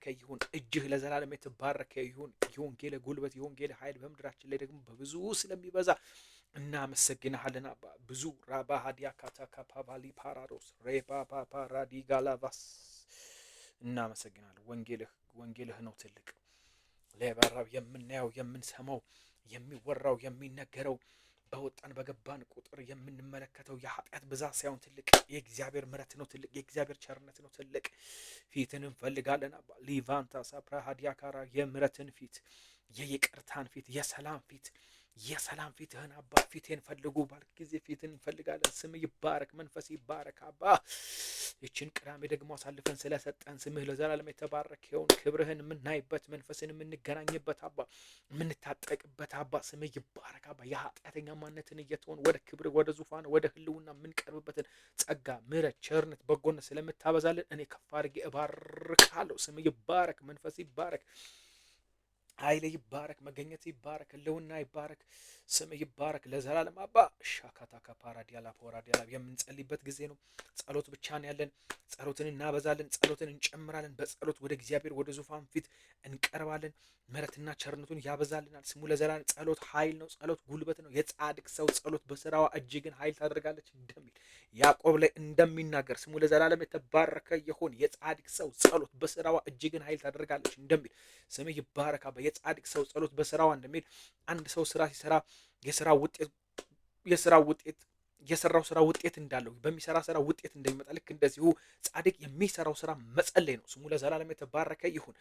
የተባረከ ይሁን። እጅህ ለዘላለም የተባረከ ይሁን። የወንጌል ጉልበት የወንጌል ኃይል በምድራችን ላይ ደግሞ በብዙ ስለሚበዛ እናመሰግንሃለን አባ። ብዙ ራባ ሀዲያ ካታካ ፓባሊ ፓራዶስ ሬባ ፓራዲ ጋላቫስ እናመሰግናለን። ወንጌልህ ነው ትልቅ። ለበራብ የምናየው የምንሰማው የሚወራው የሚነገረው በወጣን በገባን ቁጥር የምንመለከተው የኃጢአት ብዛት ሳይሆን ትልቅ የእግዚአብሔር ምሕረት ነው ትልቅ የእግዚአብሔር ቸርነት ነው ትልቅ። ፊትን እንፈልጋለን አባ። ሊቫንታ ሳፕራ ሀዲያካራ የምሕረትን ፊት የይቅርታን ፊት የሰላም ፊትህን አባ። ፊቴን ፈልጉ ባልክ ጊዜ ፊትን እንፈልጋለን። ስም ይባረክ፣ መንፈስ ይባረክ አባ። ይችን ቅዳሜ ደግሞ አሳልፈን ስለሰጠን ስምህ ለዘላለም የተባረክ ይሁን። ክብርህን የምናይበት መንፈስን የምንገናኝበት አባ፣ የምንታጠቅበት አባ ስምህ ይባረክ አባ። የኃጢአተኛ ማንነትን እየተሆን ወደ ክብርህ ወደ ዙፋን ወደ ህልውና የምንቀርብበትን ጸጋ፣ ምሕረት፣ ቸርነት፣ በጎነት ስለምታበዛልን እኔ ከፍ አድርጌ እባርካለሁ። ስምህ ይባረክ፣ መንፈስ ይባረክ፣ ኃይል ይባረክ፣ መገኘት ይባረክ፣ ህልውና ይባረክ፣ ስም ይባረክ ለዘላለም አባ። ሻካታካ ፓራዲያላ ፖራዲያላ የምንጸልይበት ጊዜ ነው። ጸሎት ብቻ ነው ያለን። ጸሎትን እናበዛለን፣ ጸሎትን እንጨምራለን። በጸሎት ወደ እግዚአብሔር ወደ ዙፋን ፊት እንቀርባለን። ምሕረትና ቸርነቱን ያበዛልናል። ስሙ ለዘላለም። ጸሎት ኃይል ነው። ጸሎት ጉልበት ነው። የጻድቅ ሰው ጸሎት በስራዋ እጅግን ኃይል ታደርጋለች እንደሚል ያዕቆብ ላይ እንደሚናገር ስሙ ለዘላለም የተባረከ ይሁን። የጻድቅ ሰው ጸሎት በስራዋ እጅግን ኃይል ታደርጋለች እንደሚል ስም ይባረክ አባ። የጻድቅ ሰው ጸሎት በስራዋ እንደሚል አንድ ሰው ስራ ሲሰራ የሰራው ስራ ውጤት እንዳለው በሚሰራ ስራ ውጤት እንደሚመጣ ልክ እንደዚሁ ጻድቅ የሚሰራው ስራ መጸለይ ነው። ስሙ ለዘላለም የተባረከ ይሁን።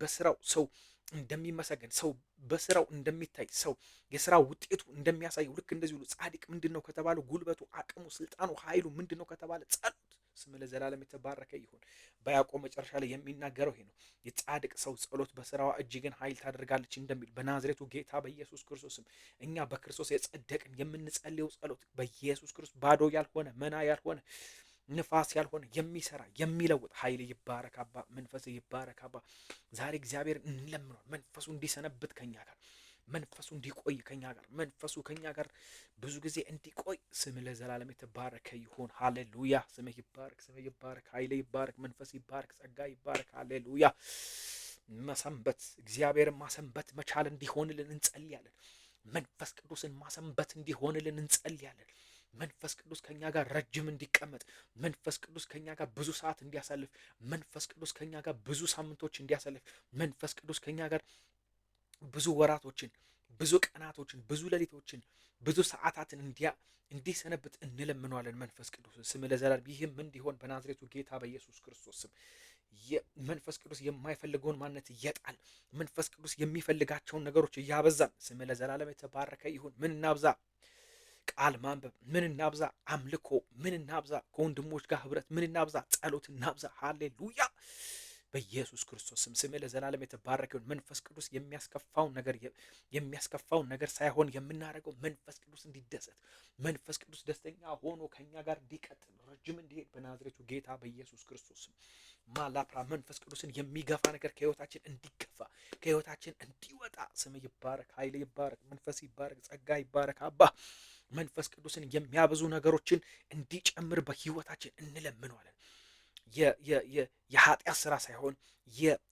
በስራው ሰው እንደሚመሰገን ሰው በስራው እንደሚታይ ሰው የስራ ውጤቱ እንደሚያሳየው ልክ እንደዚሁ ጻድቅ ምንድን ነው ከተባለ ጉልበቱ፣ አቅሙ፣ ስልጣኑ፣ ኃይሉ ምንድን ነው ከተባለ ጸሎት። ስም ለዘላለም የተባረከ ይሁን። በያዕቆብ መጨረሻ ላይ የሚናገረው ይሄ ነው። የጻድቅ ሰው ጸሎት በስራዋ እጅግን ኃይል ታደርጋለች እንደሚል በናዝሬቱ ጌታ በኢየሱስ ክርስቶስም እኛ በክርስቶስ የጸደቅን የምንጸልየው ጸሎት በኢየሱስ ክርስቶስ ባዶ ያልሆነ መና ያልሆነ ንፋስ ያልሆነ የሚሰራ የሚለውጥ ኃይል ይባረክ አባ። መንፈስ ይባረክ አባ። ዛሬ እግዚአብሔር እንለምነዋል መንፈሱ እንዲሰነብት ከኛ ጋር መንፈሱ እንዲቆይ ከኛ ጋር መንፈሱ ከኛ ጋር ብዙ ጊዜ እንዲቆይ ስም ለዘላለም የተባረከ ይሁን። ሃሌሉያ። ስምህ ይባረክ፣ ስምህ ይባረክ፣ ኃይል ይባረክ፣ መንፈስ ይባረክ፣ ጸጋ ይባረክ። ሃሌሉያ። መሰንበት እግዚአብሔርን ማሰንበት መቻል እንዲሆንልን እንጸልያለን። መንፈስ ቅዱስን ማሰንበት እንዲሆንልን እንጸልያለን። መንፈስ ቅዱስ ከኛ ጋር ረጅም እንዲቀመጥ፣ መንፈስ ቅዱስ ከኛ ጋር ብዙ ሰዓት እንዲያሳልፍ፣ መንፈስ ቅዱስ ከኛ ጋር ብዙ ሳምንቶች እንዲያሳልፍ፣ መንፈስ ቅዱስ ከኛ ጋር ብዙ ወራቶችን፣ ብዙ ቀናቶችን፣ ብዙ ሌሊቶችን፣ ብዙ ሰዓታትን እንዲሰነብት እንለምነዋለን። መንፈስ ቅዱስ ስም ለዘላለም ይህም እንዲሆን በናዝሬቱ ጌታ በኢየሱስ ክርስቶስ ስም መንፈስ ቅዱስ የማይፈልገውን ማንነት እየጣል መንፈስ ቅዱስ የሚፈልጋቸውን ነገሮች እያበዛን ስም ለዘላለም የተባረከ ይሁን። ምን እናብዛ? ቃል ማንበብ ምን እናብዛ? አምልኮ ምን እናብዛ? ከወንድሞች ጋር ህብረት ምን እናብዛ? ጸሎት እናብዛ። ሃሌሉያ። በኢየሱስ ክርስቶስ ስም ለዘላለም የተባረከ ይሁን። መንፈስ ቅዱስ የሚያስከፋውን ነገር ሳይሆን የምናደርገው መንፈስ ቅዱስ እንዲደሰት፣ መንፈስ ቅዱስ ደስተኛ ሆኖ ከኛ ጋር እንዲቀጥል፣ ረጅም እንዲሄድ በናዝሬቱ ጌታ በኢየሱስ ክርስቶስ ማላፕራ መንፈስ ቅዱስን የሚገፋ ነገር ከህይወታችን እንዲገፋ ከህይወታችን እንዲወጣ ስም ይባረክ፣ ኃይል ይባረክ፣ መንፈስ ይባረክ፣ ጸጋ ይባረክ አባ። መንፈስ ቅዱስን የሚያበዙ ነገሮችን እንዲጨምር በህይወታችን እንለምነዋለን። የኃጢአት ስራ ሳይሆን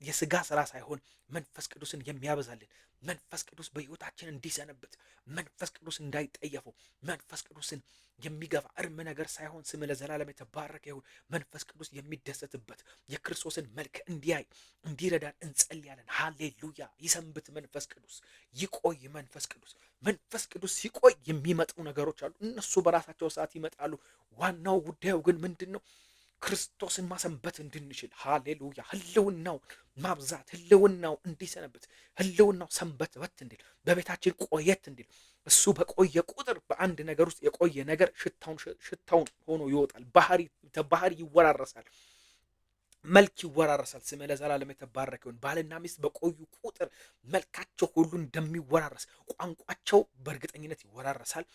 የስጋ ስራ ሳይሆን መንፈስ ቅዱስን የሚያበዛልን መንፈስ ቅዱስ በህይወታችን እንዲሰነብት መንፈስ ቅዱስ እንዳይጠየፈው መንፈስ ቅዱስን የሚገፋ እርም ነገር ሳይሆን ስም ለዘላለም የተባረከ ይሁን። መንፈስ ቅዱስ የሚደሰትበት የክርስቶስን መልክ እንዲያይ እንዲረዳን እንጸልያለን። ሃሌሉያ። ይሰንብት መንፈስ ቅዱስ ይቆይ። መንፈስ ቅዱስ ሲቆይ የሚመጡ ነገሮች አሉ። እነሱ በራሳቸው ሰዓት ይመጣሉ። ዋናው ጉዳዩ ግን ምንድን ነው? ክርስቶስን ማሰንበት እንድንችል ሃሌሉያ። ህልውናው ማብዛት፣ ህልውናው እንዲሰነብት፣ ህልውናው ሰንበት በት እንዲል፣ በቤታችን ቆየት እንዲል። እሱ በቆየ ቁጥር በአንድ ነገር ውስጥ የቆየ ነገር ሽታውን ሆኖ ይወጣል። ባህሪ ይወራረሳል፣ መልክ ይወራረሳል። ስም ለዘላለም የተባረከ ይሁን። ባልና ሚስት በቆዩ ቁጥር መልካቸው ሁሉ እንደሚወራረስ፣ ቋንቋቸው በእርግጠኝነት ይወራረሳል።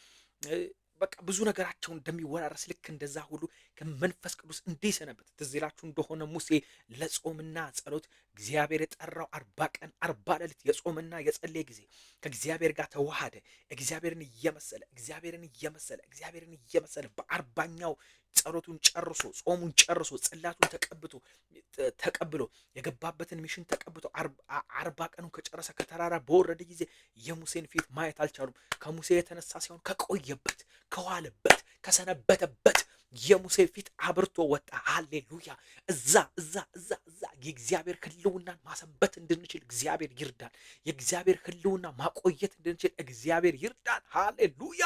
በቃ ብዙ ነገራቸው እንደሚወራረስ ልክ እንደዛ ሁሉ ከመንፈስ ቅዱስ እንዲሰነበት ትዝ ይላችሁ እንደሆነ ሙሴ ለጾምና ጸሎት እግዚአብሔር የጠራው 40 ቀን 40 ሌሊት የጾምና የጸለየ ጊዜ ከእግዚአብሔር ጋር ተዋሃደ። እግዚአብሔርን እየመሰለ በ40ኛው ጸሎቱን ጨርሶ ጾሙን ጨርሶ ጽላቱን ተቀብሎ የገባበትን ሚሽን ተቀብቶ 40 ቀኑን ከጨረሰ ከተራራ በወረደ ጊዜ የሙሴን ፊት ማየት አልቻሉም። ከሙሴ የተነሳ ሲሆን ከቆየበት ከዋለበት ከሰነበተበት የሙሴ ፊት አብርቶ ወጣ። ሃሌሉያ! እዛ የእግዚአብሔር ህልውናን ማሰንበት እንድንችል እግዚአብሔር ይርዳን። የእግዚአብሔር ህልውና ማቆየት እንድንችል እግዚአብሔር ይርዳን። ሃሌሉያ!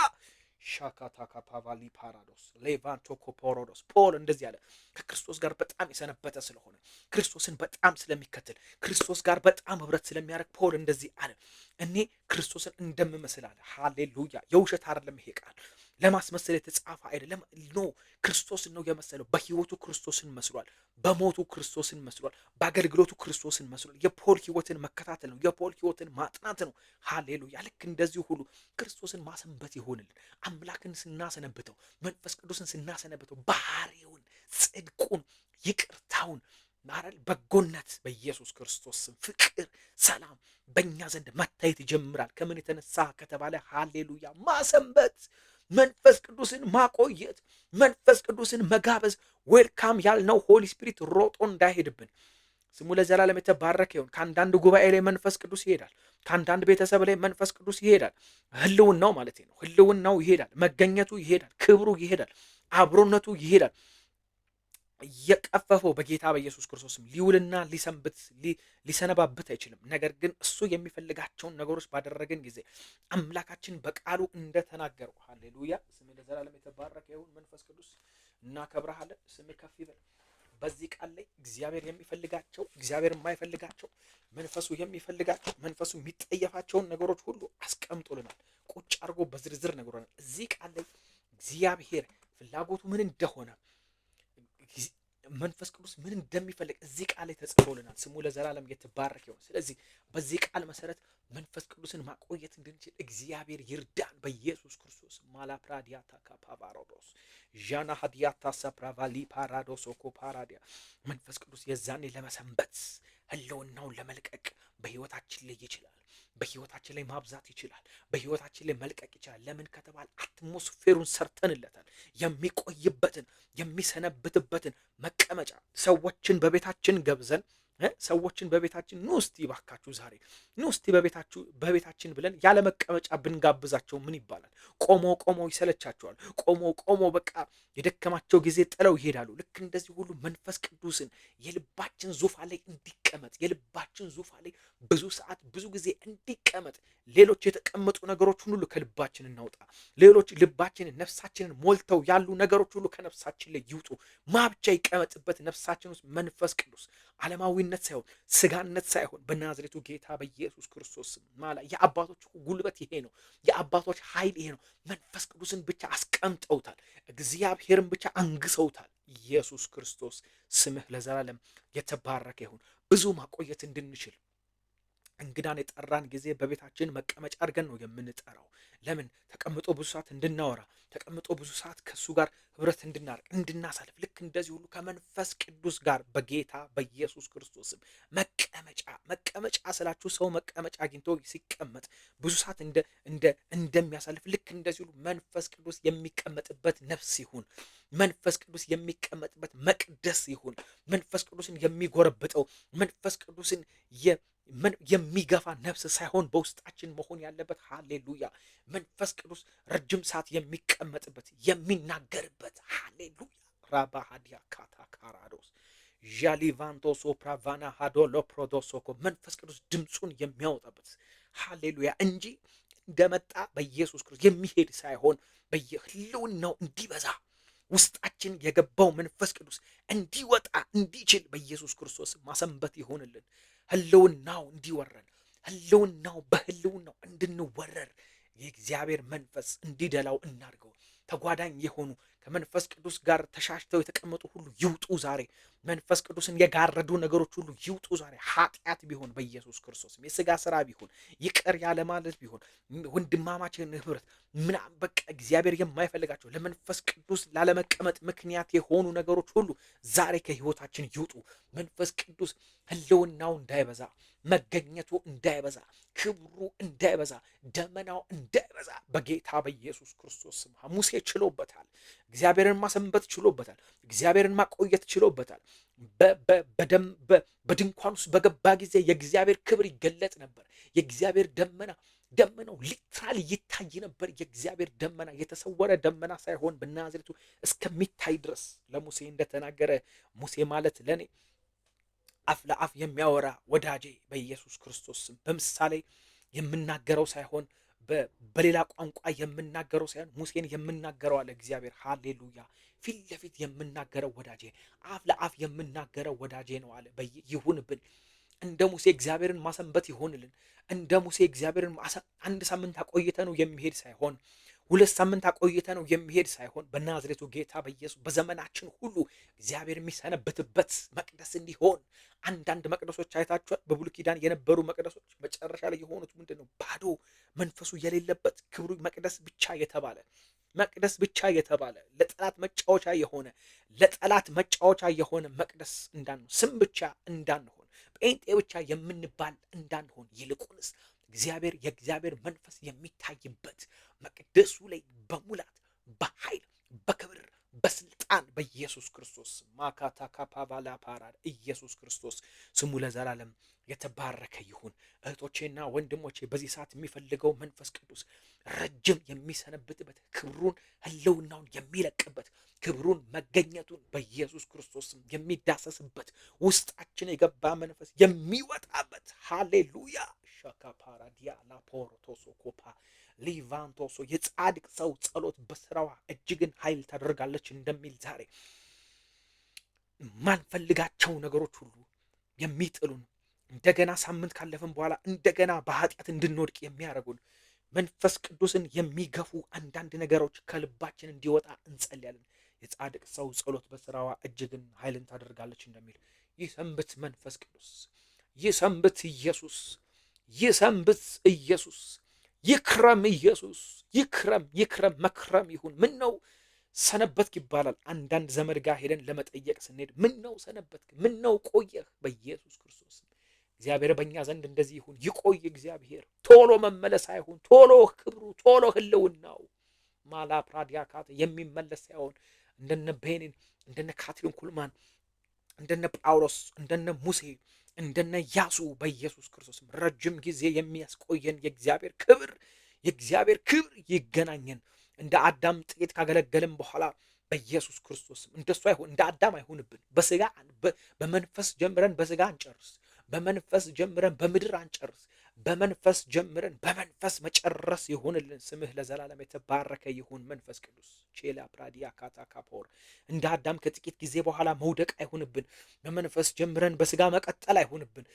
ሻካታካ ፓቫሊ ፓራዶስ ሌቫንቶ ኮፖሮዶስ ፖል እንደዚህ አለ። ከክርስቶስ ጋር በጣም የሰነበተ ስለሆነ ክርስቶስን በጣም ስለሚከተል ክርስቶስ ጋር በጣም ህብረት ስለሚያደርግ ፖል እንደዚህ አለ። እኔ ክርስቶስን እንደምመስል አለ። ሃሌሉያ! የውሸት አይደለም ይሄ ቃል፣ ለማስመሰል የተጻፈ አይደለም። ኖ ክርስቶስን ነው የመሰለው። በህይወቱ ክርስቶስን መስሏል፣ በሞቱ ክርስቶስን መስሏል፣ በአገልግሎቱ ክርስቶስን መስሏል። የፖል ህይወትን መከታተል ነው፣ የፖል ህይወትን ማጥናት ነው። ሃሌሉያ! ልክ እንደዚሁ ሁሉ ክርስቶስን ማሰንበት ይሆንልን። አምላክን ስናሰነብተው፣ መንፈስ ቅዱስን ስናሰነብተው ባህሪውን፣ ጽድቁን፣ ይቅርታውን ማረል በጎነት በኢየሱስ ክርስቶስ ፍቅር፣ ሰላም በእኛ ዘንድ መታየት ይጀምራል። ከምን የተነሳ ከተባለ ሃሌሉያ ማሰንበት፣ መንፈስ ቅዱስን ማቆየት፣ መንፈስ ቅዱስን መጋበዝ። ዌልካም ያልነው ሆሊ ስፒሪት ሮጦ እንዳይሄድብን ስሙ ለዘላለም የተባረከ ይሁን። ከአንዳንድ ጉባኤ ላይ መንፈስ ቅዱስ ይሄዳል። ከአንዳንድ ቤተሰብ ላይ መንፈስ ቅዱስ ይሄዳል። ህልውናው ማለት ነው። ህልውናው ይሄዳል። መገኘቱ ይሄዳል። ክብሩ ይሄዳል። አብሮነቱ ይሄዳል። እየቀፈፈው በጌታ በኢየሱስ ክርስቶስም ሊውልና ሊሰነባብት አይችልም። ነገር ግን እሱ የሚፈልጋቸውን ነገሮች ባደረገን ጊዜ አምላካችን በቃሉ እንደተናገረው ሃሌሉያ ስም ለዘላለም የተባረከ ይሁን። መንፈስ ቅዱስ እናከብረሃለን። ስም ከፍ ይበል። በዚህ ቃል ላይ እግዚአብሔር የሚፈልጋቸው እግዚአብሔር የማይፈልጋቸው መንፈሱ የሚፈልጋቸው መንፈሱ የሚጠየፋቸውን ነገሮች ሁሉ አስቀምጦልናል። ቁጭ አድርጎ በዝርዝር ነግሮናል። እዚህ ቃል ላይ እግዚአብሔር ፍላጎቱ ምን እንደሆነ መንፈስ ቅዱስ ምን እንደሚፈልግ እዚህ ቃል ላይ ተጽፎልናል። ስሙ ለዘላለም የተባረከ ይሁን። ስለዚህ በዚህ ቃል መሰረት መንፈስ ቅዱስን ማቆየት እንድንችል እግዚአብሔር ይርዳን በኢየሱስ ክርስቶስ። ማላፕራዲያታ ካፓቫሮዶስ ዣና ሀዲያታ ሰፕራቫሊ ፓራዶስ ኦኮ ፓራዲያ መንፈስ ቅዱስ የዛኔ ለመሰንበት ህልውናውን ለመልቀቅ በህይወታችን ላይ ይችላል። በህይወታችን ላይ ማብዛት ይችላል። በህይወታችን ላይ መልቀቅ ይችላል። ለምን ከተባለ አትሞስፌሩን ሰርተንለታል። የሚቆይበትን የሚሰነብትበትን መቀመጫ ሰዎችን በቤታችን ገብዘን ሰዎችን በቤታችን ኑ እስቲ ባካችሁ ዛሬ ኑ እስቲ በቤታችን ብለን ያለ መቀመጫ ብንጋብዛቸው ምን ይባላል? ቆሞ ይሰለቻቸዋል። ቆሞ በቃ የደከማቸው ጊዜ ጥለው ይሄዳሉ። ልክ እንደዚህ ሁሉ መንፈስ ቅዱስን የልባችን ዙፋን ላይ እንዲቀመጥ የልባችን ዙፋን ላይ ብዙ ሰዓት ብዙ ጊዜ እንዲቀመጥ ሌሎች የተቀመጡ ነገሮች ሁሉ ከልባችን እናውጣ። ሌሎች ልባችንን ነፍሳችንን ሞልተው ያሉ ነገሮች ሁሉ ከነፍሳችን ላይ ይውጡ። ማብቻ ይቀመጥበት ነፍሳችን ውስጥ መንፈስ ቅዱስ ዓለማዊነት ሳይሆን ስጋነት ሳይሆን በናዝሬቱ ጌታ በኢየሱስ ክርስቶስ ማላ የአባቶች ጉልበት ይሄ ነው። የአባቶች ኃይል ይሄ ነው። መንፈስ ቅዱስን ብቻ አስቀምጠውታል። እግዚአብሔርን ብቻ አንግሰውታል። ኢየሱስ ክርስቶስ ስምህ ለዘላለም የተባረከ ይሁን። ብዙ ማቆየት እንድንችል እንግዳን የጠራን ጊዜ በቤታችን መቀመጫ አድርገን ነው የምንጠራው። ለምን? ተቀምጦ ብዙ ሰዓት እንድናወራ፣ ተቀምጦ ብዙ ሰዓት ከሱ ጋር ህብረት እንድናርቅ እንድናሳልፍ። ልክ እንደዚህ ሁሉ ከመንፈስ ቅዱስ ጋር በጌታ በኢየሱስ ክርስቶስም መቀመጫ ስላችሁ ሰው መቀመጫ አግኝቶ ሲቀመጥ ብዙ ሰዓት እንደሚያሳልፍ ልክ እንደዚህ ሁሉ መንፈስ ቅዱስ የሚቀመጥበት ነፍስ ይሁን። መንፈስ ቅዱስ የሚቀመጥበት መቅደስ ይሁን። መንፈስ ቅዱስን የሚጎረብጠው መንፈስ ቅዱስን የሚገፋ ነፍስ ሳይሆን በውስጣችን መሆን ያለበት ሃሌሉያ መንፈስ ቅዱስ ረጅም ሰዓት የሚቀመጥበት የሚናገርበት ሃሌሉያ ራባ ሃዲያ ካታ ካራዶስ ዣሊቫንቶ ሶፕራቫና ሃዶሎ ፕሮዶሶኮ መንፈስ ቅዱስ ድምፁን የሚያወጣበት ሃሌሉያ እንጂ እንደመጣ በኢየሱስ ክርስቶስ የሚሄድ ሳይሆን በየህልውናው እንዲበዛ ውስጣችን የገባው መንፈስ ቅዱስ እንዲወጣ እንዲችል በኢየሱስ ክርስቶስ ማሰንበት ይሆንልን። ህልውናው እንዲወረን ህልውናው በህልውናው እንድንወረር የእግዚአብሔር መንፈስ እንዲደላው እናድርገው። ተጓዳኝ የሆኑ ከመንፈስ ቅዱስ ጋር ተሻሽተው የተቀመጡ ሁሉ ይውጡ ዛሬ። መንፈስ ቅዱስን የጋረዱ ነገሮች ሁሉ ይውጡ ዛሬ። ኃጢአት ቢሆን በኢየሱስ ክርስቶስም የሥጋ ስራ ቢሆን ይቅር ያለ ማለት ቢሆን ወንድማማችን ህብረት ምናምን በቃ እግዚአብሔር የማይፈልጋቸው ለመንፈስ ቅዱስ ላለመቀመጥ ምክንያት የሆኑ ነገሮች ሁሉ ዛሬ ከህይወታችን ይውጡ። መንፈስ ቅዱስ ህልውናው እንዳይበዛ፣ መገኘቱ እንዳይበዛ፣ ክብሩ እንዳይበዛ፣ ደመናው እንዳይበዛ በጌታ በኢየሱስ ክርስቶስ ስም ሙሴ ችሎበታል። እግዚአብሔርን ማሰንበት ችሎበታል። እግዚአብሔርን ማቆየት ችሎበታል። በድንኳን ውስጥ በገባ ጊዜ የእግዚአብሔር ክብር ይገለጥ ነበር። የእግዚአብሔር ደመናው ሊትራል ይታይ ነበር። የእግዚአብሔር ደመና የተሰወረ ደመና ሳይሆን በናዝሬቱ እስከሚታይ ድረስ ለሙሴ እንደተናገረ ሙሴ ማለት ለኔ አፍ ለአፍ የሚያወራ ወዳጄ በኢየሱስ ክርስቶስ ስም በምሳሌ የምናገረው ሳይሆን በሌላ ቋንቋ የምናገረው ሳይሆን ሙሴን የምናገረው አለ እግዚአብሔር። ሃሌሉያ! ፊት ለፊት የምናገረው ወዳጄ፣ አፍ ለአፍ የምናገረው ወዳጄ ነው አለ። ይሁንብን እንደ ሙሴ እግዚአብሔርን ማሰንበት ይሆንልን። እንደ ሙሴ እግዚአብሔርን አንድ ሳምንት አቆይተ ነው የሚሄድ ሳይሆን 2 ሳምንት አቆይተ ነው የሚሄድ ሳይሆን በናዝሬቱ ጌታ በኢየሱስ በዘመናችን ሁሉ እግዚአብሔር የሚሰነበትበት መቅደስ እንዲሆን። አንዳንድ መቅደሶች አይታችኋል። በብሉይ ኪዳን የነበሩ መቅደሶች መጨረሻ ላይ የሆኑት ምንድነው? ባዶ መንፈሱ የሌለበት ክብሩ መቅደስ ብቻ የተባለ ለጠላት መጫወቻ የሆነ መቅደስ እንዳንሆን፣ ስም ብቻ እንዳንሆን፣ ጴንጤ ብቻ የምንባል እንዳንሆን፣ ይልቁንስ የእግዚአብሔር መንፈስ የሚታይበት መቅደሱ ላይ በሙላት በኃይል በክብር በስልጣን በኢየሱስ ክርስቶስ ማካታ ካፓባላ ፓራድ ኢየሱስ ክርስቶስ ስሙ ለዘላለም የተባረከ ይሁን። እህቶቼና ወንድሞቼ በዚህ ሰዓት የሚፈልገው መንፈስ ቅዱስ ረጅም የሚሰነብትበት ክብሩን ህልውናውን የሚለቅበት ክብሩን መገኘቱን በኢየሱስ ክርስቶስ የሚዳሰስበት ውስጣችን የገባ መንፈስ የሚወጣበት ሃሌሉያ ሻካ ፓራዲያ ላፖርቶሶ ኮፓ ሊቫንቶሶ የጻድቅ ሰው ጸሎት በስራዋ እጅግን ኃይል ታደርጋለች እንደሚል ዛሬ ማንፈልጋቸው ነገሮች ሁሉ የሚጥሉን እንደገና ሳምንት ካለፈን በኋላ እንደገና በኃጢአት እንድንወድቅ የሚያደርጉን መንፈስ ቅዱስን የሚገፉ አንዳንድ ነገሮች ከልባችን እንዲወጣ እንጸልያለን። የጻድቅ ሰው ጸሎት በስራዋ እጅግን ኃይልን ታደርጋለች እንደሚል ይሰንብት መንፈስ ቅዱስ፣ ይሰንብት ኢየሱስ፣ ይሰንብት ኢየሱስ፣ ይክረም ኢየሱስ፣ ይክረም መክረም ይሁን። ምን ነው ሰነበትክ ይባላል። አንዳንድ ዘመድ ጋር ሄደን ለመጠየቅ ስንሄድ ምን ነው ሰነበትክ፣ ምን ነው ቆየህ? በኢየሱስ ክርስቶስ እግዚአብሔር በእኛ ዘንድ እንደዚህ ይሁን። ይቆይ እግዚአብሔር። ቶሎ መመለስ አይሁን፣ ቶሎ ክብሩ፣ ቶሎ ህልውናው ማላ ፕራዲያካት የሚመለስ ሳይሆን እንደነ ቤኒን፣ እንደነ ካትሪን ኩልማን፣ እንደነ ጳውሎስ፣ እንደነ ሙሴ፣ እንደነ ያሱ በኢየሱስ ክርስቶስ ረጅም ጊዜ የሚያስቆየን የእግዚአብሔር ክብር ይገናኘን። እንደ አዳም ጥቂት ካገለገልን በኋላ በኢየሱስ ክርስቶስ እንደሱ አይሁን፣ እንደ አዳም አይሁንብን። በስጋ በመንፈስ ጀምረን በስጋ አንጨርስ፣ በመንፈስ ጀምረን በምድር አንጨርስ፣ በመንፈስ ጀምረን በመንፈስ መጨረስ ይሁንልን። ስምህ ለዘላለም የተባረከ ይሁን። መንፈስ ቅዱስ ቼላ ፕራዲያ ካታ ካፖር እንደ አዳም ከጥቂት ጊዜ በኋላ መውደቅ አይሁንብን። በመንፈስ ጀምረን በስጋ መቀጠል አይሁንብን።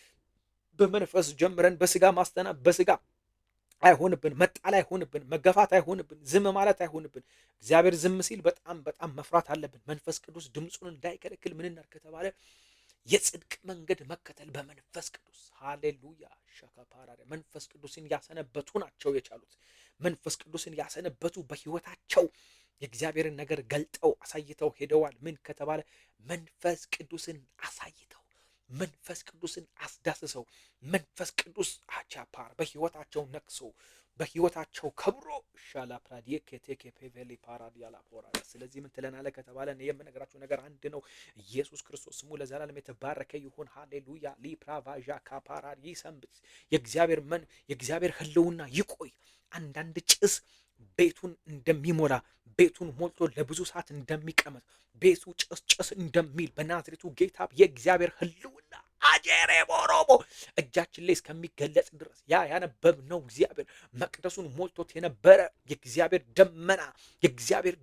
በመንፈስ ጀምረን በስጋ ማስተናብ በስጋ አይሁንብን። መጣል አይሁንብን። መገፋት አይሁንብን። ዝም ማለት አይሁንብን። እግዚአብሔር ዝም ሲል በጣም መፍራት አለብን። መንፈስ ቅዱስ ድምፁን እንዳይከለክል ምን እናድርግ ከተባለ የጽድቅ መንገድ መከተል በመንፈስ ቅዱስ ሃሌሉያ ሸካፓራሪ መንፈስ ቅዱስን ያሰነበቱ ናቸው የቻሉት። መንፈስ ቅዱስን ያሰነበቱ በህይወታቸው የእግዚአብሔርን ነገር ገልጠው አሳይተው ሄደዋል። ምን ከተባለ መንፈስ ቅዱስን አሳይተው፣ መንፈስ ቅዱስን አስዳስሰው፣ መንፈስ ቅዱስ አቻፓር በህይወታቸው ነክሶ በህይወታቸው ከብሮ ሻላ ፕራዲየ ከቴኬ ፔቬሊ ፓራዲያላ ፖራ። ስለዚህ ምን ትለናለህ ከተባለ የምነግራችሁ ነገር አንድ ነው። ኢየሱስ ክርስቶስ ስሙ ለዘላለም የተባረከ ይሁን። ሃሌሉያ ሊፕራቫዣ ካፓራዲ ይሰንብት። የእግዚአብሔር ህልውና ይቆይ። አንዳንድ ጭስ ቤቱን እንደሚሞላ ቤቱን ሞልቶ ለብዙ ሰዓት እንደሚቀመጥ ቤቱ ጭስ እንደሚል በናዝሬቱ ጌታ የእግዚአብሔር ህልውና አጀሬ ቦሮቦ እጃችን ላይ እስከሚገለጽ ድረስ ያነበብነው እግዚአብሔር መቅደሱን ሞልቶት የነበረ የእግዚአብሔር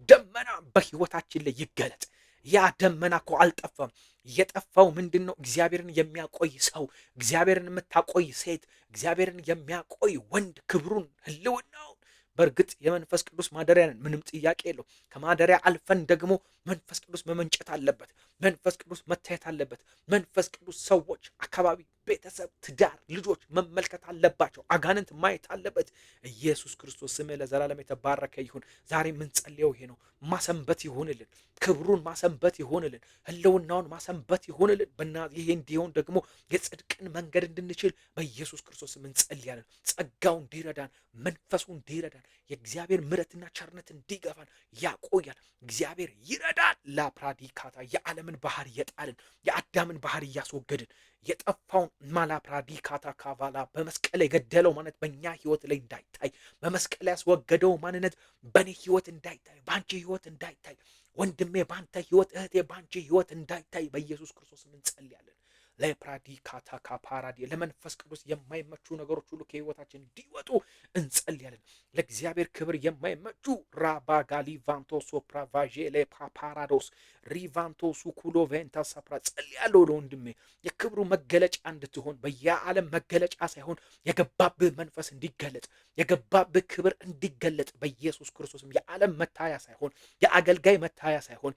ደመና በህይወታችን ላይ ይገለጥ። ያ ደመና እኮ አልጠፋም። የጠፋው ምንድን ነው? እግዚአብሔርን የሚያቆይ ሰው፣ እግዚአብሔርን የምታቆይ ሴት፣ እግዚአብሔርን የሚያቆይ ወንድ ክብሩን ህልውናውን። በእርግጥ የመንፈስ ቅዱስ ማደሪያ ነን፣ ምንም ጥያቄ የለው። ከማደሪያ አልፈን ደግሞ መንፈስ ቅዱስ መመንጨት አለበት። መንፈስ ቅዱስ መታየት አለበት። መንፈስ ቅዱስ ሰዎች፣ አካባቢ፣ ቤተሰብ፣ ትዳር፣ ልጆች መመልከት አለባቸው። አጋንንት ማየት አለበት። ኢየሱስ ክርስቶስ ስምህ ለዘላለም የተባረከ ይሁን። ዛሬ የምንጸልየው ይሄ ነው። ማሰንበት ይሁንልን። ክብሩን ማሰንበት ይሆንልን፣ ህልውናውን ማሰንበት ይሆንልን። ይሄ እንዲሆን ደግሞ የጽድቅን መንገድ እንድንችል በኢየሱስ ክርስቶስም እንጸልያለን። ጸጋው እንዲረዳን፣ መንፈሱ እንዲረዳን፣ የእግዚአብሔር ምሕረትና ቸርነት እንዲገፋን ያቆያል። እግዚአብሔር ይረዳል። ላፕራዲካታ የዓለምን ባህር እየጣልን የአዳምን ባህር እያስወገድን የጠፋውን ማላፕራዲካታ ካቫላ በመስቀል የገደለው ማንነት በእኛ ህይወት ላይ እንዳይታይ፣ በመስቀል ያስወገደው ማንነት በእኔ ህይወት እንዳይታይ፣ በአንቺ ህይወት እንዳይታይ፣ ወንድሜ በአንተ ህይወት፣ እህቴ በአንቺ ህይወት እንዳይታይ በኢየሱስ ክርስቶስ እንጸልያለን። ለፕራዲካታ ካፓራዲ ለመንፈስ ቅዱስ የማይመቹ ነገሮች ሁሉ ከህይወታችን እንዲወጡ እንጸልያለን። ለእግዚአብሔር ክብር የማይመቹ ራባጋሊ ቫንቶ ሶፕራቫዤ ለፓፓራዶስ ሪቫንቶ ሱኩሎ ቬንታ ሳፕራ ጸልያለሁ። ለወንድሜ የክብሩ መገለጫ እንድትሆን በየዓለም መገለጫ ሳይሆን የገባብህ መንፈስ እንዲገለጥ፣ የገባብህ ክብር እንዲገለጥ በኢየሱስ ክርስቶስም የዓለም መታያ ሳይሆን የአገልጋይ መታያ ሳይሆን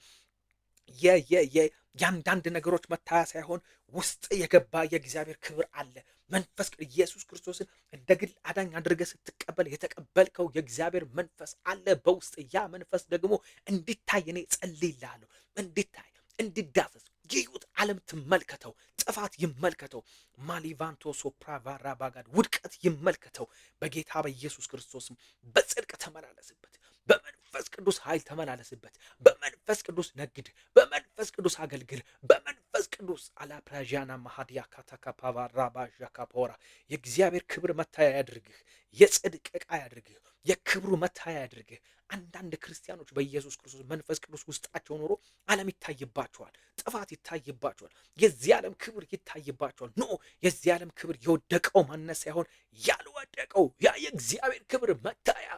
የአንዳንድ ነገሮች መታያ ሳይሆን ውስጥ የገባ የእግዚአብሔር ክብር አለ። መንፈስ ኢየሱስ ክርስቶስን እንደ ግል አዳኝ አድርገህ ስትቀበል የተቀበልከው የእግዚአብሔር መንፈስ አለ በውስጥ። ያ መንፈስ ደግሞ እንዲታይ እኔ ጸልይልሃለሁ። እንዲታይ፣ እንዲዳሰስ፣ ይዩት። ዓለም ትመልከተው፣ ጥፋት ይመልከተው፣ ማሊቫንቶ ሶፕራቫራ ባጋድ ውድቀት ይመልከተው። በጌታ በኢየሱስ ክርስቶስም በጽድቅ ተመላለስበት። በመንፈስ ቅዱስ ኃይል ተመላለስበት። በመንፈስ ቅዱስ ነግድ። በመንፈስ ቅዱስ አገልግል። በመንፈስ ቅዱስ አላፕራዣና ማሃዲያ ካታካፓቫራ ባዣካፖራ የእግዚአብሔር ክብር መታያ ያድርግህ። የጽድቅ ዕቃ ያድርግህ። የክብሩ መታያ ያድርግህ። አንዳንድ ክርስቲያኖች በኢየሱስ ክርስቶስ መንፈስ ቅዱስ ውስጣቸው ኖሮ ዓለም ይታይባቸዋል፣ ጥፋት ይታይባቸዋል፣ የዚህ ዓለም ክብር ይታይባቸዋል። ኖ የዚህ ዓለም ክብር የወደቀው ማንነት ሳይሆን ያልወደቀው ያ የእግዚአብሔር ክብር መታያ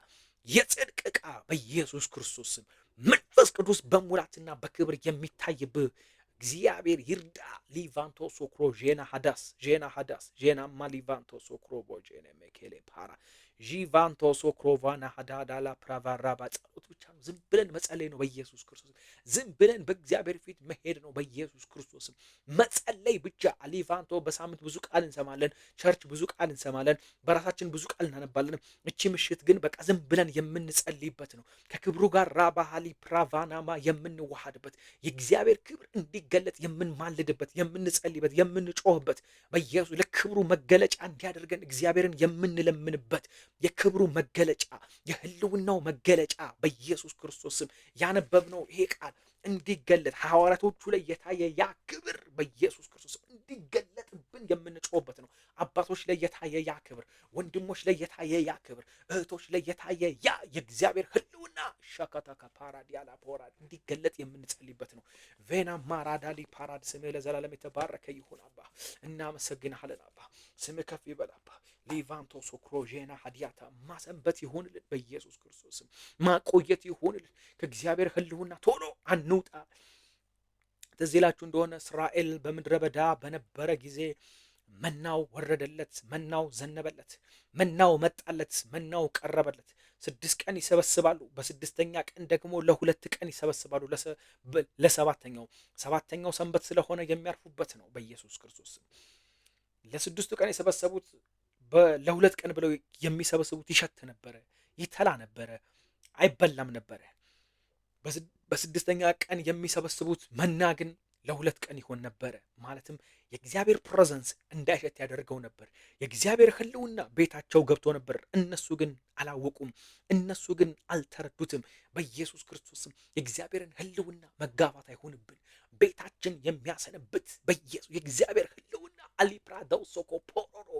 የጽድቅ ዕቃ በኢየሱስ ክርስቶስ ስም መንፈስ ቅዱስ በሙላትና በክብር የሚታይብህ እግዚአብሔር ይርዳ። ሊቫንቶ ሶክሮ ጄና ማሊቫንቶ ሶክሮ ቦጄኔ ሜኬሌ ፓራ ጂቫንቶ ሶክሮቫና ሀዳዳላ ፕራቫራባ ጸሎት ብቻ ነው። ዝም ብለን መጸለይ ነው በኢየሱስ ክርስቶስ። ዝም ብለን በእግዚአብሔር ፊት መሄድ ነው በኢየሱስ ክርስቶስ መጸለይ ብቻ። አሊቫንቶ በሳምንት ብዙ ቃል እንሰማለን፣ ቸርች ብዙ ቃል እንሰማለን፣ በራሳችን ብዙ ቃል እናነባለን። እቺ ምሽት ግን በቃ ዝም ብለን የምንጸልይበት ነው። ከክብሩ ጋር ራባሃሊ ፕራቫናማ የምንዋሃድበት የእግዚአብሔር ክብር እንዲገለጥ የምንማልድበት፣ የምንጸልይበት፣ የምንጮህበት በኢየሱስ ለክብሩ መገለጫ እንዲያደርገን እግዚአብሔርን የምንለምንበት የክብሩ መገለጫ የህልውናው መገለጫ በኢየሱስ ክርስቶስ ስም ያነበብነው ይሄ ቃል እንዲገለጥ ሐዋርያቶቹ ላይ የታየ ያ ክብር በኢየሱስ ክርስቶስ እንዲገለጥብን የምንጮህበት ነው። አባቶች ላይ የታየ ያ ክብር፣ ወንድሞች ላይ የታየ ያ ክብር፣ እህቶች ላይ የታየ ያ የእግዚአብሔር ህልውና ሻካታካ ፓራዲያላ ፖራድ እንዲገለጥ የምንጸልይበት ነው። ቬና ማራዳሊ ፓራድ ስምህ ለዘላለም የተባረከ ይሁን። አባ እናመሰግንሃለን። አባ ስምህ ከፍ ይበል። አባ ሊቫንቶ ሶክሮጄና ሀዲያታ ማሰንበት ይሆንልን በኢየሱስ ክርስቶስ ማቆየት ይሆንልን። ከእግዚአብሔር ህልውና ቶሎ አንውጣ። ትዝ ይላችሁ እንደሆነ እስራኤል በምድረ በዳ በነበረ ጊዜ መናው ወረደለት፣ መናው ዘነበለት፣ መናው መጣለት፣ መናው ቀረበለት። 6 ቀን ይሰበስባሉ። በስድስተኛ ቀን ደግሞ ለ2 ቀን ይሰበስባሉ። ሰባተኛው ሰንበት ስለሆነ የሚያርፉበት ነው በኢየሱስ ክርስቶስ። ለ6 ቀን የሰበሰቡት ለ2 ቀን ብለው የሚሰበስቡት ይሸት ነበረ፣ ይተላ ነበረ፣ አይበላም ነበረ። በስድስተኛ ቀን የሚሰበስቡት መና ግን ለ2 ቀን ይሆን ነበረ። ማለትም የእግዚአብሔር ፕሬዘንስ እንዳይሸት ያደርገው ነበር። የእግዚአብሔር ህልውና ቤታቸው ገብቶ ነበር። እነሱ ግን አላወቁም። እነሱ ግን አልተረዱትም። በኢየሱስ ክርስቶስም የእግዚአብሔርን ህልውና መጋፋት አይሆንብን። ቤታችን የሚያሰነብት በኢየሱስ የእግዚአብሔር ህልውና አሊፕራዳው ሶኮፖሮሮ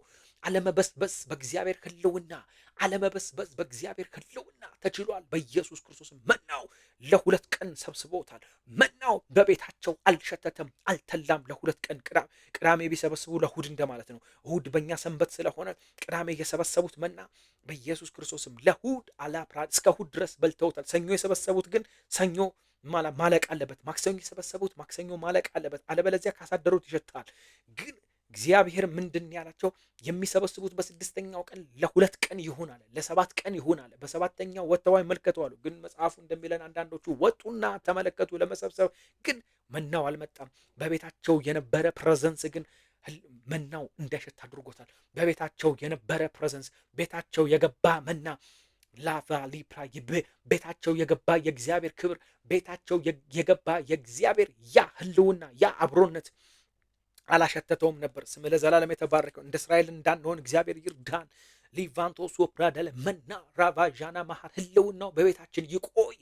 አለመበስበስ በእግዚአብሔር ህልውና አለመበስበስ በእግዚአብሔር ህልውና ተችሏል። በኢየሱስ ክርስቶስ መናው ለ2 ቀን ሰብስቦታል። መናው በቤታቸው አልሸተተም፣ አልተላም። ለ2 ቀን ቅዳሜ ቢሰበስቡ ለእሑድ እንደማለት ነው። እሑድ በእኛ ሰንበት ስለሆነ ቅዳሜ የሰበሰቡት መና በኢየሱስ ክርስቶስም ለእሑድ አላፕራድ እስከ እሑድ ድረስ በልተውታል። ሰኞ የሰበሰቡት ግን ሰኞ ማለቅ አለበት። ማክሰኞ የሰበሰቡት ማክሰኞ ማለቅ አለበት። አለበለዚያ ካሳደሩት ይሸታል። ግን እግዚአብሔር ምንድን ያላቸው የሚሰበስቡት በስድስተኛው ቀን ለ2 ቀን ይሁን አለ፣ ለ7 ቀን ይሁን አለ። በሰባተኛው ወጥተው አይመልከቱ አሉ። ግን መጽሐፉ እንደሚለን አንዳንዶቹ ወጡና ተመለከቱ ለመሰብሰብ፣ ግን መናው አልመጣም። በቤታቸው የነበረ ፕሬዘንስ ግን መናው እንዳይሸት አድርጎታል። በቤታቸው የነበረ ፕሬዘንስ፣ ቤታቸው የገባ መና ላቫ ሊፕራ ቤታቸው የገባ የእግዚአብሔር ክብር፣ ቤታቸው የገባ የእግዚአብሔር ያ ህልውና ያ አብሮነት አላሸተተውም ነበር። ስም ለዘላለም የተባረከው። እንደ እስራኤል እንዳንሆን እግዚአብሔር ይርዳን። ሊቫንቶስ ወፕራዳለ መና ራቫዣና መሃር ህልውናው በቤታችን ይቆይ።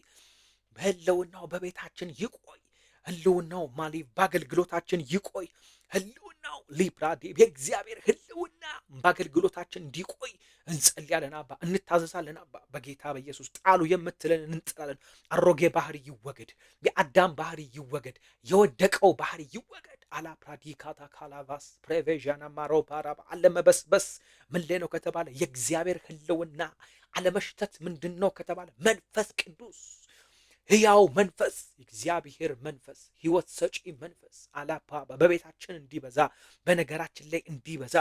ህልውናው በቤታችን ይቆይ። ህልውናው ማሊ በአገልግሎታችን ይቆይ። ህልውናው ሊፕራዲ የእግዚአብሔር ህልውና በአገልግሎታችን እንዲቆይ እንጸልያለን። አባ እንታዘዛለን። አባ በጌታ በኢየሱስ ጣሉ የምትለን እንጥላለን። አሮጌ ባህሪ ይወገድ። የአዳም ባህሪ ይወገድ። የወደቀው ባህሪ ይወገድ። አላ ፕራዲካታ ካላቫስ ፕሬቬዣና ማሮ ፓራባ አለመበስበስ ምን ላይ ነው ከተባለ የእግዚአብሔር ህልውና አለመሽተት ምንድን ነው ከተባለ መንፈስ ቅዱስ ሕያው መንፈስ እግዚአብሔር መንፈስ ህይወት ሰጪ መንፈስ አላፓ በቤታችን እንዲበዛ በነገራችን ላይ እንዲበዛ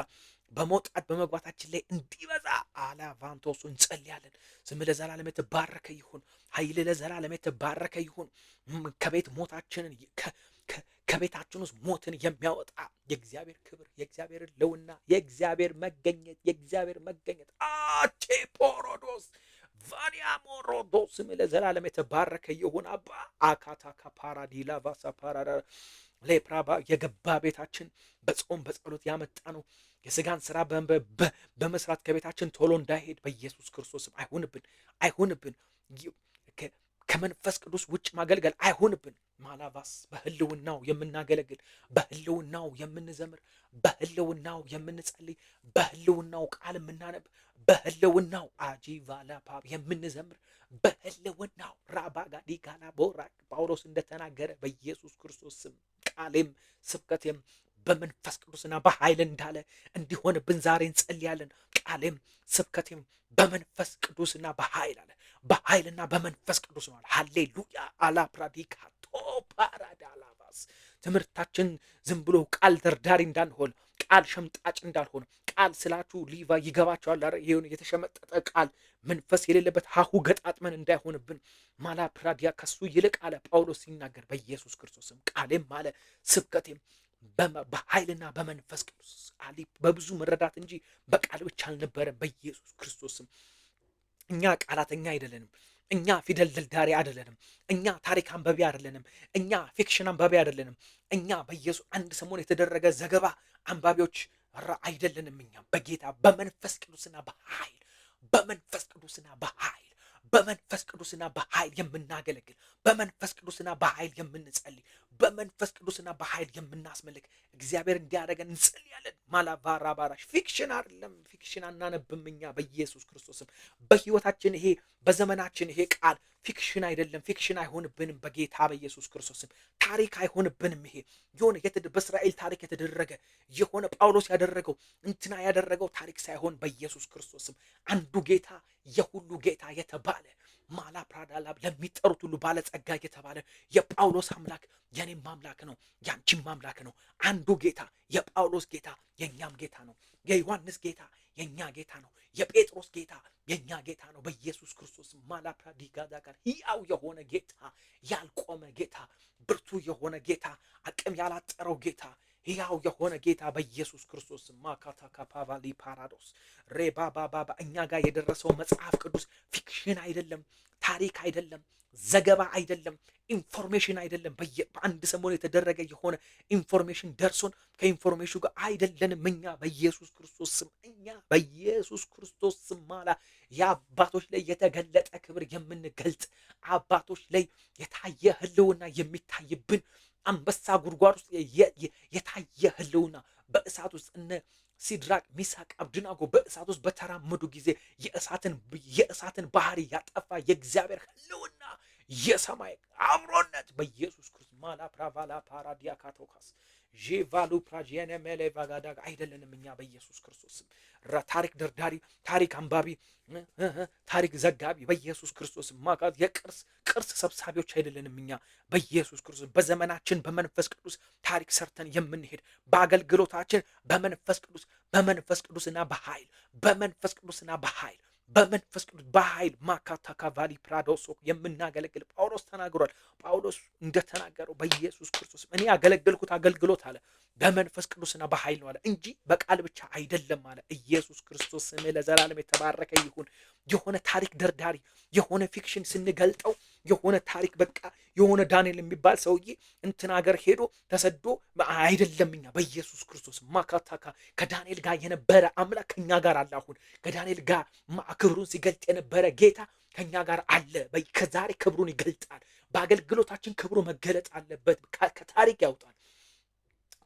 በመውጣት በመግባታችን ላይ እንዲበዛ አላቫንቶሱ እንጸልያለን። ስም ለዘላለም የተባረከ ይሁን። ኃይል ለዘላለም የተባረከ ይሁን። ከቤት ሞታችንን ከቤታችን ውስጥ ሞትን የሚያወጣ የእግዚአብሔር ክብር የእግዚአብሔር ለውና የእግዚአብሔር መገኘት አቴፖሮዶስ ቫኒያሞሮዶ ስም ለዘላለም የተባረከ ይሁን። አባ አካታካ ፓራዲላ ቫሳ ፓራዳ ሌፕራባ የገባ ቤታችን በጾም በጸሎት ያመጣ ነው የስጋን ስራ በመስራት ከቤታችን ቶሎ እንዳይሄድ በኢየሱስ ክርስቶስም አይሁንብን። ከመንፈስ ቅዱስ ውጭ ማገልገል አይሁንብን። ማላቫስ በህልውናው የምናገለግል በህልውናው የምንዘምር በህልውናው የምንጸልይ በህልውናው ቃል የምናነብ በህልውናው አጂቫላፓብ የምንዘምር በህልውናው ራባጋዲ ጋላ ቦራ ጳውሎስ እንደተናገረ በኢየሱስ ክርስቶስ ስም ቃሌም ስብከቴም በመንፈስ ቅዱስና በኃይል እንዳለ እንዲሆንብን ዛሬ እንጸልያለን። ቃሌም ስብከቴም በመንፈስ ቅዱስና በኃይል አለ። በኃይልና በመንፈስ ቅዱስ ነው። ሃሌሉያ አላ ፕራዲካቶ ፓራዳላቫስ ትምህርታችን ዝም ብሎ ቃል ደርዳሪ እንዳንሆን ቃል ሸምጣጭ እንዳልሆን ቃል ስላችሁ ሊቫ ይገባቸዋል። ይሁን የተሸመጠጠ ቃል መንፈስ የሌለበት ሀሁ ገጣጥመን እንዳይሆንብን ማላ ፕራዲያ ከሱ ይልቅ አለ ጳውሎስ ሲናገር በኢየሱስ ክርስቶስም ቃሌም አለ ስብከቴም በኃይልና በመንፈስ ቅዱስ አሊ በብዙ መረዳት እንጂ በቃል ብቻ አልነበረም። በኢየሱስ ክርስቶስም እኛ ቃላተኛ አይደለንም። እኛ ፊደል ደልዳሪ አይደለንም። እኛ ታሪክ አንባቢ አይደለንም። እኛ ፊክሽን አንባቢ አይደለንም። እኛ በኢየሱስ አንድ ሰሞን የተደረገ ዘገባ አንባቢዎች አይደለንም። እኛ በጌታ በመንፈስ ቅዱስና በኃይል በመንፈስ ቅዱስና በኃይል በመንፈስ ቅዱስና በኃይል የምናገለግል በመንፈስ ቅዱስና በኃይል የምንጸልይ በመንፈስ ቅዱስና በኃይል የምናስመልክ እግዚአብሔር እንዲያደርገን እንጸልያለን። ማላቫራባራሽ ፊክሽን አይደለም። ፊክሽን አናነብም። እኛ በኢየሱስ ክርስቶስም በህይወታችን ይሄ በዘመናችን ይሄ ቃል ፊክሽን አይደለም። ፊክሽን አይሆንብንም። በጌታ በኢየሱስ ክርስቶስም ታሪክ አይሆንብንም። ይሄ የሆነ በእስራኤል ታሪክ የተደረገ የሆነ ጳውሎስ ያደረገው እንትና ያደረገው ታሪክ ሳይሆን በኢየሱስ ክርስቶስም አንዱ ጌታ የሁሉ ጌታ የተባለ ማላ ፕራዳላ ለሚጠሩት ሁሉ ባለጸጋ የተባለ የጳውሎስ አምላክ የኔም አምላክ ነው፣ ያንቺም አምላክ ነው። አንዱ ጌታ የጳውሎስ ጌታ የኛም ጌታ ነው። የዮሐንስ ጌታ የኛ ጌታ ነው። የጴጥሮስ ጌታ የኛ ጌታ ነው። በኢየሱስ ክርስቶስ ማላ ፕራዲጋዳ ጋር ሕያው የሆነ ጌታ፣ ያልቆመ ጌታ፣ ብርቱ የሆነ ጌታ፣ አቅም ያላጠረው ጌታ፣ ሕያው የሆነ ጌታ በኢየሱስ ክርስቶስ ማካታካ ፓቫሊ ፓራዶስ ሬባባባ እኛ ጋር የደረሰው መጽሐፍ ቅዱስ ፊክሽን አይደለም፣ ታሪክ አይደለም፣ ዘገባ አይደለም፣ ኢንፎርሜሽን አይደለም። በአንድ ሰሞን የተደረገ የሆነ ኢንፎርሜሽን ደርሶን ከኢንፎርሜሽኑ ጋር አይደለንም። እኛ በኢየሱስ ክርስቶስ ስም እኛ በኢየሱስ ክርስቶስ ስም ማላ የአባቶች ላይ የተገለጠ ክብር የምንገልጥ አባቶች ላይ የታየ ህልውና የሚታይብን አንበሳ ጉድጓድ ውስጥ የታየ ህልውና በእሳት ውስጥ እነ ሲድራቅ ሚሳቅ አብድናጎ በእሳት ውስጥ በተራመዱ ጊዜ የእሳትን ባህሪ ያጠፋ የእግዚአብሔር ህልውና የሰማይ አብሮነት በኢየሱስ ክርስቶስ ማላ ፕራቫላ ፓራዲያ ካቶካስ ጄቫሉ ፕራጂየነ ሜሌ ቫጋዳግ አይደለንም። እኛ በኢየሱስ ክርስቶስ ታሪክ ደርዳሪ፣ ታሪክ አንባቢ፣ ታሪክ ዘጋቢ በኢየሱስ ክርስቶስ ማጋዝ ቅርስ ሰብሳቢዎች አይደለንም። እኛ በኢየሱስ ክርስቶስ በዘመናችን በመንፈስ ቅዱስ ታሪክ ሰርተን የምንሄድ በአገልግሎታችን በመንፈስ ቅዱስና በኃይል በመንፈስ ቅዱስና በኃይል በመንፈስ ቅዱስ በኃይል ማካታካ ቫሊ ፕራዶሶ የምናገለግል ጳውሎስ ተናግሯል። ጳውሎስ እንደተናገረው በኢየሱስ ክርስቶስ እኔ ያገለገልኩት አገልግሎት አለ በመንፈስ ቅዱስና በኃይል ነው አለ እንጂ በቃል ብቻ አይደለም አለ። ኢየሱስ ክርስቶስ ስም ለዘላለም የተባረከ ይሁን። የሆነ ታሪክ ደርዳሪ የሆነ ፊክሽን ስንገልጠው የሆነ ታሪክ በቃ የሆነ ዳንኤል የሚባል ሰውዬ እንትን ሀገር ሄዶ ተሰዶ አይደለም። እኛ በኢየሱስ ክርስቶስ ማካታካ ከዳንኤል ጋር የነበረ አምላክ ከኛ ጋር አለ። አሁን ከዳንኤል ጋር ክብሩን ሲገልጥ የነበረ ጌታ ከኛ ጋር አለ። ከዛሬ ክብሩን ይገልጣል። በአገልግሎታችን ክብሩ መገለጥ አለበት። ከታሪክ ያውጣል።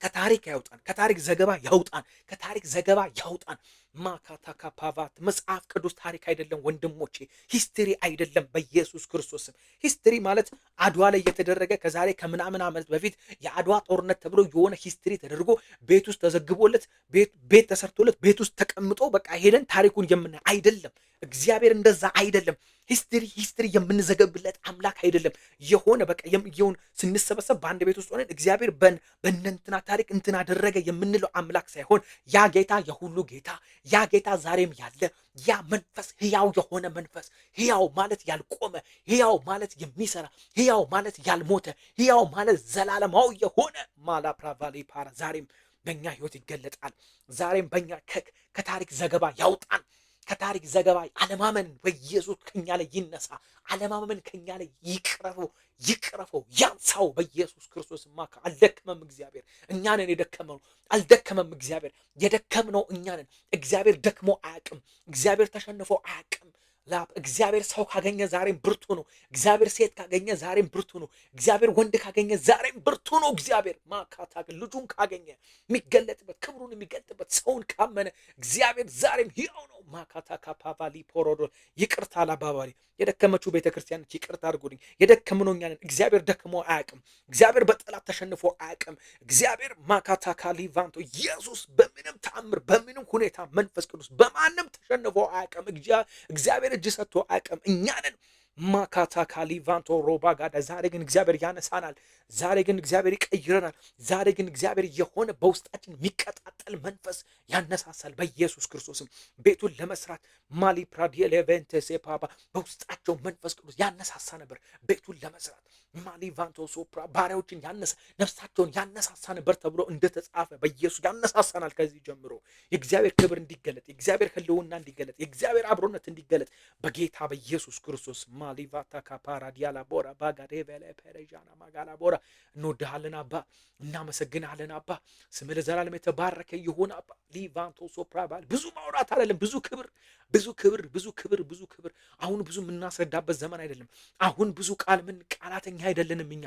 ከታሪክ ያውጣን። ከታሪክ ዘገባ ያውጣን። ከታሪክ ዘገባ ያውጣን። ማካታካ ፓቫት መጽሐፍ ቅዱስ ታሪክ አይደለም ወንድሞቼ፣ ሂስትሪ አይደለም። በኢየሱስ ክርስቶስም ሂስትሪ ማለት አድዋ ላይ የተደረገ ከዛሬ ከምናምን ዓመት በፊት የአድዋ ጦርነት ተብሎ የሆነ ሂስትሪ ተደርጎ ቤት ውስጥ ተዘግቦለት ቤት ተሰርቶለት ቤት ውስጥ ተቀምጦ በቃ ሄደን ታሪኩን የምናይ አይደለም። እግዚአብሔር እንደዛ አይደለም። ሂስትሪ የምንዘገብለት አምላክ አይደለም። የሆነ በቃ የሆነ ስንሰበሰብ በአንድ ቤት ውስጥ ሆነን እግዚአብሔር በእንትና ታሪክ እንትና አደረገ የምንለው አምላክ ሳይሆን ያ ጌታ የሁሉ ጌታ ያ ጌታ ዛሬም ያለ ያ መንፈስ ሕያው የሆነ መንፈስ፣ ሕያው ማለት ያልቆመ፣ ሕያው ማለት የሚሰራ፣ ሕያው ማለት ያልሞተ፣ ሕያው ማለት ዘላለማዊ የሆነ ማላፕራቫሌ ፓራ ዛሬም በእኛ ህይወት ይገለጣል። ዛሬም በእኛ ከታሪክ ዘገባ ያውጣን። ከታሪክ ዘገባ አለማመን በኢየሱስ ከኛ ላይ ይነሳ። አለማመን ከኛ ላይ ይቅረፈው ያንሳው በኢየሱስ ክርስቶስ ማካ። አልደከመም እግዚአብሔር፣ እኛንን የደከመው አልደከመም እግዚአብሔር፣ የደከምነው እኛንን። እግዚአብሔር ደክሞ አያውቅም። እግዚአብሔር ተሸንፎ አያውቅም። እግዚአብሔር ሰው ካገኘ ዛሬም ብርቱ ነው። እግዚአብሔር ሴት ካገኘ ዛሬም ብርቱ ነው። እግዚአብሔር ወንድ ካገኘ ዛሬም ብርቱ ነው። እግዚአብሔር ማካታ ልጁን ካገኘ የሚገለጥበት ክብሩን የሚገልጥበት ሰውን ካመነ እግዚአብሔር ዛሬም ሕያው ነው። ማካታ ካፓቫሊ ፖሮዶ ይቅርታ ላባባሪ የደከመችው ቤተክርስቲያኖች ይቅርታ አድርጉልኝ። የደከምነው እኛ ነን። እግዚአብሔር ደክሞ አያውቅም። እግዚአብሔር በጠላት ተሸንፎ አያውቅም። እግዚአብሔር ማካታ ካሊቫንቶ ኢየሱስ በምንም ተአምር በምንም ሁኔታ መንፈስ ቅዱስ በማንም ተሸንፎ አያውቅም። እግዚአብሔር እጅ ሰጥቶ አያውቅም። እኛንን ማካታ ካሊቫንቶ ሮባ ጋዳ ዛሬ ግን እግዚአብሔር ያነሳናል። ዛሬ ግን እግዚአብሔር ይቀይረናል። ዛሬ ግን እግዚአብሔር የሆነ በውስጣችን የሚቀጣጠል መንፈስ ያነሳሳል። በኢየሱስ ክርስቶስም ቤቱን ለመስራት ማሊ ፕራዲኤሌቬንቴ ሴፓባ በውስጣቸው መንፈስ ቅዱስ ያነሳሳ ነበር። ቤቱን ለመስራት ማሊ ቫንቶ ሶፕራ ባሪያዎችን ነፍሳቸውን ያነሳሳ ነበር ተብሎ እንደተጻፈ በኢየሱስ ያነሳሳናል። ከዚህ ጀምሮ የእግዚአብሔር ክብር እንዲገለጥ፣ የእግዚአብሔር ሕልውና እንዲገለጥ፣ የእግዚአብሔር አብሮነት እንዲገለጥ በጌታ በኢየሱስ ክርስቶስ ማሊቫታ ካፓራ ዲያላ ቦራ ባጋዴ ቬለ ፐሬጃና ማጋላ ቦራ እንወድሃለን አባ፣ እናመሰግናለን አባ። ስምህ ለዘላለም የተባረከ ይሁን አባ። ሊቫንቶ ሶፕራባል ብዙ ማውራት አይደለም፣ ብዙ ክብር ብዙ ክብር ብዙ ክብር ብዙ ክብር። አሁን ብዙ የምናስረዳበት ዘመን አይደለም። አሁን ብዙ ቃላተኛ አይደለንም እኛ።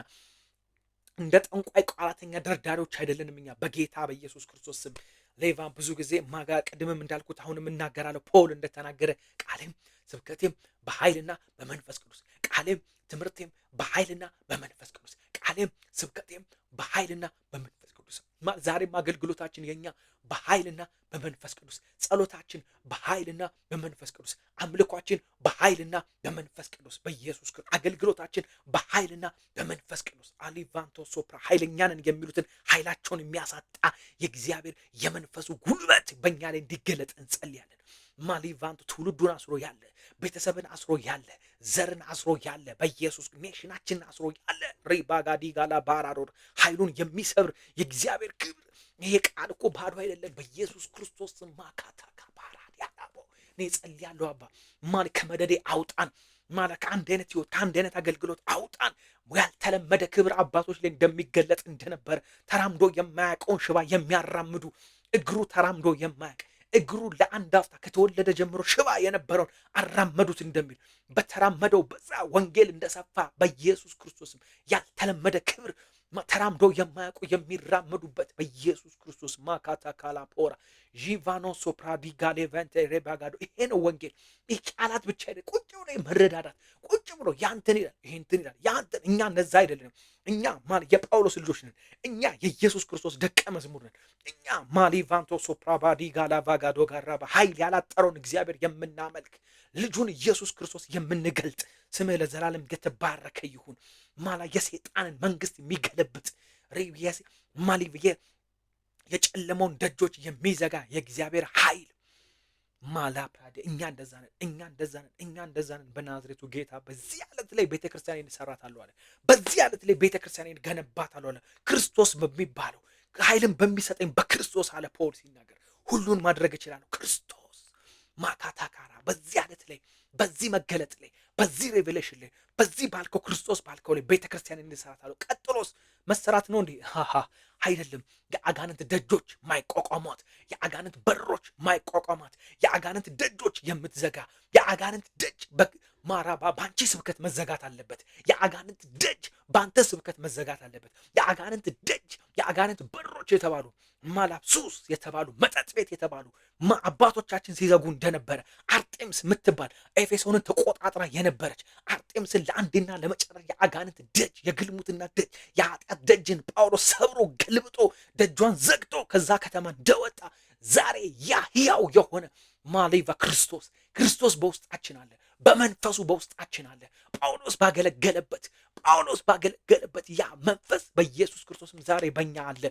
እንደ ጠንቋይ ቃላተኛ ደርዳሪዎች አይደለንም እኛ። በጌታ በኢየሱስ ክርስቶስ ስም ሌቫ ብዙ ጊዜ ማጋ ቅድምም እንዳልኩት አሁንም እናገራለሁ። ፖል እንደተናገረ ቃሌም ስብከቴም በኃይልና በመንፈስ ቅዱስ፣ ቃሌም ትምህርቴም በኃይልና በመንፈስ ቅዱስ፣ ቃሌም ስብከቴም በኃይልና በመንፈስ ቅዱስ። ዛሬም አገልግሎታችን የኛ በኃይልና በመንፈስ ቅዱስ፣ ጸሎታችን በኃይልና በመንፈስ ቅዱስ፣ አምልኳችን በኃይልና በመንፈስ ቅዱስ በኢየሱስ ክርስቶስ፣ አገልግሎታችን በኃይልና በመንፈስ ቅዱስ። አሊቫንቶ ሶፕራ ኃይለኛንን የሚሉትን ኃይላቸውን የሚያሳጣ የእግዚአብሔር የመንፈሱ ጉልበት በእኛ ላይ እንዲገለጥ እንጸልያለን። ማሊቫንቶ ትውልዱን አስሮ ያለ፣ ቤተሰብን አስሮ ያለ፣ ዘርን አስሮ ያለ፣ በኢየሱስ ኔሽናችንን አስሮ ያለ ሪባጋዲ ጋላ ባራዶር ኃይሉን የሚሰብር የእግዚአብሔር ክብር። ይሄ ቃል እኮ ባዶ አይደለም። በኢየሱስ ክርስቶስ ማካታ ካባራድ ያላቦ እኔ ጸልያለሁ አባ። ማን ከመደዴ አውጣን። ማለ ከአንድ አይነት ህይወት ከአንድ አይነት አገልግሎት አውጣን። ያልተለመደ ክብር አባቶች ላይ እንደሚገለጥ እንደነበረ ተራምዶ የማያውቀውን ሽባ የሚያራምዱ እግሩ ተራምዶ የማያውቅ እግሩ ለአንድ አፍታ ከተወለደ ጀምሮ ሽባ የነበረውን አራመዱት እንደሚል በተራመደው በዛ ወንጌል እንደሰፋ በኢየሱስ ክርስቶስም ያልተለመደ ክብር ተራምዶ የማያውቁ የሚራመዱበት በኢየሱስ ክርስቶስ ማካታ ካላፖራ ጂቫኖ ሶፕራዲ ጋሌቨንቴ ሬባጋዶ። ይሄ ነው ወንጌል። ይህ ቃላት ብቻ አይደለም። ቁጭ ብሎ መረዳዳት፣ ቁጭ ብሎ ያንተን ይላል ይሄንትን ይላል ያንተን። እኛ እነዛ አይደለም። እኛ የጳውሎስ ልጆች ነን። እኛ የኢየሱስ ክርስቶስ ደቀ መዝሙር ነን። እኛ ማሊቫንቶ ሶፕራባዲ ጋላቫጋዶ ጋራባ ኃይል ያላጠረውን እግዚአብሔር የምናመልክ ልጁን ኢየሱስ ክርስቶስ የምንገልጥ ስምህ ለዘላለም የተባረከ ይሁን። ማላ የሰይጣንን መንግስት የሚገለብጥ ማሊቭዬ የጨለመውን ደጆች የሚዘጋ የእግዚአብሔር ኃይል ማላ ፕራዴ። እኛ እንደዛ ነን። እኛ እንደዛ ነን። በናዝሬቱ ጌታ በዚህ ዓለት ላይ ቤተክርስቲያን እንሰራታለሁ አለ። በዚህ ዓለት ላይ ቤተክርስቲያን ገነባታለሁ አለ። ክርስቶስ በሚባለው ኃይልን በሚሰጠኝ በክርስቶስ አለ ፖል ሲናገር ሁሉን ማድረግ እችላለሁ። ክርስቶስ ማካታካራ በዚህ አለት ላይ በዚህ መገለጥ ላይ በዚህ ሬቬሌሽን ላይ በዚህ ባልከው ክርስቶስ ባልከው ላይ ቤተክርስቲያን እንሰራት አለው። ቀጥሎስ መሰራት ነው እንዴ? አይደለም። የአጋንንት ደጆች ማይቋቋሟት፣ የአጋንንት በሮች ማይቋቋሟት፣ የአጋንንት ደጆች የምትዘጋ የአጋንንት ደጅ ማራባ ባንቺ ስብከት መዘጋት አለበት። የአጋንንት ደጅ ባንተ ስብከት መዘጋት አለበት። የአጋንንት ደጅ የአጋንንት በሮች የተባሉ ማላፕሱስ የተባሉ መጠጥ ቤት የተባሉ አባቶቻችን ሲዘጉ እንደነበረ አርጤምስ የምትባል ኤፌሶንን ተቆጣጥራ የነበረች አርጤምስን ለአንድና ለመጨረሻ የአጋንንት ደጅ የግልሙትና ደጅ የኃጢአት ደጅን ጳውሎስ ሰብሮ ገልብጦ ደጇን ዘግቶ ከዛ ከተማ እንደወጣ ዛሬ ያ ሕያው የሆነ ማሌቫ ክርስቶስ በውስጣችን አለ። በመንፈሱ በውስጣችን አለ። ጳውሎስ ባገለገለበት ያ መንፈስ በኢየሱስ ክርስቶስም ዛሬ በእኛ አለ።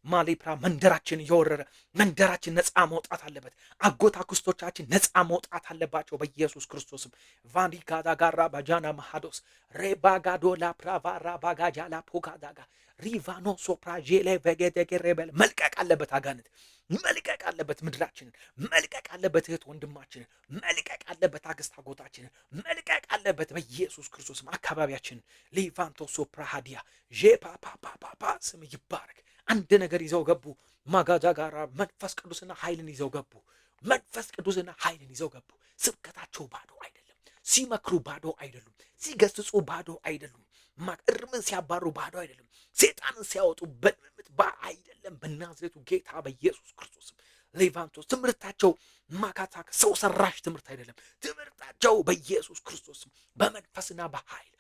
ማሌፕራ መንደራችን እየወረረ መንደራችን ነፃ መውጣት አለበት። አጎት አክስቶቻችን ነፃ መውጣት አለባቸው በኢየሱስ ክርስቶስም። ቫንዲካዳ ጋራ ባጃና ማሃዶስ ሬባጋዶላ ፕራቫራ ባጋጃላ ፖጋዳጋ ሪቫኖ ሶፕራጄሌ ቬጌደገሬበል መልቀቅ አለበት። አጋንንት መልቀቅ አለበት። ምድራችንን መልቀቅ አለበት። እህት ወንድማችንን መልቀቅ አለበት። አክስት አጎታችንን መልቀቅ አለበት በኢየሱስ ክርስቶስም። አካባቢያችንን ሊቫንቶ ሶፕራሃዲያ ጄፓፓፓፓ ስም ይባረክ። አንድ ነገር ይዘው ገቡ። ማጋጃ ጋራ መንፈስ ቅዱስና ኃይልን ይዘው ገቡ። መንፈስ ቅዱስና ኃይልን ይዘው ገቡ። ስብከታቸው ባዶ አይደለም። ሲመክሩ ባዶ አይደሉም። ሲገስጹ ባዶ አይደሉም። እርምን ሲያባሩ ባዶ አይደለም። ሴጣንን ሲያወጡ በልምምት አይደለም። በናዝሬቱ ጌታ በኢየሱስ ክርስቶስም ሌቫንቶስ ትምህርታቸው ማካታ ሰው ሰራሽ ትምህርት አይደለም። ትምህርታቸው በኢየሱስ ክርስቶስም በመንፈስና በኃይል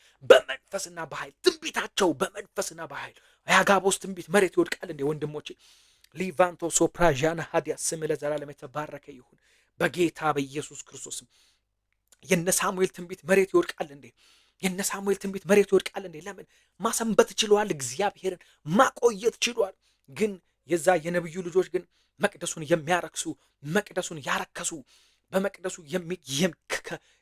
ትንቢታቸው በመንፈስና በኃይል የአጋቦስ ትንቢት መሬት ይወድቃል እንዴ ወንድሞቼ? ሊቫንቶ ሶፕራዣና ሀዲያ ስም ለዘላለም የተባረከ ይሁን በጌታ በኢየሱስ ክርስቶስም። የነ ሳሙኤል ትንቢት መሬት ይወድቃል እንዴ? የነ ሳሙኤል ትንቢት መሬት ይወድቃል እንዴ? ለምን? ማሰንበት ችሏል። እግዚአብሔርን ማቆየት ችሏል። ግን የዛ የነብዩ ልጆች ግን መቅደሱን የሚያረክሱ መቅደሱን ያረከሱ በመቅደሱ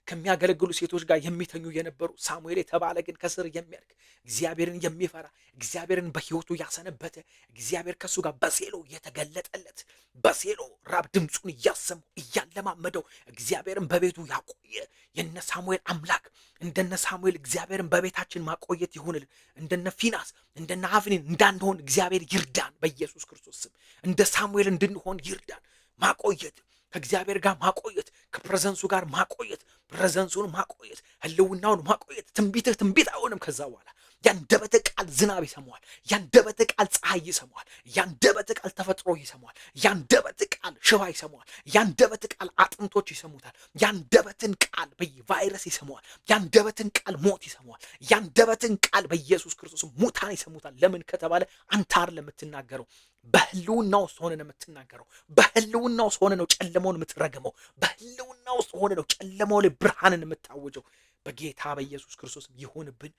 ከሚያገለግሉ ሴቶች ጋር የሚተኙ የነበሩ ሳሙኤል የተባለ ግን ከስር የሚያድግ እግዚአብሔርን የሚፈራ እግዚአብሔርን በሕይወቱ ያሰነበተ እግዚአብሔር ከሱ ጋር በሴሎ የተገለጠለት በሴሎ ራብ ድምፁን እያሰሙ እያለማመደው እግዚአብሔርን በቤቱ ያቆየ የነ ሳሙኤል አምላክ እንደነ ሳሙኤል እግዚአብሔርን በቤታችን ማቆየት ይሁንልን። እንደነ ፊናስ እንደነ አፍኒን እንዳንሆን እግዚአብሔር ይርዳን በኢየሱስ ክርስቶስ ስም። እንደ ሳሙኤል እንድንሆን ይርዳን። ማቆየት ከእግዚአብሔር ጋር ማቆየት፣ ከፕሬዘንሱ ጋር ማቆየት፣ ፕሬዘንሱን ማቆየት፣ ህልውናውን ማቆየት። ትንቢት አይሆንም ከዛ በኋላ ያንደበት ቃል ዝናብ ይሰማዋል። ያንደበት ቃል ፀሐይ ይሰማዋል። ያንደበት ቃል ተፈጥሮ ይሰማዋል። ያንደበት ቃል ሽባ ይሰማዋል። ያንደበት ቃል አጥንቶች ይሰሙታል። ያንደበትን ቃል በቫይረስ ይሰማዋል። ያንደበትን ቃል ሞት ይሰማዋል። ያንደበትን ቃል በኢየሱስ ክርስቶስ ሙታን ይሰሙታል። ለምን ከተባለ አንተ አይደለም የምትናገረው፣ በህልውና ውስጥ ሆነ ነው የምትናገረው። በህልውና ውስጥ ሆነ ነው ጨለማውን የምትረግመው። በህልውና ውስጥ ሆነ ነው ጨለማው ላይ ብርሃንን የምታወጀው። በጌታ በኢየሱስ ክርስቶስ ይሁንብን።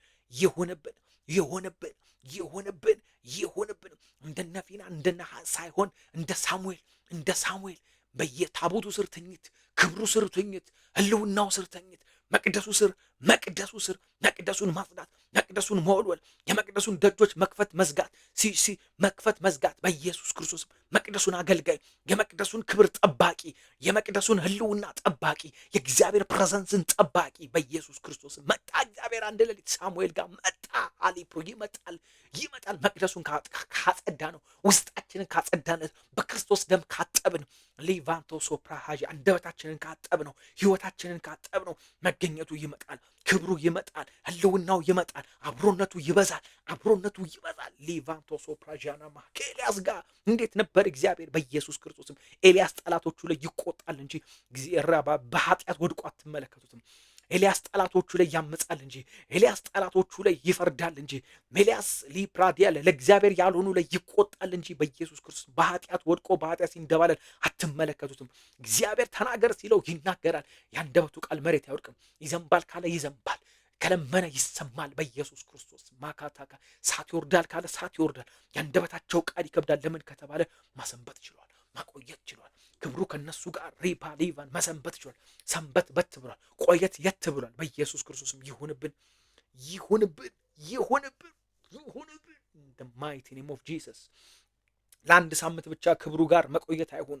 እንደነ ፊና እንደነ ሳይሆን እንደ ሳሙኤል በየታቦቱ ስር ትኝት፣ ክብሩ ስር ትኝት፣ ህልውናው ስር ትኝት፣ መቅደሱን ማጽዳት፣ መቅደሱን መወልወል፣ የመቅደሱን ደጆች መክፈት መዝጋት በኢየሱስ ክርስቶስ መቅደሱን አገልጋይ፣ የመቅደሱን ክብር ጠባቂ፣ የመቅደሱን ህልውና ጠባቂ፣ የእግዚአብሔር ፕሬዘንስን ጠባቂ በኢየሱስ ክርስቶስ መጣ። እግዚአብሔር አንድ ሌሊት ሳሙኤል ጋር መጣ። አሊፕሮ ይመጣል። መቅደሱን ካጸዳ ነው፣ ውስጣችንን ካጸዳነት፣ በክርስቶስ ደም ካጠብን፣ ሊቫንቶ ሶፕራሃዥ አንደበታችንን ካጠብ ነው፣ ህይወታችንን ካጠብ ነው፣ መገኘቱ ይመጣል፣ ክብሩ ይመጣል፣ ህልውናው ይመጣል፣ አብሮነቱ ይበዛል። ሊቫንቶ ሶፕራዣና ከኤልያስ ጋር እንዴት ነበር እግዚአብሔር? በኢየሱስ ክርስቶስም ኤልያስ ጠላቶቹ ላይ ይቆጣል እንጂ በኃጢአት ወድቆ አትመለከቱትም። ኤልያስ ጠላቶቹ ላይ ያመጻል እንጂ፣ ኤልያስ ጠላቶቹ ላይ ይፈርዳል እንጂ፣ ኤልያስ ሊፕራዲያል ለእግዚአብሔር ያልሆኑ ላይ ይቆጣል እንጂ በኢየሱስ ክርስቶስ በኃጢአት ወድቆ በኃጢአት ሲንደባለል አትመለከቱትም። እግዚአብሔር ተናገር ሲለው ይናገራል። ያንደበቱ ቃል መሬት አይወድቅም። ይዘንባል ካለ ይዘንባል፣ ከለመነ ይሰማል። በኢየሱስ ክርስቶስ ማካታካ ሳት ይወርዳል ካለ ሳት ይወርዳል። ያንደበታቸው ቃል ይከብዳል። ለምን ከተባለ ማሰንበት ችሏል፣ ማቆየት ችሏል። ክብሩ ከነሱ ጋር ሪቫን መሰንበት ችሏል። ሰንበት በት ብሏል። ቆየት የት ብሏል። በኢየሱስ ክርስቶስም ይሁንብን the mighty name of Jesus። ለአንድ ሳምንት ብቻ ክብሩ ጋር መቆየት አይሆን።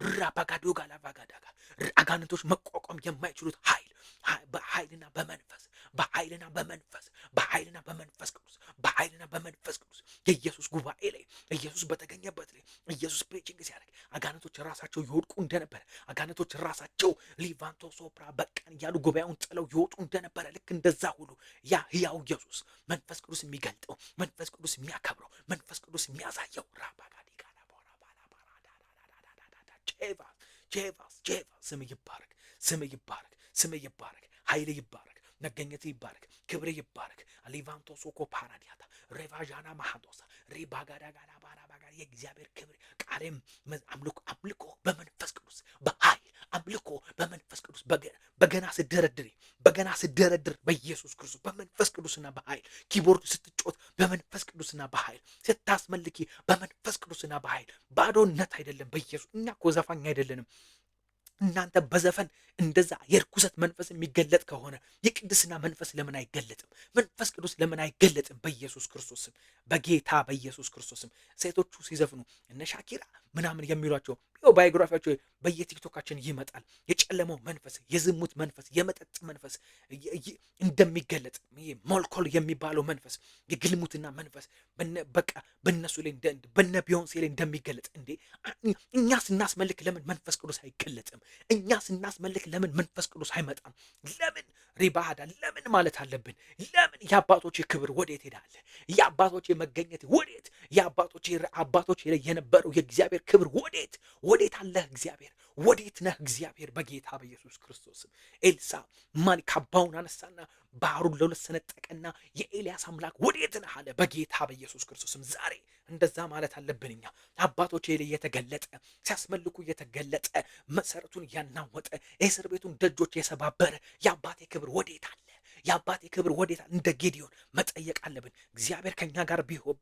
ራባጋዶጋ ላባጋዳጋ አጋንንቶች መቋቋም የማይችሉት ኃይል በኃይልና በመንፈስ በኃይልና በመንፈስ በኃይልና በመንፈስ ቅዱስ በኃይልና በመንፈስ ቅዱስ የኢየሱስ ጉባኤ ላይ ኢየሱስ በተገኘበት ላይ ኢየሱስ ፕሬቺንግ ሲያደርግ አጋንንቶች ራሳቸው ይወድቁ እንደነበረ አጋንንቶች ራሳቸው ሊቫንቶ ሶፕራ በቃን እያሉ ጉባኤውን ጥለው ይወጡ እንደነበረ ልክ እንደዛ ሁሉ ያ ሕያው ኢየሱስ መንፈስ ቅዱስ የሚገልጠው መንፈስ ቅዱስ የሚያከብረው መንፈስ ቅዱስ የሚያሳየው ጄቫስ ስም ይባረክ፣ ስም ይባረክ፣ ስም ይባረክ፣ ኃይል ይባረክ፣ መገኘት ይባረክ፣ ክብር ይባረክ። አሊቫንቶ ሶኮ ፓራዲያታ ሬቫጃና ማሃዶሳ ሪባጋዳጋና ባራባጋ የእግዚአብሔር ክብር ቃሌም አምልኮ በመንፈስ ቅዱስ በኃይል አምልኮ በመንፈስ ቅዱስ በገና ስደረድር በኢየሱስ ክርስቶስ በመንፈስ ቅዱስና በኃይል ኪቦርድ ስትጮት በመንፈስ ቅዱስና በኃይል ስታስመልኪ በመንፈስ ቅዱስና በኃይል ባዶነት አይደለም። በኢየሱስ እኛ እኮ ዘፋኝ አይደለንም። እናንተ በዘፈን እንደዛ የርኩሰት መንፈስ የሚገለጥ ከሆነ የቅድስና መንፈስ ለምን አይገለጥም? መንፈስ ቅዱስ ለምን አይገለጥም? በኢየሱስ ክርስቶስም በጌታ በኢየሱስ ክርስቶስም ሴቶቹ ሲዘፍኑ እነ ሻኪራ ምናምን የሚሏቸው ባዮግራፊያቸው በየቲክቶካችን ይመጣል። የጨለመው መንፈስ፣ የዝሙት መንፈስ፣ የመጠጥ መንፈስ እንደሚገለጥ ሞልኮል የሚባለው መንፈስ፣ የግልሙትና መንፈስ በቃ በእነሱ ላይ በነ ቢዮንሴ ላይ እንደሚገለጥ እንዴ እኛ ስናስመልክ ለምን መንፈስ ቅዱስ አይገለጥም? እኛ ስናስመልክ ለምን መንፈስ ቅዱስ አይመጣም? ለምን ሪባሃዳ ለምን ማለት አለብን? ለምን የአባቶቼ ክብር ወዴት ሄዳለ? የአባቶቼ መገኘት ወዴት? አባቶቼ ላይ የነበረው የእግዚአብሔር ክብር ወዴት አለህ? እግዚአብሔር ወዴት ነህ? እግዚአብሔር በጌታ በኢየሱስ ክርስቶስም ኤልሳ ማን ካባውን አነሳና ባህሩን ለሁለት ሰነጠቀና የኤልያስ አምላክ ወዴት ነህ አለ። በጌታ በኢየሱስ ክርስቶስም ዛሬ እንደዛ ማለት አለብን። እኛ አባቶቼ ላይ የተገለጠ ሲያስመልኩ የተገለጠ መሰረቱን ያናወጠ የእስር ቤቱን ደጆች የሰባበረ የአባቴ ክብር ወዴት አለ? የአባቴ ክብር ወዴት አለ? እንደ ጌዲዮን መጠየቅ አለብን። እግዚአብሔር ከኛ ጋር ቢሆን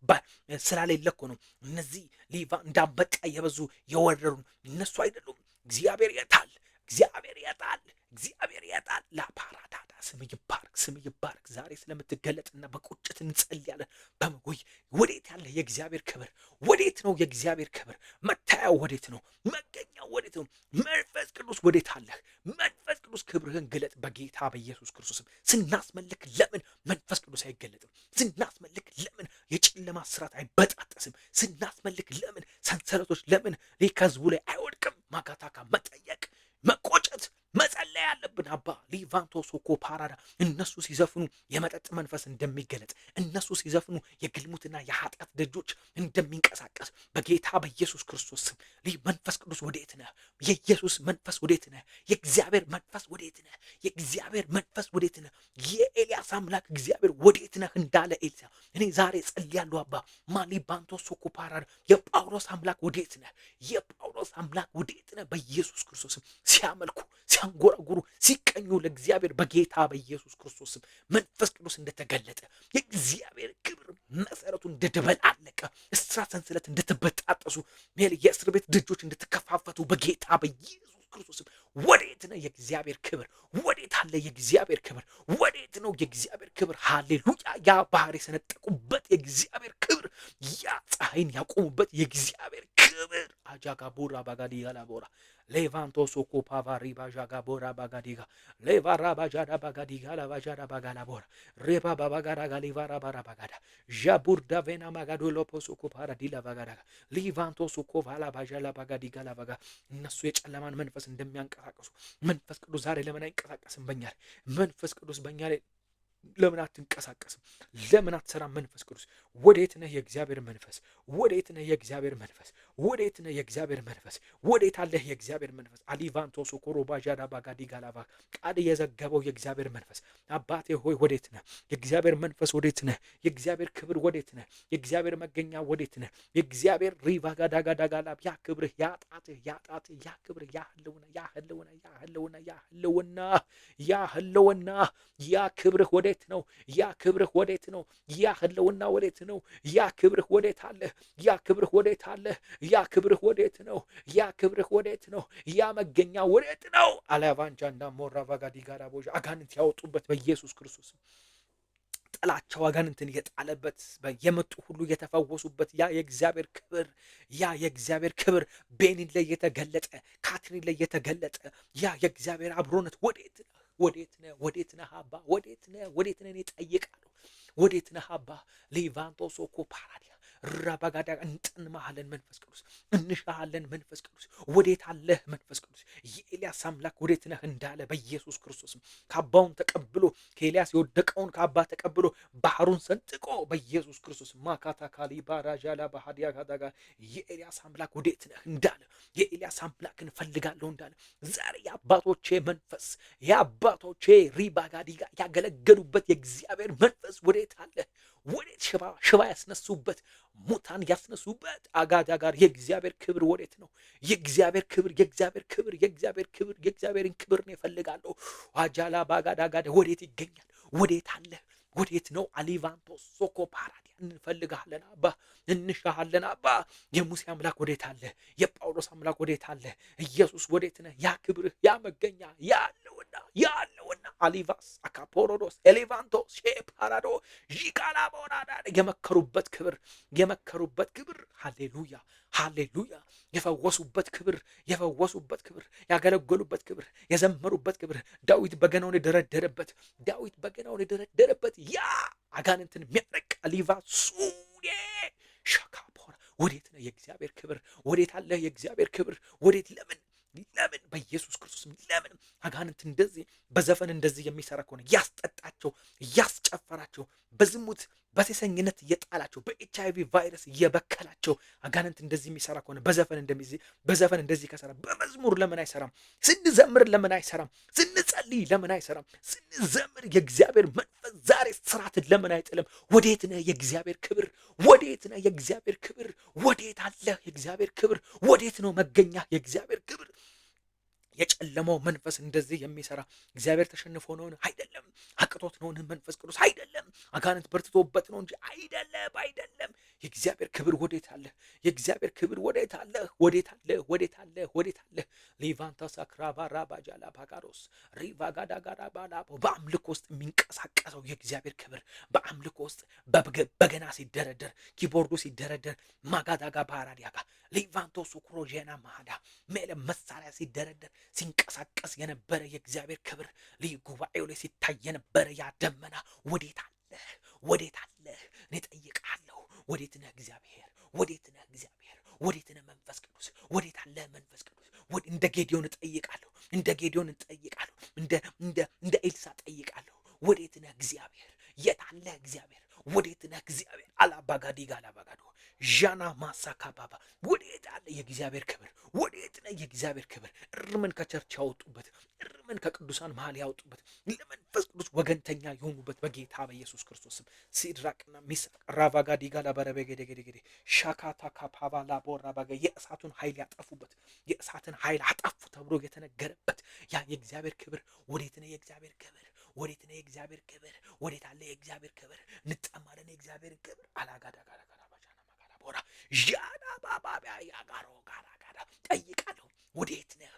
ስላሌለ እኮ ነው እነዚህ ሊቫ እንዳበቃ የበዙ የወረሩን እነሱ አይደሉም። እግዚአብሔር የታል? እግዚአብሔር የታል? እግዚአብሔር የታል? ላፓራዳዳ ስም ይባርክ፣ ስም ይባርክ። ዛሬ ስለምትገለጥና በቁጭት እንጸልያለን። በመጎይ ወዴት ያለ የእግዚአብሔር ክብር ወዴት ነው? የእግዚአብሔር ክብር መታያው ወዴት ነው? መገኛው ወዴት ነው? መንፈስ ቅዱስ ወዴት አለህ? መንፈስ ቅዱስ ክብርህን ግለጥ በጌታ በኢየሱስ ክርስቶስም። ስናስመልክ ለምን መንፈስ ቅዱስ አይገለጥም? ስናስመልክ ለምን የጨለማ ስራት አይበጣጠስም? ስናስመልክ ለምን ሰንሰለቶች ለምን ከህዝቡ ላይ አይወድቅም? ማጋታካ መጠየቅ፣ መቆጨት፣ መጸለይ ያለብን አባ ሊቫንቶ ሶኮ ፓራዳ እነሱ ሲዘፍኑ የመጠጥ መንፈስ እንደሚገለጥ እነሱ ሲዘፍኑ የግልሙትና የኃጢአት ደጆች እንደሚንቀሳቀስ በጌታ በኢየሱስ ክርስቶስ ስም መንፈስ ቅዱስ ወዴት ነህ? የኢየሱስ መንፈስ ወዴት ነህ? የእግዚአብሔር መንፈስ ወዴት ነህ? የእግዚአብሔር መንፈስ ወዴት ነህ? የኤልያስ አምላክ እግዚአብሔር ወዴት ነህ እንዳለ ኤልሳ እኔ ዛሬ ጸልያለሁ። አባ ማሊባንቶ ሶኮ ፓራዳ የጳውሎስ አምላክ ወዴት ነህ? የጳውሎስ አምላክ ወዴት ነህ? በኢየሱስ ክርስቶስ ስም ሲያመልኩ ሲያንጎራጉሩ ሲቀኙ ለእግዚአብሔር በጌታ በኢየሱስ ክርስቶስ ስም መንፈስ ቅዱስ እንደተገለጠ የእግዚአብሔር ክብር መሰረቱ እንደተበላለቀ እስራት ሰንሰለት እንደተበጣጠሱ የእስር ቤት ደጆች እንደተከፋፈቱ በጌታ በኢየሱስ ክርስቶስ ስም ወዴት ነው የእግዚአብሔር ክብር? ወዴት አለ የእግዚአብሔር ክብር? ወዴት ነው የእግዚአብሔር ክብር? ሃሌሉያ! ያ ባህር የሰነጠቁበት የእግዚአብሔር ክብር፣ ያ ፀሐይን ያቆሙበት የእግዚአብሔር ክብር አጃጋ ቦራ ባጋዲ ያላቦራ ሌቫንቶ ሶኮ ፓቫሪ ባጃጋ ቦራ ባጋዲጋ ሌቫራ ባጃዳ ባጋዲጋ ላባጃዳ ባጋላ ቦራ ሬባ ባባጋራ ጋሊቫራ ባራ ባጋዳ ጃቡር ዳቬና ማጋዶ ሎፖ ሶኮ ፓራዲላ ባጋዳ ሊቫንቶ ሶኮ ቫላ ባጃላ ባጋዲጋ ላባጋ እነሱ የጨለማን መንፈስ እንደሚያንቀሳቀሱ መንፈስ ቅዱስ ዛሬ ለምን አይንቀሳቀስም? በእኛ ላይ መንፈስ ቅዱስ በእኛ ላይ ለምን አትንቀሳቀስም? ለምን አትሰራም? መንፈስ ቅዱስ ወዴት ነህ? የእግዚአብሔር መንፈስ ወዴት ነህ? የእግዚአብሔር መንፈስ ወዴት ነህ? የእግዚአብሔር መንፈስ ወዴት አለህ? የእግዚአብሔር መንፈስ አሊቫንቶ ሶኮሮ ባጃዳ ባጋዲ ጋላባ ቃል የዘገበው የእግዚአብሔር መንፈስ አባቴ ሆይ ወዴት ነህ? የእግዚአብሔር መንፈስ ወዴት ነህ? የእግዚአብሔር ክብር ወዴት ነህ? የእግዚአብሔር መገኛ ወዴት ነህ? የእግዚአብሔር ሪቫ ጋዳ ጋዳ ጋላ ያ ክብርህ ያ ጣትህ ያ ክብርህ ያ ህልውና ያ ክብርህ ወዴት ነው? ያ ክብርህ ወዴት ነው? ያ ህልውና ወዴት ነው? ያ ክብርህ ወዴት አለ? ያ ክብርህ ወዴት አለ? ያ ክብርህ ወዴት ነው? ያ ክብርህ ወዴት ነው? ያ መገኛ ወዴት ነው? አላቫንጃና ሞራ ቫጋዲ ጋራ ቦጃ አጋንንት ያወጡበት በኢየሱስ ክርስቶስ የጥላቻ አጋንንትን የጣለበት የመጡ ሁሉ የተፈወሱበት ያ የእግዚአብሔር ክብር ቤኒን ላይ የተገለጠ ካትሪን ላይ የተገለጠ ያ የእግዚአብሔር አብሮነት ወዴት ነህ አባ? ወዴት ነህ? እኔ ጠይቃለሁ። ወዴት ነህ አባ? ሌቫንቶ ሶኮ ፓራዲያ ራባጋዳ እንጥንማሃለን መንፈስ ቅዱስ እንሻሃለን መንፈስ ቅዱስ ወዴት አለህ መንፈስ ቅዱስ? የኤልያስ አምላክ ወዴት ነህ እንዳለ በኢየሱስ ክርስቶስም ካባውን ተቀብሎ ከኤልያስ የወደቀውን ካባ ተቀብሎ ባህሩን ሰንጥቆ በኢየሱስ ክርስቶስ ማካታ ካሊ ባራጃላ ባህዲያ ጋዳጋ የኤልያስ አምላክ ወዴት ነህ እንዳለ የኤልያስ አምላክን ፈልጋለሁ እንዳለ ዛሬ የአባቶቼ ሪባጋዲጋ ያገለገሉበት የእግዚአብሔር መንፈስ ወዴት አለ? ወዴት ሽባ ያስነሱበት ሙታን ያስነሱበት አጋዳ ጋር የእግዚአብሔር ክብር ወዴት ነው? የእግዚአብሔር የእግዚአብሔርን ክብር ነው እፈልጋለሁ። አጃላ ባጋዳ ጋዳ ወዴት ይገኛል? ወዴት አለ? ወዴት ነው? አሊቫንቶ ሶኮ ፓራዲያ እንፈልጋለን አባ፣ እንሻሃለን አባ። የሙሴ አምላክ ወዴት አለ? የጳውሎስ አምላክ ወዴት አለ? ኢየሱስ ወዴት ነህ? ያ ክብርህ ያ መገኛ ያለውና አሊቫስ አካፖሮዶስ ኤሌቫንቶ ሼፓራዶ ዢቃላ ቦራዳ የመከሩበት ክብር ሃሌሉያ የፈወሱበት ክብር ያገለገሉበት ክብር የዘመሩበት ክብር ዳዊት በገናውን የደረደረበት ያ አጋንንትን የሚያረቅ አሊቫስ ሱኔ ሻካፖራ ወዴት ነው የእግዚአብሔር ክብር? ወዴት አለ የእግዚአብሔር ክብር? ወዴት ለምን በኢየሱስ ክርስቶስ ለምን አጋንንት እንደዚህ በዘፈን እንደዚህ የሚሰራ ከሆነ ያስጠጣቸው ያስጨፈራቸው በዝሙት በሴሰኝነት እየጣላቸው በኤችአይቪ ቫይረስ እየበከላቸው አጋንንት እንደዚህ የሚሰራ ከሆነ በዘፈን እንደዚህ ከሰራ በመዝሙር ለምን አይሰራም? ስንዘምር ለምን አይሰራም? ስንጸልይ ለምን አይሰራም? ስንዘምር የእግዚአብሔር መንፈስ ዛሬ ስራትን ለምን አይጥልም? ወዴት ነህ የእግዚአብሔር ክብር? ወዴት ነህ የእግዚአብሔር ክብር? ወዴት አለ የእግዚአብሔር ክብር? ወዴት ነው መገኛ የእግዚአብሔር ክብር? የጨለመው መንፈስ እንደዚህ የሚሰራ እግዚአብሔር ተሸንፎ ነውን? አይደለም። አቅቶት ነውን? መንፈስ ቅዱስ አይደለም። አጋንንት በርትቶበት ነው እንጂ አይደለም። የእግዚአብሔር ክብር ወዴት አለ? የእግዚአብሔር ክብር ወዴት አለ? ወዴት አለ? ሌቫንታ ሳክራባ ራባጃላ ባጋሮስ ሪቫጋዳ ጋራ ባላቦ በአምልኮ ውስጥ የሚንቀሳቀሰው የእግዚአብሔር ክብር በአምልኮ ውስጥ በገና ሲደረደር ኪቦርዱ ሲደረደር ማጋዳጋ ባራዲያጋ ሌቫንቶ ሱክሮጄና ማዳ ሜለ መሳሪያ ሲደረደር ሲንቀሳቀስ የነበረ የእግዚአብሔር ክብር ጉባኤው ላይ ሲታይ የነበረ ያ ደመና ወዴት አለ? እኔ ጠይቃለሁ። ወዴት ነህ እግዚአብሔር? ወዴት ነህ መንፈስ ቅዱስ? ወዴት አለ መንፈስ ቅዱስ? እንደ ጌዲዮን እጠይቃለሁ። እንደ ኤልሳ እጠይቃለሁ። ወዴት ነህ እግዚአብሔር? የት አለ እግዚአብሔር? ወዴት ነህ እግዚአብሔር? አላባጋዶ ዣና ማሳካ ባባ ወዴት አለ የእግዚአብሔር ክብር? ወዴት ነህ የእግዚአብሔር ክብር? እርምን ከቸርች ያወጡበት፣ እርምን ከቅዱሳን መሃል ያወጡበት፣ ለመንፈስ ቅዱስ ወገንተኛ የሆኑበት በጌታ በኢየሱስ ክርስቶስም ሲድራቅና ሚሳቅ ራቫጋዲጋ ላበረበገደገደገደ ሻካታ ካፓባ ላቦራባገ የእሳቱን ኃይል ያጠፉበት፣ የእሳትን ኃይል አጠፉ ተብሎ የተነገረበት ያ የእግዚአብሔር ክብር ወዴት ነህ የእግዚአብሔር ክብር? ወዴት ነህ የእግዚአብሔር ክብር? ወዴት አለ የእግዚአብሔር ክብር? እንጠማለን የእግዚአብሔር ክብር አላጋዳ ጋራ ቦራ ዣና ባባቢያ ያጋሮ ጋራ ጠይቃለሁ። ወዴት ነህ?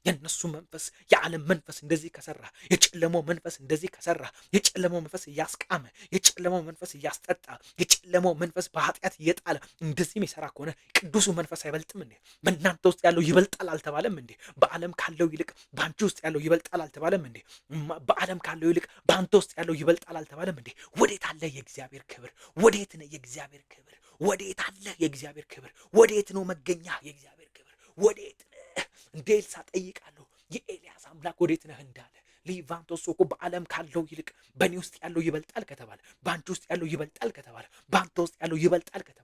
የነሱ መንፈስ የዓለም መንፈስ እንደዚህ ከሰራ፣ የጨለመው መንፈስ እንደዚህ ከሰራ፣ የጨለመው መንፈስ እያስቃመ፣ የጨለመው መንፈስ እያስጠጣ፣ የጨለመው መንፈስ በኃጢአት እየጣለ እንደዚህ የሚሰራ ከሆነ ቅዱሱ መንፈስ አይበልጥም እንዴ? በእናንተ ውስጥ ያለው ይበልጣል አልተባለም እንዴ? በዓለም ካለው ይልቅ በአንቺ ውስጥ ያለው ይበልጣል አልተባለም እንዴ? በዓለም ካለው ይልቅ በአንተ ውስጥ ያለው ይበልጣል አልተባለም እንዴ? ወዴት አለ የእግዚአብሔር ክብር? ወዴት ነው የእግዚአብሔር ክብር? ወዴት አለ የእግዚአብሔር ክብር? ወዴት ነው መገኛ የእግዚአብሔር ክብር? ወዴት ነህ? እንደ ኤልሳ ጠይቃለሁ። የኤልያስ አምላክ ወዴት ነህ እንዳለ ሊቫንቶስ እኮ በዓለም ካለው ይልቅ በእኔ ውስጥ ያለው ይበልጣል ከተባለ፣ በአንቺ ውስጥ ያለው ይበልጣል ከተባለ፣ በአንተ ውስጥ ያለው ይበልጣል ከተባለ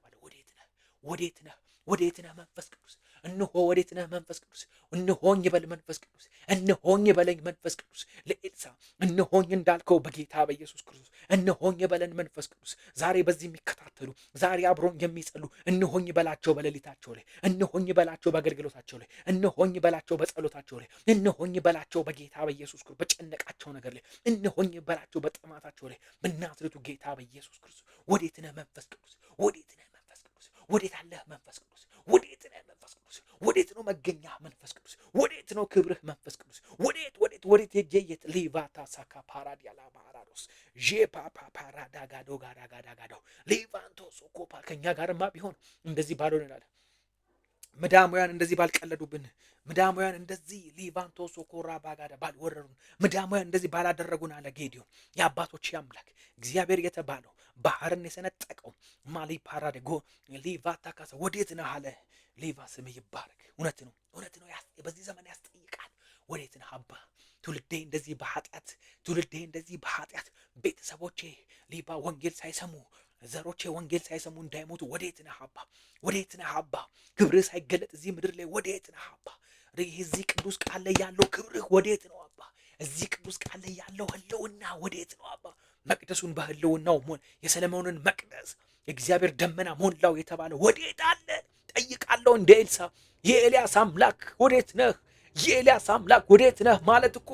ወዴት ነህ መንፈስ ቅዱስ? እነሆ ወዴት ነህ መንፈስ ቅዱስ? እነሆኝ በል መንፈስ ቅዱስ፣ እነሆኝ በለኝ መንፈስ ቅዱስ። ለኤልሳ እነሆኝ እንዳልከው በጌታ በኢየሱስ ክርስቶስ እነሆኝ በለን መንፈስ ቅዱስ። ዛሬ በዚህ የሚከታተሉ ዛሬ አብሮኝ የሚጸሉ እነሆኝ በላቸው በሌሊታቸው ላይ፣ እነሆኝ በላቸው በአገልግሎታቸው ላይ፣ እነሆኝ በላቸው በጸሎታቸው ላይ፣ እነሆኝ በላቸው በጌታ በኢየሱስ ክርስቶስ በጨነቃቸው ነገር ላይ፣ እነሆኝ በላቸው በጥማታቸው ላይ በናዝሬቱ ጌታ በኢየሱስ ክርስቶስ። ወዴት ነህ መንፈስ ቅዱስ? ወዴት ነህ መንፈስ ቅዱስ? ወዴት አለህ መንፈስ ቅዱስ? ወዴት ነህ መንፈስ ቅዱስ? ወዴት ነው መገኛ መንፈስ ቅዱስ? ወዴት ነው ክብርህ መንፈስ ቅዱስ? ወዴት ወዴት ሄጄ የት ሊቫታ ሳካ ፓራዲያ ላማራዶስ ጄፓፓ ፓራዳ ጋዶ ጋዳ ጋዳ ጋዶ ሊቫንቶ ሶኮፓ ከኛ ጋርማ ቢሆን እንደዚህ ባልሆነናል። ምዳማውያን እንደዚህ ባልቀለዱብን፣ ምዳማውያን እንደዚህ ሊቫንቶ ሶኮራ ባጋዳ ባልወረሩን፣ ምዳማውያን እንደዚህ ባላደረጉን አለ ጌዲዮን። የአባቶች አምላክ እግዚአብሔር የተባለው ባህርን የሰነጠቀው ማሊ ፓራደጎ ሊቫታ ካሳ ወዴት ነህ አለ። ሊቫ ስምህ ይባረክ። እውነት ነው፣ እውነት ነው። በዚህ ዘመን ያስጠይቃል። ወዴት ነህ አባ? ትውልዴ እንደዚህ በኃጢአት ትውልዴ እንደዚህ በኃጢአት ቤተሰቦቼ ሊባ ወንጌል ሳይሰሙ ዘሮቼ ወንጌል ሳይሰሙ እንዳይሞቱ ወዴት ነህ አባ? ወዴት ነህ አባ? ክብርህ ሳይገለጥ እዚህ ምድር ላይ ወዴት ነህ አባ? እዚህ ቅዱስ ቃል ላይ ያለው ክብርህ ወዴት ነው አባ? እዚህ ቅዱስ ቃል ላይ ያለው ህልውና ወዴት ነው አባ? መቅደሱን በህልውናው የሰለሞንን መቅደስ የእግዚአብሔር ደመና ሞላው የተባለ ወዴት አለ? ጠይቃለሁ እንደ ኤልሳ። የኤልያስ አምላክ ወዴት ነህ? የኤልያስ አምላክ ወዴት ነህ ማለት እኮ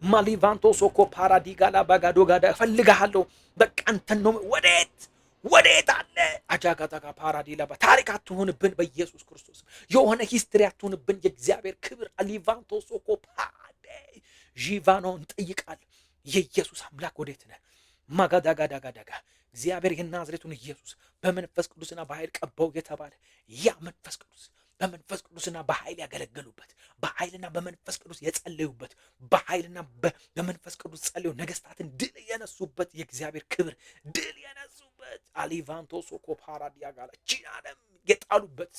ማሊቫንቶ ሶኮ ፓራዲጋላ ባጋዶ ጋዳ እፈልግሃለሁ። በቃ አንተን ነው። ወዴት አለ? አጃጋታጋ ፓራዲላ ታሪክ አትሆንብን በኢየሱስ ክርስቶስ። የሆነ ሂስትሪ አትሆንብን። የእግዚአብሔር ክብር አሊቫንቶ ሶኮ ፓዴ ጂቫኖ እንጠይቃለን። የኢየሱስ አምላክ ወዴት ነህ? ማጋዳጋዳጋዳጋ እግዚአብሔር የናዝሬቱን ኢየሱስ በመንፈስ ቅዱስና በኃይል ቀባው የተባለ ያ መንፈስ ቅዱስ በመንፈስ ቅዱስና በኃይል ያገለገሉበት፣ በኃይልና በመንፈስ ቅዱስ የጸለዩበት፣ በኃይልና በመንፈስ ቅዱስ ጸለዩ ነገስታትን ድል የነሱበት፣ የእግዚአብሔር ክብር ድል የነሱበት አሊቫንቶ ሶኮ ፓራዲያ ጋላ ቺናንም የጣሉበት፣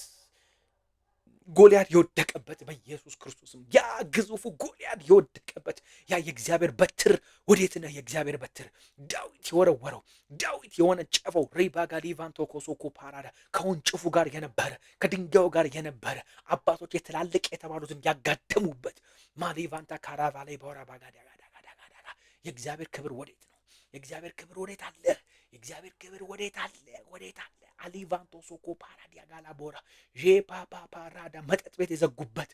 ጎልያድ የወደቀበት በኢየሱስ ክርስቶስም ያ ግዙፉ ጎልያድ የወደቀበት ያ የእግዚአብሔር በትር ወዴት ነህ? የእግዚአብሔር በትር ዳዊት የወረወረው ዳዊት የወነጨፈው ሪባጋ ሊቫንቶ ኮሶኮ ፓራዳ ከወንጭፉ ጋር የነበረ ከድንጋዩ ጋር የነበረ አባቶች የትላልቅ የተባሉትን ያጋደሙበት ማሊቫንታ ካራቫ ላይ በወራ ባጋዳጋዳጋዳጋ የእግዚአብሔር ክብር ወዴት ነው? የእግዚአብሔር ክብር ወዴት አለ? የእግዚአብሔር ክብር ወዴት አለ? ወዴት አለ? አሊቫንቶ ሶኮ ፓራዲያ ጋላ ቦራ ጄፓፓ ፓራዳ መጠጥ ቤት የዘጉበት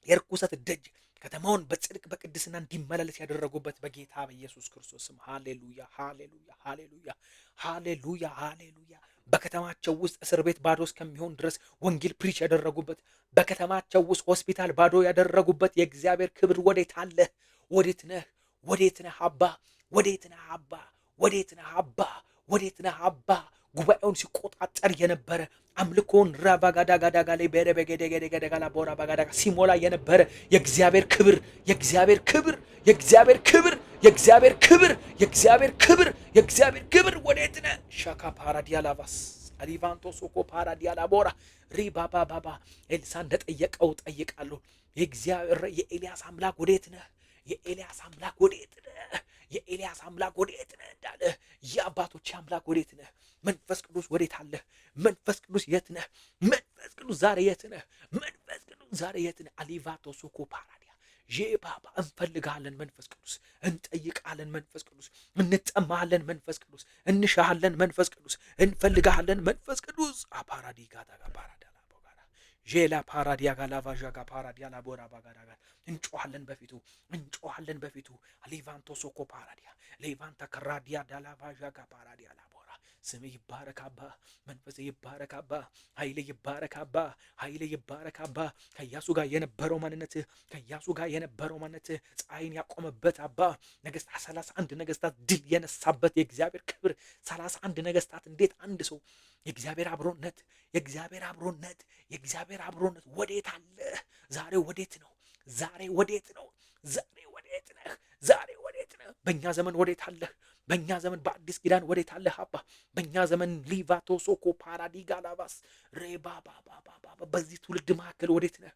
የርኩሰት ደጅ ከተማውን በጽድቅ በቅድስና እንዲመላለስ ያደረጉበት በጌታ በኢየሱስ ክርስቶስ ስም ሃሌሉያ፣ ሃሌሉያ፣ ሃሌሉያ፣ ሃሌሉያ፣ ሃሌሉያ። በከተማቸው ውስጥ እስር ቤት ባዶ እስከሚሆን ድረስ ወንጌል ፕሪች ያደረጉበት፣ በከተማቸው ውስጥ ሆስፒታል ባዶ ያደረጉበት የእግዚአብሔር ክብር ወዴት አለ? ወዴት ነህ? ወዴት ነህ አባ? ወዴት ነህ አባ? ወዴት ነህ አባ? ወዴት ነህ አባ? ጉባኤውን ሲቆጣጠር የነበረ አምልኮን ራባጋዳጋዳጋ ላይ በረበገደገደገደጋላ ቦራ ባጋዳጋ ሲሞላ የነበረ የእግዚአብሔር ክብር የእግዚአብሔር ክብር የእግዚአብሔር ክብር የእግዚአብሔር ክብር የእግዚአብሔር ክብር የእግዚአብሔር ክብር ወዴት ነህ? ሻካ ፓራዲያላቫስ አሊቫንቶ ሶኮ ፓራዲያላቦራ ሪባባባባ ኤልሳ እንደጠየቀው ጠይቃለሁ። የእግዚአብሔር የኤልያስ አምላክ ወዴት ነህ? የኤልያስ አምላክ ወዴት ነህ? የኤልያስ አምላክ ወዴት ነህ እንዳለ የአባቶች አምላክ ወዴት ነህ? መንፈስ ቅዱስ ወዴት አለ? መንፈስ ቅዱስ የት ነህ? መንፈስ ቅዱስ ዛሬ የት ነህ? መንፈስ ቅዱስ ዛሬ የት ነህ? አሊቫቶ ሶኮ ፓራዲያ ጄባባ እንፈልጋለን። መንፈስ ቅዱስ እንጠይቃለን። መንፈስ ቅዱስ እንጠማለን። መንፈስ ቅዱስ እንሻሃለን። መንፈስ ቅዱስ እንፈልጋለን። መንፈስ ቅዱስ አፓራዲ ጋዳጋ ፓራዳ ጄላ ፓራዲያ ጋላቫዣ ጋ ፓራዲያ ላቦራ ባጋዳጋ እንጮሃለን በፊቱ እንጮሃለን በፊቱ አሊቫንቶ ሶኮ ፓራዲያ ሌቫንታ ከራዲያ ዳላቫዣ ጋ ፓራዲያ ላቦራ ስም ይባረካባ፣ መንፈስ ይባረካባ፣ ኃይል ይባረካባ፣ ኃይል ይባረካባ። ከኢያሱ ጋር የነበረው ማንነት ከኢያሱ ጋር የነበረው ማንነት ፀሐይን ያቆመበት አባ ነገስታት 31 ነገስታት ድል የነሳበት የእግዚአብሔር ክብር 31 ነገስታት እንዴት አንድ ሰው የእግዚአብሔር አብሮነት የእግዚአብሔር አብሮነት የእግዚአብሔር አብሮነት ወዴት አለ? ዛሬ ወዴት ነው? ዛሬ ወዴት ነው? ዛሬ ወዴት ነህ? ዛሬ ወዴት ነህ? በእኛ ዘመን ወዴት አለህ? በእኛ ዘመን በአዲስ ኪዳን ወዴት አለህ አባ? በእኛ ዘመን ሊቫቶ ሶኮ ፓራዲጋ ላባስ ሬባባባባ በዚህ ትውልድ መካከል ወዴት ነህ?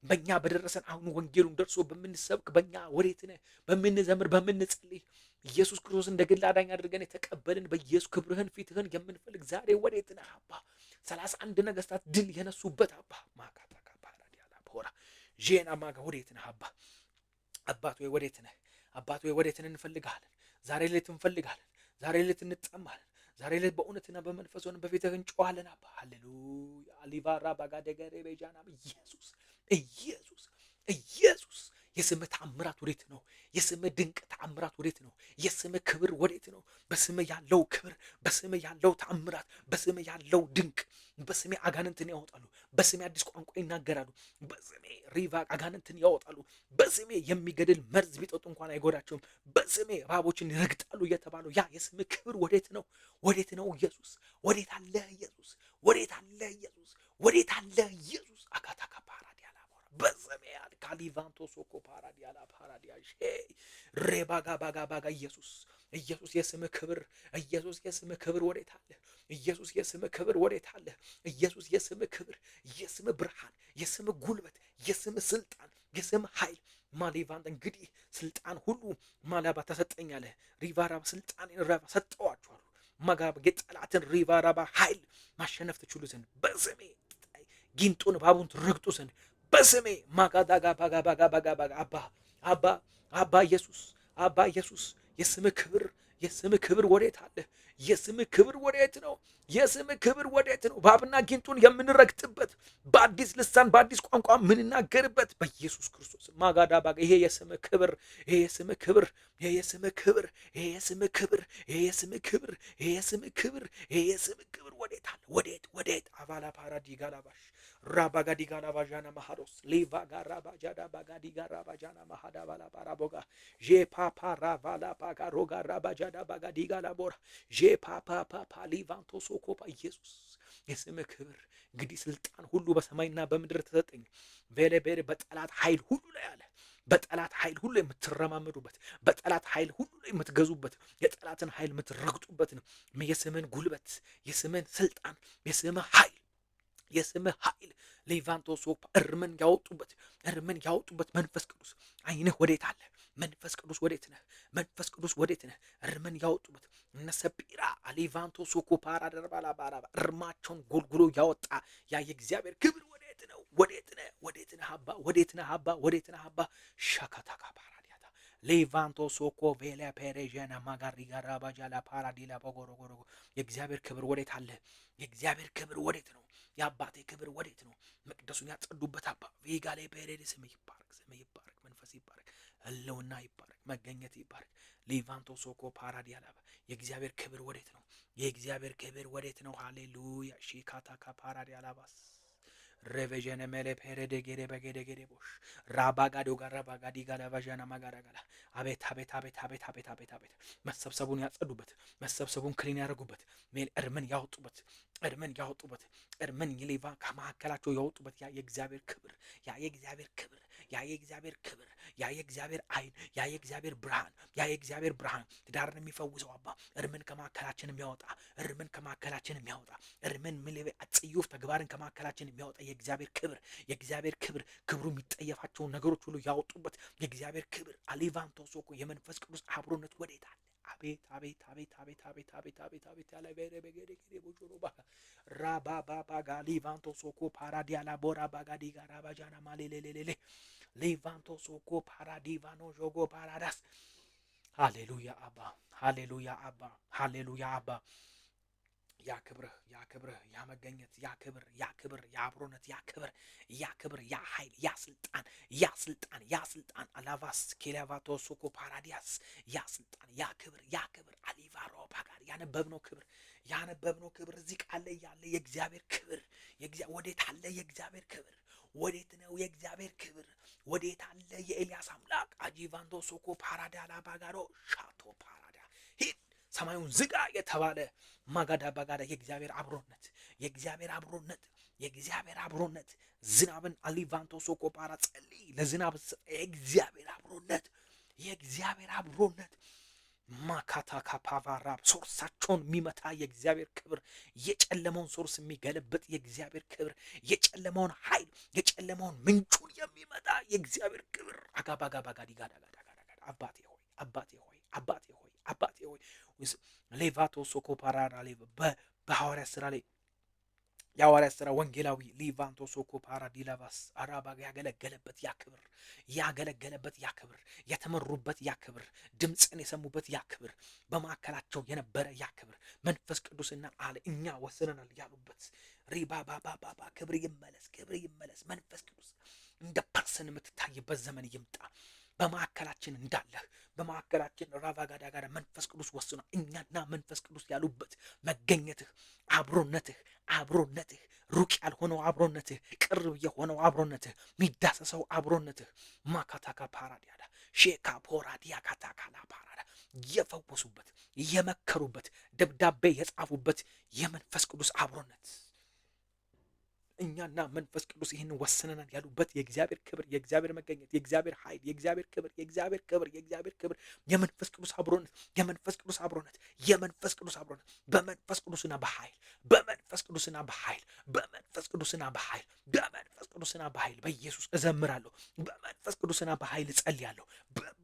በእኛ በደረሰን አሁን ወንጌሉን ደርሶ በምንሰብክ በእኛ ወዴት ነህ? በምንዘምር በምንጸልይ ኢየሱስ ክርስቶስ እንደ ግል አዳኝ አድርገን የተቀበልን በኢየሱስ ክብርህን ፊትህን የምንፈልግ ዛሬ ወዴት ነህ አባ? 31 ነገስታት ድል የነሱበት አባ ማካታካ ፓራዲያ ላቦራ ጄና ማጋ ወዴት ነህ አባ? አባት ወይ ወዴት ነህ? አባት ወይ ወዴት ነህ? እንፈልጋለን። ዛሬ ሌት እንፈልጋለን። ዛሬ ሌት እንጠማለን። ዛሬ ሌት በእውነትና በመንፈስ ሆነን በፊትህ እንጮሃለን አባ። ሃሌሉያ አሊቫራ ባጋደገሬ በጃና ኢየሱስ ኢየሱስ ኢየሱስ የስምህ ተአምራት ወዴት ነው? የስምህ ድንቅ ተአምራት ወዴት ነው? የስምህ ክብር ወዴት ነው? በስምህ ያለው ክብር፣ በስምህ ያለው ተአምራት፣ በስምህ ያለው ድንቅ። በስሜ አጋንንትን ያወጣሉ፣ በስሜ አዲስ ቋንቋ ይናገራሉ፣ በስሜ ሪቫ አጋንንትን ያወጣሉ፣ በስሜ የሚገድል መርዝ ቢጠጡ እንኳን አይጎዳቸውም፣ በስሜ እባቦችን ይረግጣሉ እየተባለው ያ የስምህ ክብር ወዴት ነው? ወዴት ነው ኢየሱስ? ወዴት አለ ኢየሱስ? ወዴት አለ ኢየሱስ? ወዴት አለ ኢየሱስ? አካታካ ፓራዲያላ በስሜ ካሊቫንቶ ሶኮ ፓራዲያላ ፓራዲያሽ ሬባጋ ባጋ ባጋ ኢየሱስ ኢየሱስ የስምህ ክብር ኢየሱስ የስምህ ክብር ወዴት አለ? ኢየሱስ የስምህ ክብር ወዴት አለ? ኢየሱስ የስምህ ክብር፣ የስምህ ብርሃን፣ የስምህ ጉልበት፣ የስምህ ስልጣን፣ የስምህ ኃይል ማሊቫንት እንግዲህ ስልጣን ሁሉ ማላባ ተሰጠኛለ ሪቫራባ ስልጣን ራባ ሰጠዋችኋለሁ ማጋባ የጠላትን ሪቫራባ ኃይል ማሸነፍ ትችሉ ዘንድ በስሜ ጊንጡን ባቡን ትረግጡ ዘንድ በስሜ ማጋዳጋ ባጋ ባጋ ባጋ ባጋ አባ አባ አባ ኢየሱስ አባ ኢየሱስ የስምህ ክብር፣ የስምህ ክብር ወዴት አለ? የስምህ ክብር ወዴት ነው? የስምህ ክብር ወዴት ነው? ባብና ጊንጡን የምንረግጥበት በአዲስ ልሳን በአዲስ ቋንቋ የምንናገርበት በኢየሱስ ክርስቶስ ማጋዳ ባጋ ይሄ የስምህ ክብር፣ ይሄ የስምህ ክብር፣ ይሄ የስምህ ክብር፣ ይሄ የስምህ ክብር፣ ይሄ የስምህ ክብር፣ ይሄ የስምህ ክብር፣ ይሄ የስምህ ክብር ወዴት አለ? ወዴት ወዴት አባላ ፓራዲ ጋላባሽ ራባጋዲ ጋላባጃና ማሃዶስ ሌቫጋ ራባጃዳ ባጋዲ ጋራባጃና ማሃዳ ባላ ባራቦጋ ጄፓፓ ራቫላ ባጋ ሮጋ ራባጃዳ ባጋዲ ጋላቦራ ጄፓፓ ፓፓ ሊቫንቶ ሶኮፓ ኢየሱስ የስምህ ክብር እንግዲህ ስልጣን ሁሉ በሰማይና በምድር ተሰጠኝ። ቬሌቤር በጠላት ኃይል ሁሉ ላይ አለ። በጠላት ኃይል ሁሉ የምትረማመዱበት፣ በጠላት ኃይል ሁሉ የምትገዙበት፣ የጠላትን ኃይል የምትረግጡበት ነው። የስምህን ጉልበት፣ የስምህን ስልጣን፣ የስምህ ኃይል፣ የስምህ ኃይል ሌቫንቶ ሶፓ እርምን ያወጡበት፣ እርምን ያወጡበት። መንፈስ ቅዱስ አይንህ ወዴት አለ? መንፈስ ቅዱስ ወዴት ነህ? መንፈስ ቅዱስ ወዴት ነህ? እርምን ያወጡበት እነ ሰጲራ ሌቫንቶ ሶኮ ፓራ ደርባላ ባራባ እርማቸውን ጎልጉሎ ያወጣ ያ የእግዚአብሔር ክብር ወዴት ነው? ወዴት ነህ? ወዴት ነህ አባ? ወዴት ነህ አባ? ወዴት ነህ አባ? ሻካታካ ፓራዲያታ ሌቫንቶ ሶኮ ቬላ ፔሬጀና ማጋሪ ጋራባጃላ ፓራዲላ በጎሮጎሮ የእግዚአብሔር ክብር ወዴት አለ? የእግዚአብሔር ክብር ወዴት ነው? የአባቴ ክብር ወዴት ነው? መቅደሱን ያጸዱበት አባ ቬጋሌ ፔሬድ ስም ይባረክ፣ ስም ይባረክ፣ መንፈስ ይባረክ፣ ህልውና ይባረክ፣ መገኘት ይባረክ። ሌቫንቶ ሶኮ ፓራዲያላ የእግዚአብሔር ክብር ወዴት ነው? የእግዚአብሔር ክብር ወዴት ነው? ሃሌሉያ ሺካታካ ፓራዲያላባስ ሬቬጀነ መለ ፔሬደ ገደ በገደ ገደ ቦሽ ራባጋዶ ጋራ ባጋዲ ጋላ ባጃና ማጋራጋላ አቤት አቤት አቤት አቤት አቤት አቤት አቤት መሰብሰቡን ያጸዱበት፣ መሰብሰቡን ክሊን ያደርጉበት፣ ሜል እርምን ያወጡበት፣ እርምን ያወጡበት፣ እርምን ይሌቫ ከመካከላቸው ያወጡበት ያ የእግዚአብሔር ክብር፣ ያ የእግዚአብሔር ክብር፣ ያ የእግዚአብሔር ክብር፣ ያ የእግዚአብሔር አይን፣ ያ የእግዚአብሔር ብርሃን፣ ያ የእግዚአብሔር ብርሃን ትዳርን የሚፈውሰው አባ እርምን ከመካከላችን የሚያወጣ፣ እርምን ከመካከላችን የሚያወጣ፣ እርምን ምልቤ ጽዩፍ ተግባርን ከመካከላችን የሚያወጣ የእግዚአብሔር ክብር፣ የእግዚአብሔር ክብር፣ ክብሩ የሚጠየፋቸውን ነገሮች ሁሉ ያወጡበት የእግዚአብሔር ክብር አሊቫንቶ ሶኮ የመንፈስ ቅዱስ አብሮነት ወዴት አለ? አቤት አቤት አቤት አቤት አቤት አቤት አቤት አቤት ያለ በገደ ቦጆሮ ባ ራባ ባባ ጋሊቫንቶ ሶኮ ፓራዲያላ ቦራ ባጋዲ ጋራ ባጃና ማሌሌሌሌ ሌቫንቶ ሶኮ ፓራዲቫኖ ጆጎ ፓራዳስ ሃሌሉያ አባ፣ ሃሌሉያ አባ፣ ሃሌሉያ አባ። ያ ክብርህ፣ ያ ክብርህ፣ ያ መገኘት፣ ያ ክብር፣ ያ ክብር፣ ያ አብሮነት፣ ያ ክብር፣ ያ ክብር፣ ያ ኃይል፣ ያ ስልጣን፣ ያ ስልጣን፣ ያ ስልጣን አላቫስ ኬላቫቶ ሶኮ ፓራዲያስ ያ ስልጣን፣ ያ ክብር፣ ያ ክብር አሊቫሮ ባጋር ያነበብነው ክብር፣ ያነበብነው ክብር እዚህ ቃል ላይ ያለ የእግዚአብሔር ክብር ወዴት አለ? የእግዚአብሔር ክብር ወዴት ነው? የእግዚአብሔር ክብር ወዴት አለ? የኤልያስ አምላክ አጂቫንቶ ሶኮ ፓራዳላ ባጋሮ ሻቶ ፓራዳ ሂድ ሰማዩን ዝጋ የተባለ ማጋዳ ባጋዳ የእግዚአብሔር አብሮነት፣ የእግዚአብሔር አብሮነት፣ የእግዚአብሔር አብሮነት ዝናብን አሊቫንቶ ሶኮ ፓራ ጸልይ ለዝናብ የእግዚአብሔር አብሮነት፣ የእግዚአብሔር አብሮነት ማካታ ካፓቫራ ሶርሳቸውን የሚመታ የእግዚአብሔር ክብር፣ የጨለመውን ሶርስ የሚገለብጥ የእግዚአብሔር ክብር፣ የጨለመውን ኃይል፣ የጨለመውን ምንጩን የሚመታ የእግዚአብሔር ክብር አጋባጋባጋዲ ጋዳጋዳጋዳ አባቴ ሆይ፣ አባቴ ሆይ፣ አባቴ ሆይ፣ አባቴ ሆይ ሌቫቶ ሶኮ ፓራራ በሐዋርያት ስራ ላይ የሐዋርያት ስራ ወንጌላዊ ሊቫንቶ ሶኮ ፓራዲላቫስ አራባ ያገለገለበት ያ ክብር፣ ያገለገለበት ያ ክብር፣ የተመሩበት ያ ክብር፣ ድምፅን የሰሙበት ያ ክብር፣ በማዕከላቸው የነበረ ያ ክብር፣ መንፈስ ቅዱስና አለ እኛ ወስነናል ያሉበት ሪባባባባ ክብር ይመለስ፣ ክብር ይመለስ፣ መንፈስ ቅዱስ እንደ ፐርሰን የምትታይበት ዘመን ይምጣ። በማዕከላችን እንዳለህ በማዕከላችን ራቫጋዳ ጋር መንፈስ ቅዱስ ወስኗል። እኛና መንፈስ ቅዱስ ያሉበት መገኘትህ፣ አብሮነትህ ሩቅ ያልሆነው አብሮነትህ፣ ቅርብ የሆነው አብሮነትህ፣ ሚዳሰሰው አብሮነትህ ማካታካ ፓራዲያዳ ሼካ ፖራዲያ ካታካላ ፓራዳ የፈወሱበት የመከሩበት ደብዳቤ የጻፉበት የመንፈስ ቅዱስ አብሮነት እኛና መንፈስ ቅዱስ ይህን ወስነናል ያሉበት የእግዚአብሔር ክብር፣ የእግዚአብሔር መገኘት፣ የእግዚአብሔር ኃይል፣ የእግዚአብሔር ክብር የመንፈስ ቅዱስ አብሮነት በመንፈስ ቅዱስና በኃይል በኢየሱስ እዘምራለሁ። በመንፈስ ቅዱስና በኃይል እጸልያለሁ።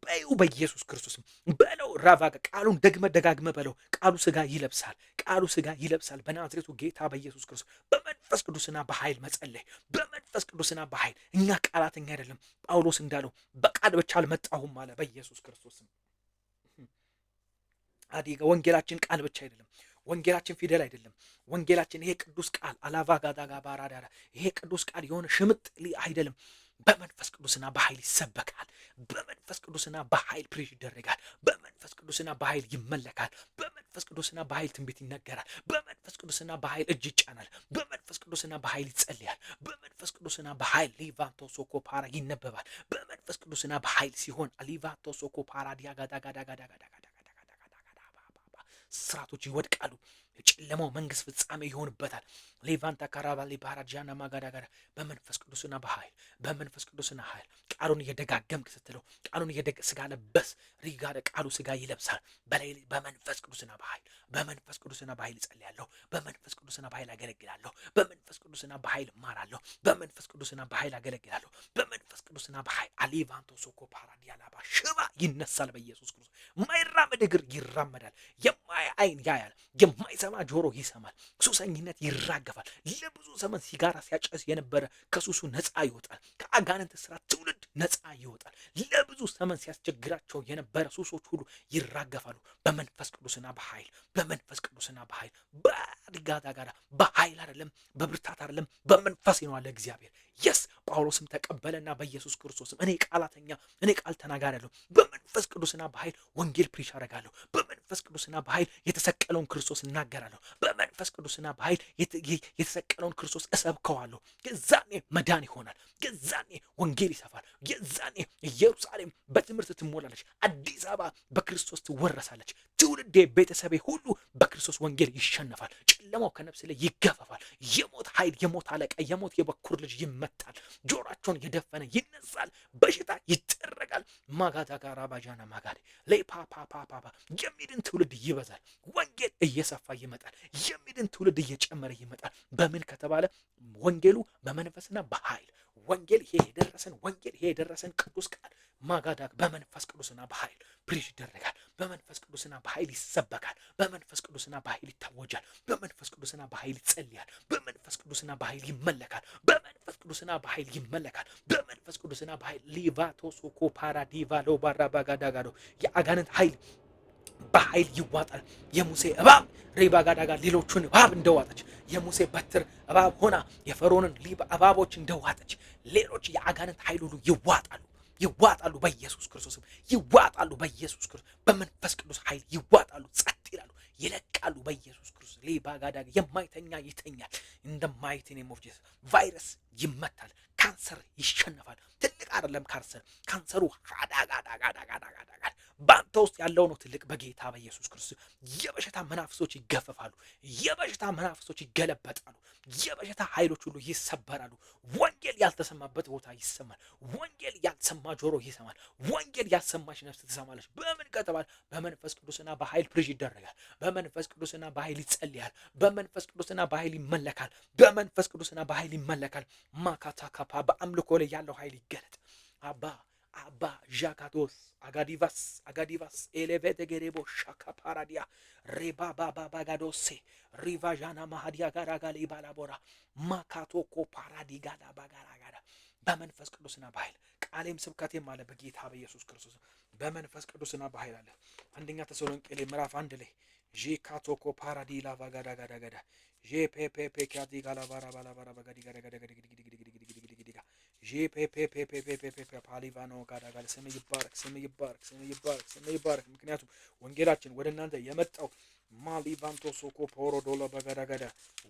በዩ በኢየሱስ ክርስቶስ በለው። ራቫጋ ቃሉን ደጋግመ በለው። ቃሉ ስጋ ይለብሳል። በናዝሬቱ ጌታ በኢየሱስ ክርስቶስ በመንፈስ ቅዱስና በኃይል መጸለይ፣ በመንፈስ ቅዱስና በኃይል። እኛ ቃላተኛ አይደለም። ጳውሎስ እንዳለው በቃል ብቻ አልመጣሁም አለ። በኢየሱስ ክርስቶስ አዲጋ ወንጌላችን ቃል ብቻ አይደለም። ወንጌላችን ፊደል አይደለም። ወንጌላችን ይሄ ቅዱስ ቃል አላቫጋዳጋ ባራዳራ ይሄ ቅዱስ ቃል የሆነ ሽምጥ አይደለም። በመንፈስ ቅዱስና በኃይል ይሰበካል። በመንፈስ ቅዱስና በኃይል ፕሪች ይደረጋል። በመንፈስ ቅዱስና በኃይል ይመለካል። በመንፈስ ቅዱስና በኃይል ትንቢት ይነገራል። በመንፈስ ቅዱስና በኃይል እጅ ይጫናል። በመንፈስ ቅዱስና በኃይል ይጸልያል። በመንፈስ ቅዱስና በኃይል ሊቫንቶ ሶኮ ፓራ ይነበባል። በመንፈስ ቅዱስና በኃይል ሲሆን ሊቫንቶ ሶኮ ፓራ ዲያጋዳጋዳጋዳጋዳ ስራቶች ይወድቃሉ። የጨለማው መንግስት ፍጻሜ ይሆንበታል። ሌቫንታ ካራባሊ ባራጃና ማጋዳጋዳ በመንፈስ ቅዱስና ኃይል ቃሉን እየደጋገምክ ስትለው ቃሉን ስጋ ለበስ ሪጋደ ቃሉ ስጋ ይለብሳል። በመንፈስ ቅዱስና በኃይል እጸልያለሁ። በመንፈስ ቅዱስና በኃይል አገለግላለሁ። በመንፈስ ቅዱስና በኃይል እማራለሁ። በመንፈስ ቅዱስና በኃይል አገለግላለሁ። በመንፈስ ቅዱስና በኃይል አሊቫንቶ ሶኮ ፓራዲያላባ ሽባ ይነሳል። በኢየሱስ ክርስቶስ የማይራመድ እግር ይራመዳል። የማይ አይን ያያል። የማይሰማ ጆሮ ይሰማል። ሱሰኝነት ይራገፋል። ለብዙ ዘመን ሲጋራ ሲያጨስ የነበረ ከሱሱ ነፃ ይወጣል። ከአጋንንት ስራ ትውልድ ነፃ ይወጣል። ለብዙ ዘመን ሲያስቸግራቸው የነበረ ሱሶች ሁሉ ይራገፋሉ። በመንፈስ ቅዱስና በኃይል በዲጋዳ ጋር በኃይል አይደለም፣ በብርታት አይደለም፣ በመንፈስ ነው አለ እግዚአብሔር። የስ ጳውሎስም ተቀበለና በኢየሱስ ክርስቶስም እኔ ቃል ተናጋሪ አይደለሁ። በመንፈስ ቅዱስና በኃይል ወንጌል ፕሪች አደርጋለሁ። በመንፈስ ቅዱስና በኃይል የተሰቀለውን ክርስቶስ እናገራለሁ። በመንፈስ ቅዱስና በኃይል የተሰቀለውን ክርስቶስ እሰብከዋለሁ። የዛኔ መዳን ይሆናል። የዛኔ ወንጌል ይሰፋል። የዛኔ ኢየሩሳሌም በትምህርት ትሞላለች። አዲስ አበባ በክርስቶስ ትወረሳለች። ትውልዴ፣ ቤተሰቤ ሁሉ በክርስቶስ ወንጌል ይሸነፋል። ጨለማው ከነፍስ ላይ ይገፈፋል። የሞት ኃይል፣ የሞት አለቃ፣ የሞት የበኩር ልጅ ይመታል። ጆሯቸውን የደፈነ ይነሳል። በሽታ ይጠረጋል። ማጋዳ ጋራ ባጃና ማጋዴ ሌፓፓፓፓ የሚድን ትውልድ ይበዛል። ወንጌል እየሰፋ ይመጣል። የሚድን ትውልድ እየጨመረ ይመጣል። በምን ከተባለ ወንጌሉ በመንፈስና በኃይል ወንጌል ይሄ የደረሰን ቅዱስ ቃል ማጋዳ በመንፈስ ቅዱስና በኃይል ፕሪች ይደረጋል። በመንፈስ ቅዱስና በኃይል ይሰበካል። በመንፈስ ቅዱስና በኃይል ይታወጃል። በመንፈስ ቅዱስና በኃይል ይጸልያል። በመንፈስ ቅዱስና በኃይል ይመለካል። በመንፈስ ቅዱስና በኃይል ሊቫቶ ሶኮ ፓራዲቫ ሎ ባራባጋዳጋዶ የአጋንንት ኃይል በኃይል ይዋጣል። የሙሴ እባብ ሬባጋዳጋ ሌሎቹን እባብ እንደዋጠች የሙሴ በትር እባብ ሆና የፈርዖንን እባቦች እንደዋጠች ሌሎች የአጋንንት ኃይል ሁሉ ይዋጣሉ። በኢየሱስ ክርስቶስ ይዋጣሉ። በኢየሱስ ክርስቶስ በመንፈስ ቅዱስ ኃይል ይዋጣሉ። ጸጥ ይላሉ፣ ይለቃሉ። በኢየሱስ ክርስቶስ ሌባጋዳጋ የማይተኛ ይተኛል። እንደ ማይቲ ኔም ኦፍ ጂሰስ ቫይረስ ይመታል። ካንሰር ይሸነፋል። ትልቅ አይደለም ካንሰሩ አዳጋዳጋዳጋዳጋ በአንተ ውስጥ ያለው ነው ትልቅ። በጌታ በኢየሱስ ክርስቶስ የበሽታ መናፍሶች ይገፈፋሉ። የበሽታ መናፍሶች ይገለበጣሉ። የበሽታ ኃይሎች ሁሉ ይሰበራሉ። ወንጌል ያልተሰማበት ቦታ ይሰማል። ወንጌል ያልሰማ ጆሮ ይሰማል። ወንጌል ያልሰማች ነፍስ ትሰማለች። በምን ከተባለ በመንፈስ ቅዱስና በኃይል ፕሪች ይደረጋል። በመንፈስ ቅዱስና በኃይል ይጸልያል። በመንፈስ ቅዱስና በኃይል ይመለካል። በመንፈስ ቅዱስና በኃይል ይመለካል። ማካታ ካፓ በአምልኮ ላይ ያለው ኃይል ይገለጥ። አባ ዣካዶስ አጋዲቫስ ኤሌቬቴ ገሬቦ ሻካ ፓራዲያ ሬባ ባጋዶሴ ሪቫዣና ማሃዲያ ጋራጋሌ ባላቦራ ማካቶኮ ፓራዲጋዳ ባጋራጋዳ በመንፈስ ቅዱስና በኃይል ቃሌም ስብከቴም አለ በጌታ በኢየሱስ ክርስቶስ በመንፈስ ቅዱስና በኃይል አለ። አንደኛ ተሰሎንቄ ምዕራፍ 1 ላይ ጄካቶኮ ፓራዲ ላቫጋዳጋዳጋዳ ጄፔፔፔ ካዲ ጋላባራ ባላባራ ባጋዲ ጋዳጋዳጋዲ ፓሊቫኖ ጋዳጋዳ ስም ይባረክ፣ ስም ይባረክ፣ ስም ይባረክ፣ ስም ይባረክ። ምክንያቱም ወንጌላችን ወደ እናንተ የመጣው ማሊቫንቶ ሶኮ ፖሮ ዶሎ በጋዳጋዳ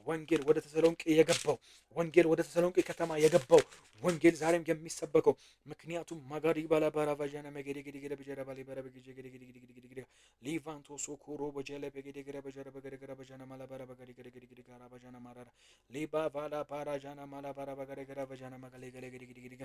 ወንጌል ወደ ተሰሎንቄ የገባው ወንጌል ወደ ተሰሎንቄ ከተማ የገባው ወንጌል ዛሬም የሚሰበከው ምክንያቱም ማጋዲ ባላባራ ቫጃና መገደ ገደ ገደ በጀራ ባለ ባራ በገደ ገደ ገደ ገደ ገደ ገደ ሊቫንቶ ሶኮሮ በጀለ በገደ ገደ በጀራ በገደ ገደ በጃና ማላባራ በገደ ገደ ገደ ገደ ጋራ በጃና ማራራ ሊባ ቫላ ባራ ጃና ማላባራ በገደ ገደ በጃና መገለ ገደ ገደ ገደ ገደ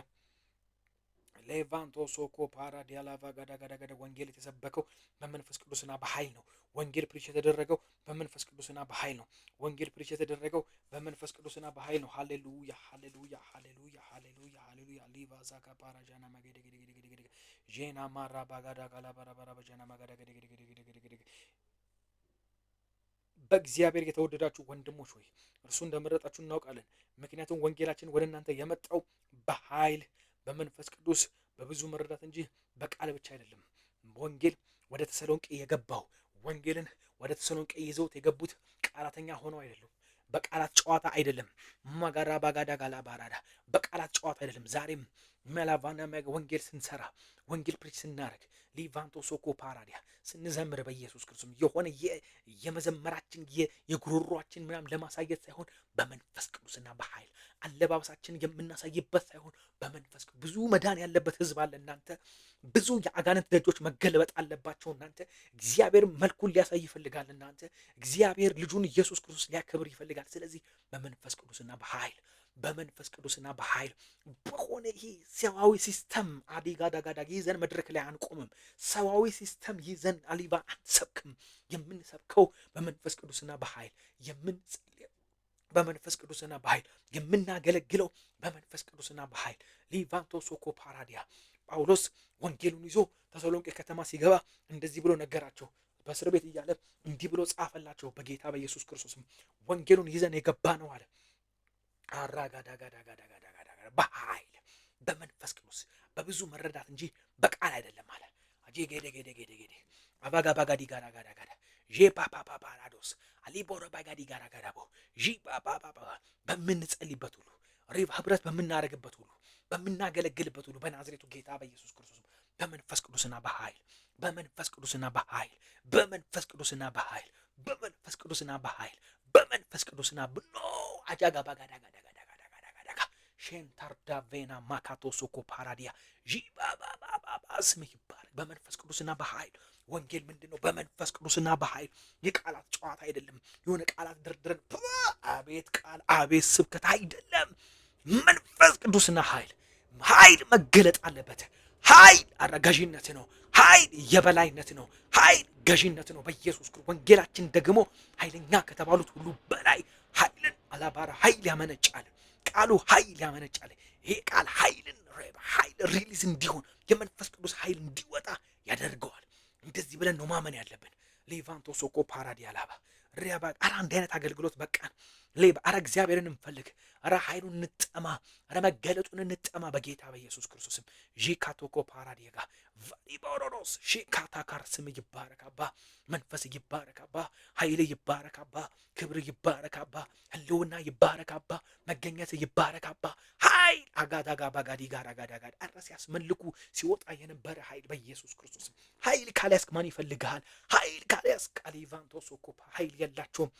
ሌቫንቶ ሶኮ ፓራ ዲያላቫ ጋዳ ጋዳ ጋዳ ወንጌል የተሰበከው በመንፈስ ቅዱስና በኃይል ነው። ወንጌል ፕሪች የተደረገው በመንፈስ ቅዱስና በኃይል ነው። ወንጌል ፕሪች የተደረገው በመንፈስ ቅዱስና በኃይል ነው። ሃሌሉያ ሃሌሉያ ሃሌሉያ ሃሌሉያ ሃሌሉያ ሊቫ ዛካ ፓራ ጃና ማገደ ገደ ገደ ገደ ገደ ጄና ማራ ባጋዳ ጋላ ባራ ባራ በጃና ማጋዳ ገደ ገደ ገደ ገደ ገደ ገደ በእግዚአብሔር የተወደዳችሁ ወንድሞች ሆይ እርሱ እንደመረጣችሁ እናውቃለን። ምክንያቱም ወንጌላችን ወደ እናንተ የመጣው በኃይል በመንፈስ ቅዱስ በብዙ መረዳት እንጂ በቃል ብቻ አይደለም። ወንጌል ወደ ተሰሎንቄ የገባው ወንጌልን ወደ ተሰሎንቄ ይዘውት የገቡት ቃላተኛ ሆነው አይደለም። በቃላት ጨዋታ አይደለም። ማጋራ ባጋዳ ጋላ ባራዳ በቃላት ጨዋታ አይደለም። ዛሬም መላቫና ወንጌል ስንሰራ ወንጌል ፕሪች ስናረግ ሊቫንቶ ሶኮ ፓራዲያ ስንዘምር በኢየሱስ ክርስቶስ የሆነ የመዘመራችን የጉሮሯችን ምናምን ለማሳየት ሳይሆን በመንፈስ ቅዱስና በኃይል አለባበሳችን የምናሳይበት ሳይሆን በመንፈስ ብዙ መዳን ያለበት ህዝብ አለ። እናንተ ብዙ የአጋንንት ደጆች መገለበጥ አለባቸው። እናንተ እግዚአብሔር መልኩን ሊያሳይ ይፈልጋል። እናንተ እግዚአብሔር ልጁን ኢየሱስ ክርስቶስ ሊያከብር ይፈልጋል። ስለዚህ በመንፈስ ቅዱስና በኃይል በመንፈስ ቅዱስና በኃይል በሆነ ይሄ ሰዋዊ ሲስተም አዲጋዳጋዳ ይዘን መድረክ ላይ አንቆምም። ሰዋዊ ሲስተም ይዘን አሊባ አንሰብክም። የምንሰብከው በመንፈስ ቅዱስና በኃይል በመንፈስ ቅዱስና በኃይል የምናገለግለው በመንፈስ ቅዱስና በኃይል ሊቫንቶ ሶኮ ፓራዲያ ጳውሎስ ወንጌሉን ይዞ ተሰሎንቄ ከተማ ሲገባ እንደዚህ ብሎ ነገራቸው። በእስር ቤት እያለ እንዲህ ብሎ ጻፈላቸው። በጌታ በኢየሱስ ክርስቶስም ወንጌሉን ይዘን የገባ ነው አለ። አራጋዳጋዳጋዳጋዳጋዳ በኃይል በመንፈስ ቅዱስ በብዙ መረዳት እንጂ በቃል አይደለም አለ። አጂ ገደ ገደ ገደ ገደ አባጋ ባጋዲ ጋራጋዳጋዳ ጄፓፓፓራዶስ አሊቦረ ባጋዲ ጋራጋዳቦ ጂፓፓፓ በምንጸልይበት ሁሉ ህብረት በምናደርግበት ሁሉ በምናገለግልበት ሁሉ በናዝሬቱ ጌታ በኢየሱስ ክርስቶስ በመንፈስ ቅዱስና በኃይል በመንፈስ ቅዱስና በኃይል በመንፈስ ቅዱስና በኃይል በመንፈስ ቅዱስና በኃይል በመንፈስ ቅዱስና ብኖ አጃጋ ባጋዳጋዳጋዳጋዳጋ ሼንታርዳ ቬና ማካቶ ሶኮ ፓራዲያ ጂባባባባ ስምህ ይባረክ። በመንፈስ ቅዱስና በኃይል ወንጌል ምንድነው? በመንፈስ ቅዱስና በኃይል የቃላት ጨዋታ አይደለም። የሆነ ቃላት ድርድረን አቤት ቃል አቤት ስብከት አይደለም። መንፈስ ቅዱስና ኃይል መገለጥ አለበት። ኃይል አረጋዥነት ነው። ኃይል የበላይነት ነው። ኃይል ገዥነት ነው። በኢየሱስ ክርስቶስ ወንጌላችን ደግሞ ኃይለኛ ከተባሉት ሁሉ በላይ ኃይልን አላባራ ኃይል ያመነጫል። ቃሉ ኃይል ያመነጫል። ይሄ ቃል ኃይል ሪሊዝ እንዲሆን የመንፈስ ቅዱስ ኃይል እንዲወጣ ያደርገዋል። እንደዚህ ብለን ነው ማመን ያለብን። ሌቫንቶ ሶኮ ፓራዲ አላባ ሪያባ አራ አንድ አይነት አገልግሎት በቃን። ሌባ አራ እግዚአብሔርን እንፈልግ። አራ ኃይሉን እንጠማ። አራ መገለጡን እንጠማ በጌታ በኢየሱስ ክርስቶስም ጂካቶኮ ፓራዲጋ ቫሊቦሮስ ሺካታካር ስም ይባረካባ። መንፈስ ይባረካባ። ኃይል ይባረካባ። ክብር ይባረካባ። ህልውና ይባረካባ። መገኘት ይባረካባ። ኃይል አጋዳጋ ባጋዲ ጋር አጋዳጋ አራስ ያስመልኩ ሲወጣ የነበረ ኃይል በኢየሱስ ክርስቶስም ኃይል ካልያስክ ማን ይፈልጋል? ኃይል ካልያስክ ሊቫንቶ ሶኮ ኃይል የላቸውም።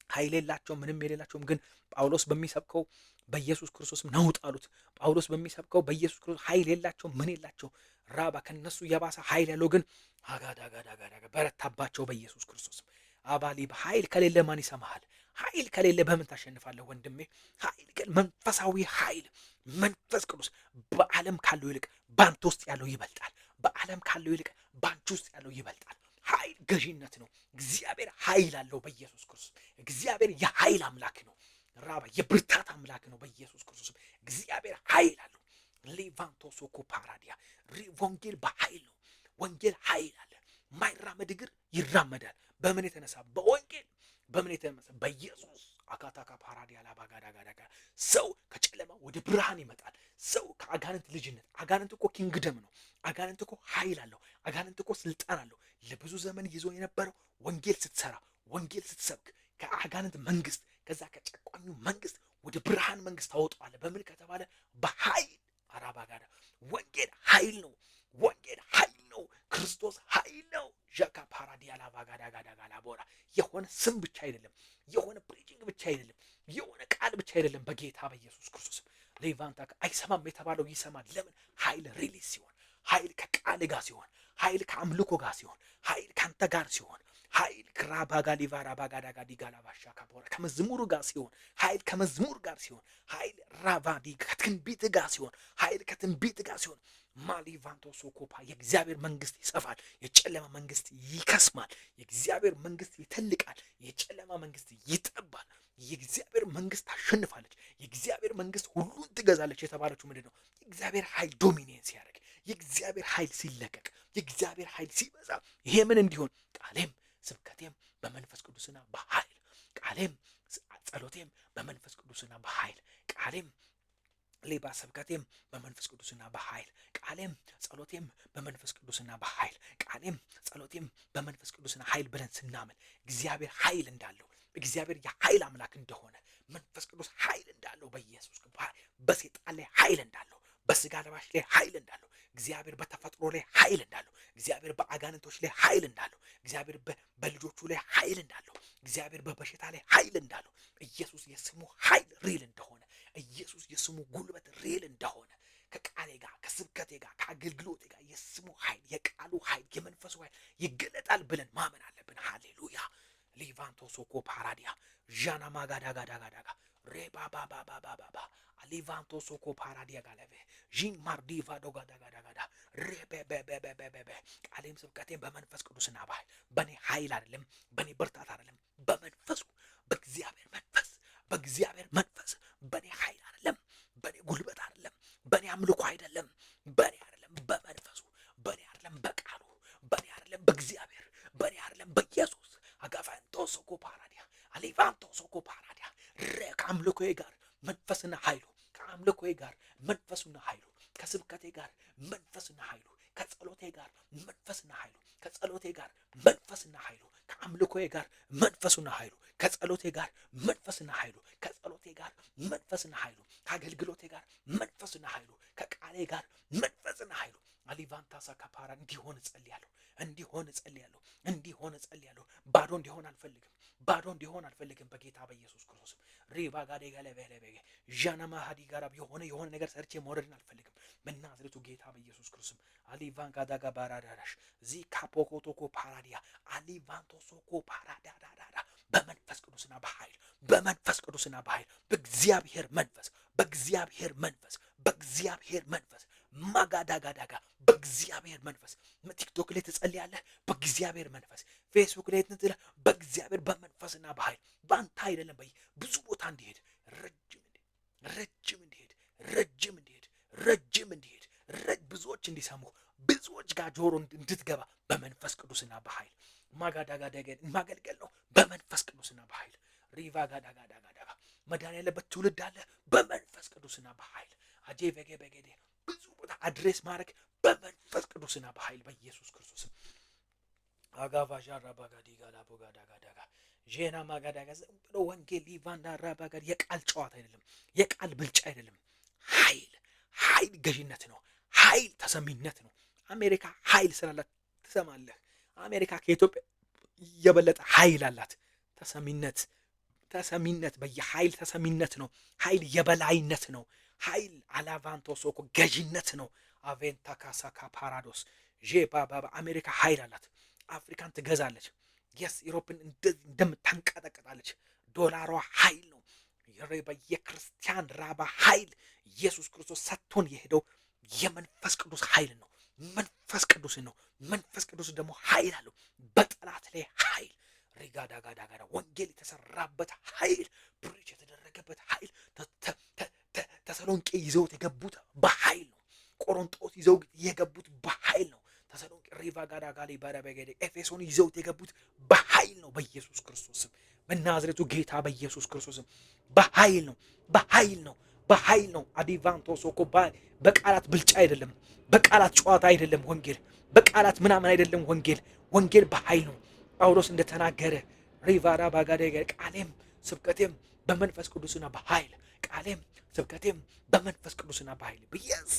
ኃይል የላቸውም። ምንም የሌላቸውም። ግን ጳውሎስ በሚሰብከው በኢየሱስ ክርስቶስም ነውጥ አሉት። ጳውሎስ በሚሰብከው በኢየሱስ ክርስቶስ ኃይል የላቸው ምን የላቸው ራባ ከነሱ የባሰ ኃይል ያለው ግን አጋዳጋዳጋዳጋ በረታባቸው በኢየሱስ ክርስቶስም አባሊ ኃይል ከሌለ ማን ይሰማሃል? ኃይል ከሌለ በምን ታሸንፋለህ ወንድሜ? ኃይል ግን መንፈሳዊ ኃይል መንፈስ ቅዱስ በዓለም ካለው ይልቅ ባንተ ውስጥ ያለው ይበልጣል። በዓለም ካለው ይልቅ ባንቺ ውስጥ ያለው ይበልጣል። ኃይል ገዢነት ነው። እግዚአብሔር ኃይል አለው በኢየሱስ ክርስቶስ። እግዚአብሔር የኃይል አምላክ ነው። ራባ የብርታት አምላክ ነው በኢየሱስ ክርስቶስ። እግዚአብሔር ኃይል አለው። ሌቫንቶ ሶኮ ፓራዲያ ወንጌል በኃይል ነው። ወንጌል ኃይል አለ። ማይራመድ እግር ይራመዳል። በምን የተነሳ? በወንጌል። በምን የተነሳ? በኢየሱስ አካታካ ፓራዲያ ላባጋዳጋዳጋ ሰው ከጨለማ ወደ ብርሃን ይመጣል። ሰው ከአጋንንት ልጅነት አጋንንት እኮ ኪንግደም ነው። አጋንንት እኮ ኃይል አለው። አጋንንት እኮ ስልጣን አለው። ለብዙ ዘመን ይዞ የነበረው ወንጌል ስትሰራ ወንጌል ስትሰብክ ከአጋንንት መንግስት ከዛ ከጨቋኙ መንግስት ወደ ብርሃን መንግስት ታወጣዋለህ። በምን ከተባለ በኃይል አራባጋዳ። ወንጌል ኃይል ነው። ወንጌል ኃይል ነው። ክርስቶስ ኃይል ነው። ዣካ ፓራዲያ ላባጋዳ ጋዳ ጋላቦራ የሆነ ስም ብቻ አይደለም፣ የሆነ ፕሪቺንግ ብቻ አይደለም፣ የሆነ ቃል ብቻ አይደለም። በጌታ በኢየሱስ ክርስቶስ ሌቫንታ አይሰማም የተባለው ይሰማል። ለምን? ኃይል ሪሊዝ ሲሆን፣ ኃይል ከቃል ጋር ሲሆን፣ ኃይል ከአምልኮ ጋር ሲሆን፣ ኃይል ካንተ ጋር ሲሆን፣ ኃይል ክራባጋ ሊቫራ ባጋዳጋ ዲጋላ ባሻ ካፖራ ከመዝሙሩ ጋር ሲሆን፣ ኃይል ከመዝሙር ጋር ሲሆን፣ ኃይል ራቫዲ ከትንቢት ጋር ሲሆን፣ ኃይል ከትንቢት ጋር ሲሆን ማሊቫንቶ ሶኮፓ የእግዚአብሔር መንግስት ይሰፋል፣ የጨለማ መንግስት ይከስማል። የእግዚአብሔር መንግስት ይተልቃል፣ የጨለማ መንግስት ይጠባል። የእግዚአብሔር መንግስት ታሸንፋለች፣ የእግዚአብሔር መንግስት ሁሉን ትገዛለች የተባለችው ምንድን ነው? የእግዚአብሔር ኃይል ዶሚኔንስ ሲያደርግ፣ የእግዚአብሔር ኃይል ሲለቀቅ፣ የእግዚአብሔር ኃይል ሲበዛ፣ ይሄ ምን እንዲሆን? ቃሌም ስብከቴም በመንፈስ ቅዱስና በኃይል፣ ቃሌም ጸሎቴም በመንፈስ ቅዱስና በኃይል፣ ቃሌም ሌባ ስብከቴም በመንፈስ ቅዱስና በኃይል፣ ቃሌም ጸሎቴም በመንፈስ ቅዱስና በኃይል፣ ቃሌም ጸሎቴም በመንፈስ ቅዱስና ኃይል ብለን ስናምን እግዚአብሔር ኃይል እንዳለው፣ እግዚአብሔር የኃይል አምላክ እንደሆነ፣ መንፈስ ቅዱስ ኃይል እንዳለው፣ በኢየሱስ በሴጣን ላይ ኃይል እንዳለው፣ በስጋ ለባሽ ላይ ኃይል እንዳለው፣ እግዚአብሔር በተፈጥሮ ላይ ኃይል እንዳለው፣ እግዚአብሔር በአጋንንቶች ላይ ኃይል እንዳለው፣ እግዚአብሔር በልጆቹ ላይ ኃይል እንዳለው፣ እግዚአብሔር በበሽታ ላይ ኃይል እንዳለው፣ ኢየሱስ የስሙ ኃይል ሪል እንደሆነ፣ ኢየሱስ የስሙ ጉልበት ሪል እንደሆነ፣ ከቃሌ ጋር ከስብከቴ ጋር ከአገልግሎቴ ጋር የስሙ ኃይል የቃሉ ኃይል የመንፈሱ ኃይል ይገለጣል ብለን ማመን አለብን። ሃሌሉያ ሊቫንቶ ሶኮ ፓራዲያ ዣና ማጋዳጋዳጋዳጋ ሬባባባባባባ ሊቫንቶ ሶኮ ፓራዲያ ጋለበ ጂን ማርዲቫ ዶጋዳጋዳጋዳ ሬቤቤቤቤቤቤ ቃሌም ስብከቴም በመንፈስ ቅዱስና በኃይል በኔ ኃይል አይደለም፣ በኔ ብርታት አይደለም፣ በመንፈሱ በእግዚአብሔር መንፈስ በእግዚአብሔር መንፈስ በኔ ኃይል አይደለም፣ በኔ ጉልበት አይደለም፣ በኔ አምልኮ አይደለም፣ በኔ አይደለም፣ በመንፈሱ በኔ አይደለም፣ በቃሉ በኔ አይደለም፣ በእግዚአብሔር በኔ አይደለም፣ በኢየሱስ አጋፋንቶ ሶኮ ፓራዲያ አሊቫንቶ ሶኮ ፓራዲያ ከአምልኮዬ ጋር መንፈስና ኃይሉ ከአምልኮዬ ጋር መንፈሱና ኃይሉ ከስብከቴ ጋር መንፈስና ኃይሉ ከጸሎቴ ጋር መንፈስና ኃይሉ ከጸሎቴ ጋር መንፈስና ኃይሉ ከአምልኮዬ ጋር መንፈሱና ኃይሉ ከጸሎቴ ጋር መንፈስና ኃይሉ ከጸሎቴ ጋር መንፈስና ኃይሉ ከአገልግሎቴ ጋር መንፈስና ኃይሉ ከቃሌ ጋር መንፈስና ኃይሉ አሊቫንታሳ ካፓራ እንዲሆን እጸልያለሁ፣ እንዲሆን እጸልያለሁ፣ እንዲሆን እጸልያለሁ። ባዶ እንዲሆን አልፈልግም፣ ባዶ እንዲሆን አልፈልግም። በጌታ በኢየሱስ ክርስቶስ ሪባ ጋዴ ጋለ በለበገ ጃናማ ሀዲ ጋራ የሆነ ነገር ሰርቼ መውረድን አልፈልግም። በናዝሬቱ ጌታ በኢየሱስ ክርስቶስ አሊቫን ጋዳጋ ባራዳራሽ ዚ ካፖኮቶኮ ፓራዲያ አሊቫንቶ ሶኮ ፓራዳዳዳዳ በመንፈስ ቅዱስና በኃይል በመንፈስ ቅዱስና በኃይል በእግዚአብሔር መንፈስ በእግዚአብሔር መንፈስ በእግዚአብሔር መንፈስ ማጋዳጋዳጋ በእግዚአብሔር መንፈስ ቲክቶክ ላይ ትጸልያለህ፣ በእግዚአብሔር መንፈስ ፌስቡክ ላይ ትንትለህ በእግዚአብሔር በመንፈስና በኃይል በአንተ አይደለም። በይ ብዙ ቦታ እንዲሄድ ረጅም እንዲሄድ ብዙዎች እንዲሰሙ ብዙዎች ጋር ጆሮ እንድትገባ በመንፈስ ቅዱስና በኃይል ማጋዳጋዳጋ ማገልገል ነው። በመንፈስ ቅዱስና በኃይል ሪቫ ጋዳጋዳጋዳ መዳን ያለበት ትውልድ አለ። በመንፈስ ቅዱስና በኃይል አጄ በገበገዴ ብዙ ቦታ አድሬስ ማድረግ በመንፈስ ቅዱስና በኃይል በኢየሱስ ክርስቶስ አጋቫዣ ራባጋዲ ጋላ ቦጋዳጋዳጋ ጄና ማጋዳጋ ዘንብሎ ወንጌል ሊቫንዳ ራባጋዲ የቃል ጨዋታ አይደለም፣ የቃል ብልጫ አይደለም። ኃይል ገዢነት ነው። ኃይል ተሰሚነት ነው። አሜሪካ ኃይል ስላላት ትሰማለህ። አሜሪካ ከኢትዮጵያ የበለጠ ኃይል አላት። ተሰሚነት በየኃይል ተሰሚነት ነው። ኃይል የበላይነት ነው። ኃይል አላቫንቶ ሶኮ ገዢነት ነው። አቬንታ ካሳካ ፓራዶስ ጄባባ አሜሪካ ኃይል አላት። አፍሪካን ትገዛለች። የስ ኢሮፕን እንደምታንቀጠቅጣለች። ዶላሯ ኃይል ነው። የክርስቲያን ራባ ኃይል ኢየሱስ ክርስቶስ ሰጥቶን የሄደው የመንፈስ ቅዱስ ኃይል ነው። መንፈስ ቅዱስ ነው። መንፈስ ቅዱስ ደግሞ ኃይል አለው። በጠላት ላይ ኃይል ሪጋዳጋዳጋዳ ወንጌል የተሰራበት ኃይል ፕሪች የተደረገበት ኃይል ተሰሎንቄ ይዘውት የገቡት በኃይል ነው። ቆሮንጦስ ይዘው የገቡት በኃይል ነው። ተሰሎንቄ ሪቫጋዳጋሊ ባራበገደ ኤፌሶን ይዘውት የገቡት በኃይል ነው። በኢየሱስ ክርስቶስም በናዝሬቱ ጌታ በኢየሱስ ክርስቶስም በኃይል ነው። አዲቫንቶ ሶኮ በቃላት ብልጫ አይደለም፣ በቃላት ጨዋታ አይደለም። ወንጌል በቃላት ምናምን አይደለም። ወንጌል በኃይል ነው። ጳውሎስ እንደተናገረ ሪቫራ ባጋደ ቃሌም ስብከቴም በመንፈስ ቅዱስና በኃይል ቃሌም ስብከቴም በመንፈስ ቅዱስና በኃይል ብየስ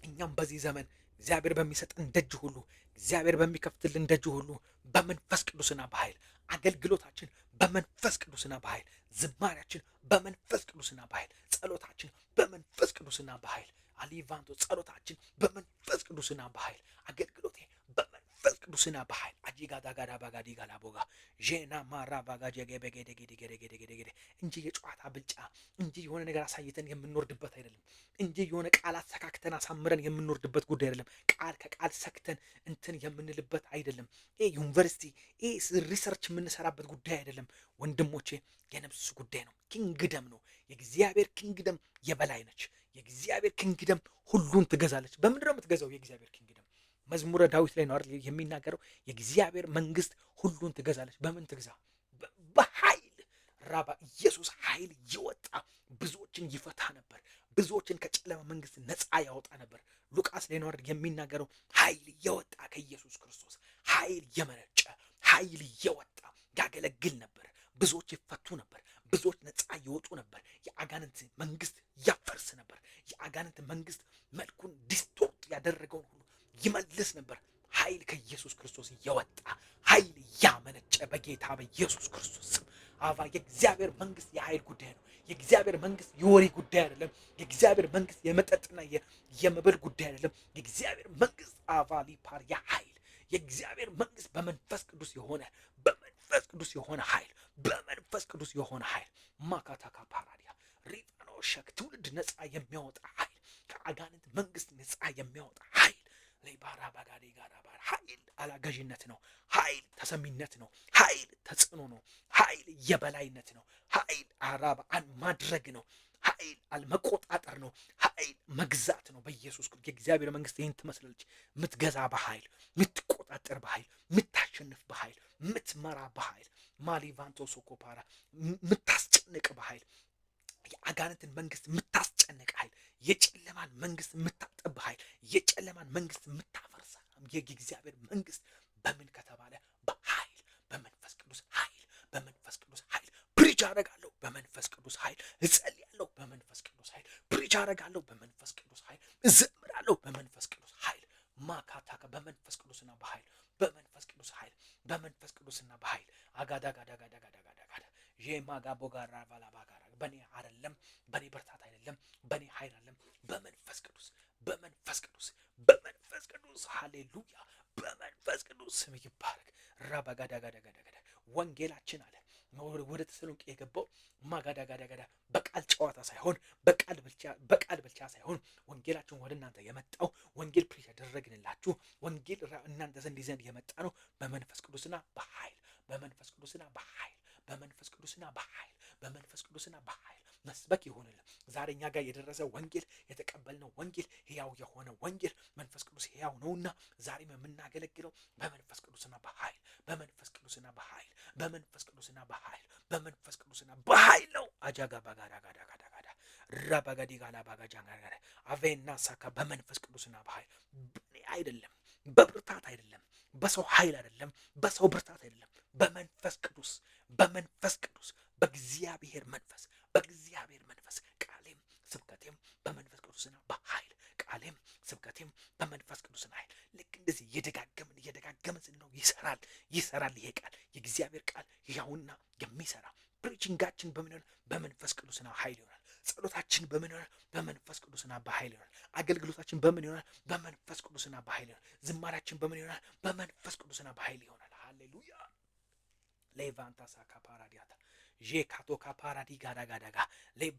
እኛም በዚህ ዘመን እግዚአብሔር በሚሰጥን ደጅ ሁሉ እግዚአብሔር በሚከፍትልን ደጅ ሁሉ በመንፈስ ቅዱስና በኃይል አገልግሎታችን በመንፈስ ቅዱስና በኃይል ዝማሪያችን በመንፈስ ቅዱስና በኃይል ጸሎታችን በመንፈስ ቅዱስና በኃይል አሊቫንቶ ጸሎታችን በመንፈስ ቅዱስና በኃይል አገልግሎቴ በመንፈስ ቅዱስና በኃይል አጂጋዳ ጋዳ ባጋዲ ጋላቦጋ ጄና ማራ ባጋጀ ገበገደገደገደገደ እንጂ የጨዋታ ብልጫ እንጂ የሆነ ነገር አሳይተን የምንወርድበት አይደለም። እንጂ የሆነ ቃላት ሰካክተን አሳምረን የምንወርድበት ጉዳይ አይደለም። ቃል ከቃል ሰክተን እንትን የምንልበት አይደለም። ዩኒቨርሲቲ ሪሰርች የምንሰራበት ጉዳይ አይደለም። ወንድሞቼ የነፍስ ጉዳይ ነው። ኪንግደም ነው። የእግዚአብሔር ኪንግደም የበላይ ነች። የእግዚአብሔር ኪንግደም ሁሉን ትገዛለች። በምንድን ነው የምትገዛው? የእግዚአብሔር ኪንግደም መዝሙረ ዳዊት ላይ ነው አይደል የሚናገረው? የእግዚአብሔር መንግስት ሁሉን ትገዛለች። በምን ትግዛ? በኃይል ራባ ኢየሱስ ኃይል እየወጣ ብዙዎችን ይፈታ ነበር። ብዙዎችን ከጨለማ መንግስት ነፃ ያወጣ ነበር። ሉቃስ ላይ ነው አይደል የሚናገረው? ኃይል እየወጣ ከኢየሱስ ክርስቶስ ኃይል የመነጨ ኃይል እየወጣ ያገለግል ነበር። ብዙዎች ይፈቱ ነበር። ብዙዎች ነፃ ይወጡ ነበር። የአጋንንት መንግስት ያፈርስ ነበር። የአጋንንት መንግስት መልኩን ዲስቶርት ያደረገውን ሁሉ ይመልስ ነበር። ኃይል ከኢየሱስ ክርስቶስ እየወጣ ኃይል ያመነጨ በጌታ በኢየሱስ ክርስቶስ ስም አባ የእግዚአብሔር መንግስት የኃይል ጉዳይ ነው። የእግዚአብሔር መንግስት የወሬ ጉዳይ አይደለም። የእግዚአብሔር መንግስት የመጠጥና የመብል ጉዳይ አይደለም። የእግዚአብሔር መንግስት አባ ሊፓር የኃይል የእግዚአብሔር መንግስት በመንፈስ ቅዱስ የሆነ በመንፈስ ቅዱስ የሆነ ኃይል በመንፈስ ቅዱስ የሆነ ኃይል ማካታካ ፓራዲያ ሪፋኖ ሸክ ትውልድ ነፃ የሚያወጣ ኃይል ከአጋንንት መንግስት ነፃ የሚያወጣ ኃይል ለባራ ባጋዴ ጋራ ባራ ኃይል አላጋዥነት ነው። ኃይል ተሰሚነት ነው። ኃይል ተጽዕኖ ነው። ኃይል የበላይነት ነው። ኃይል አራባ ማድረግ ነው። ኃይል አልመቆጣጠር ነው። ኃይል መግዛት ነው። በኢየሱስ ክርስቶስ የእግዚአብሔር መንግስት ይህን ትመስላለች። ምትገዛ በኃይል ምትቆጣጠር በኃይል ምታሸንፍ በኃይል ምትመራ በኃይል ማሊቫንቶ ሶኮፓራ ምታስጨንቅ በኃይል የአጋንንትን መንግስት ምታስጨንቅ ኃይል የጨለማን መንግስት ምታጠብ ኃይል የጨለማን መንግስት ምታፈርስ የእግዚአብሔር መንግስት በምን ከተባለ በኃይል በመንፈስ ቅዱስ ኃይል በመንፈስ ቅዱስ ኃይል ፕሪች አደርጋለሁ በመንፈስ ቅዱስ ኃይል እጸልያለሁ በመንፈስ ቅዱስ ኃይል ፕሪች አደርጋለሁ በመንፈስ ቅዱስ ኃይል እዘምራለሁ በመንፈስ ቅዱስ ኃይል ማካታከ በመንፈስ ቅዱስና በኃይል በመንፈስ ቅዱስ ኃይል በመንፈስ ቅዱስና በኃይል አጋዳጋዳጋዳጋዳጋዳ የማጋቦጋራ ባላባጋራ በኔ አይደለም በኔ ብርታት አይደለም በኔ ኃይል አይደለም በመንፈስ ቅዱስ በመንፈስ ቅዱስ በመንፈስ ቅዱስ ሃሌሉያ በመንፈስ ቅዱስ ስም ይባረክ። ራባጋዳጋዳጋዳጋዳ ወንጌላችን አለ ወደ ተሰሎንቄ የገባው ማጋዳጋዳጋዳ በቃል ጨዋታ ሳይሆን በቃል ብቻ ሳይሆን ወንጌላችን ወደ እናንተ የመጣው ወንጌል ፕሪች ያደረግንላችሁ ወንጌል እናንተ ዘንድ የመጣ ነው በመንፈስ ቅዱስና በኃይል በመንፈስ ቅዱስና በኃይል በመንፈስ ቅዱስና በኃይል በመንፈስ ቅዱስና በኃይል መስበክ ይሆንልን። ዛሬ እኛ ጋር የደረሰ ወንጌል የተቀበልነው ወንጌል ሕያው የሆነ ወንጌል መንፈስ ቅዱስ ሕያው ነውና ዛሬም የምናገለግለው በመንፈስ ቅዱስና በኃይል በመንፈስ ቅዱስና በኃይል በመንፈስ ቅዱስና በኃይል በመንፈስ ቅዱስና በኃይል ነው። አጃጋ ባጋዳጋዳጋዳ ራባጋዲ ጋላ ባጋጃንጋዳ አቬና ሳካ በመንፈስ ቅዱስና በኃይል አይደለም፣ በብርታት አይደለም፣ በሰው ኃይል አይደለም፣ በሰው ብርታት አይደለም፣ በመንፈስ ቅዱስ በመንፈስ ቅዱስ በእግዚአብሔር መንፈስ በእግዚአብሔር መንፈስ ቃሌም ስብከቴም በመንፈስ ቅዱስና በኃይል ቃሌም ስብከቴም በመንፈስ ቅዱስና ኃይል ልክ እንደዚህ እየደጋገምን ስንለው ይሰራል። ይሄ ቃል የእግዚአብሔር ቃል ሕያውና የሚሰራ ፕሪቺንጋችን በምን ይሆናል? በመንፈስ ቅዱስና ኃይል ይሆናል። ጸሎታችን በምን ይሆናል? በመንፈስ ቅዱስና በኃይል ይሆናል። አገልግሎታችን በምን ይሆናል? በመንፈስ ቅዱስና በኃይል ይሆናል። ዝማሬያችን በምን ይሆናል? በመንፈስ ቅዱስና በኃይል ይሆናል። ሃሌሉያ ሌቫንታ ሳካ ፓራዲያታ ጄካቶ ካፓራዲ ጋዳጋዳጋ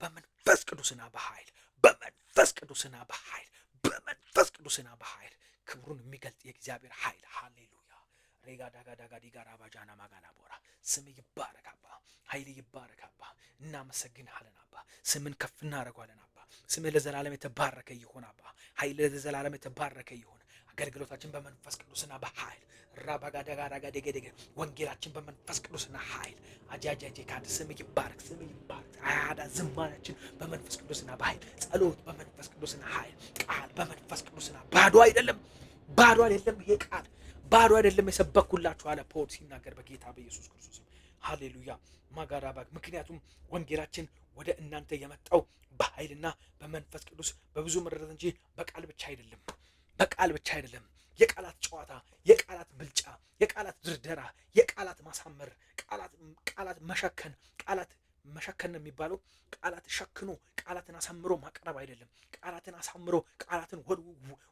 በመንፈስ ቅዱስና በኃይል በመንፈስ ቅዱስና በኃይል በመንፈስ ቅዱስና በኃይል ክብሩን የሚገልጥ የእግዚአብሔር ኃይል ሃሌሉያ ሬጋዳጋዳጋዲ ጋራ ባጃና ማጋና ቦራ ስም ይባረክ አባ ኃይል ይባረክ አባ እናመሰግንሃለን አባ ስምን ከፍ እናደርጋለን አባ ስም ለዘላለም የተባረከ ይሁን አባ ኃይል ለዘላለም የተባረከ ይሁን። አገልግሎታችን በመንፈስ ቅዱስና በኃይል ራባጋዳጋዳጋደገደገ ወንጌላችን በመንፈስ ቅዱስና ኃይል አጃጃጄ ካድ ስም ይባረክ አያዳ ዝማሬያችን በመንፈስ ቅዱስና በኃይል ጸሎት በመንፈስ ቅዱስና ኃይል ቃል በመንፈስ ቅዱስና ባዶ አይደለም። ይሄ ቃል ባዶ አይደለም። የሰበኩላችሁ አለ ፖል ሲናገር በጌታ በኢየሱስ ክርስቶስ ሃሌሉያ ማጋራባግ ምክንያቱም ወንጌላችን ወደ እናንተ የመጣው በኃይልና በመንፈስ ቅዱስ በብዙ መረዳት እንጂ በቃል ብቻ አይደለም። በቃል ብቻ አይደለም። የቃላት ጨዋታ፣ የቃላት ብልጫ፣ የቃላት ድርደራ፣ የቃላት ማሳመር፣ ቃላት መሸከን ነው የሚባለው። ቃላት ሸክኖ ቃላትን አሳምሮ ማቅረብ አይደለም። ቃላትን አሳምሮ ቃላትን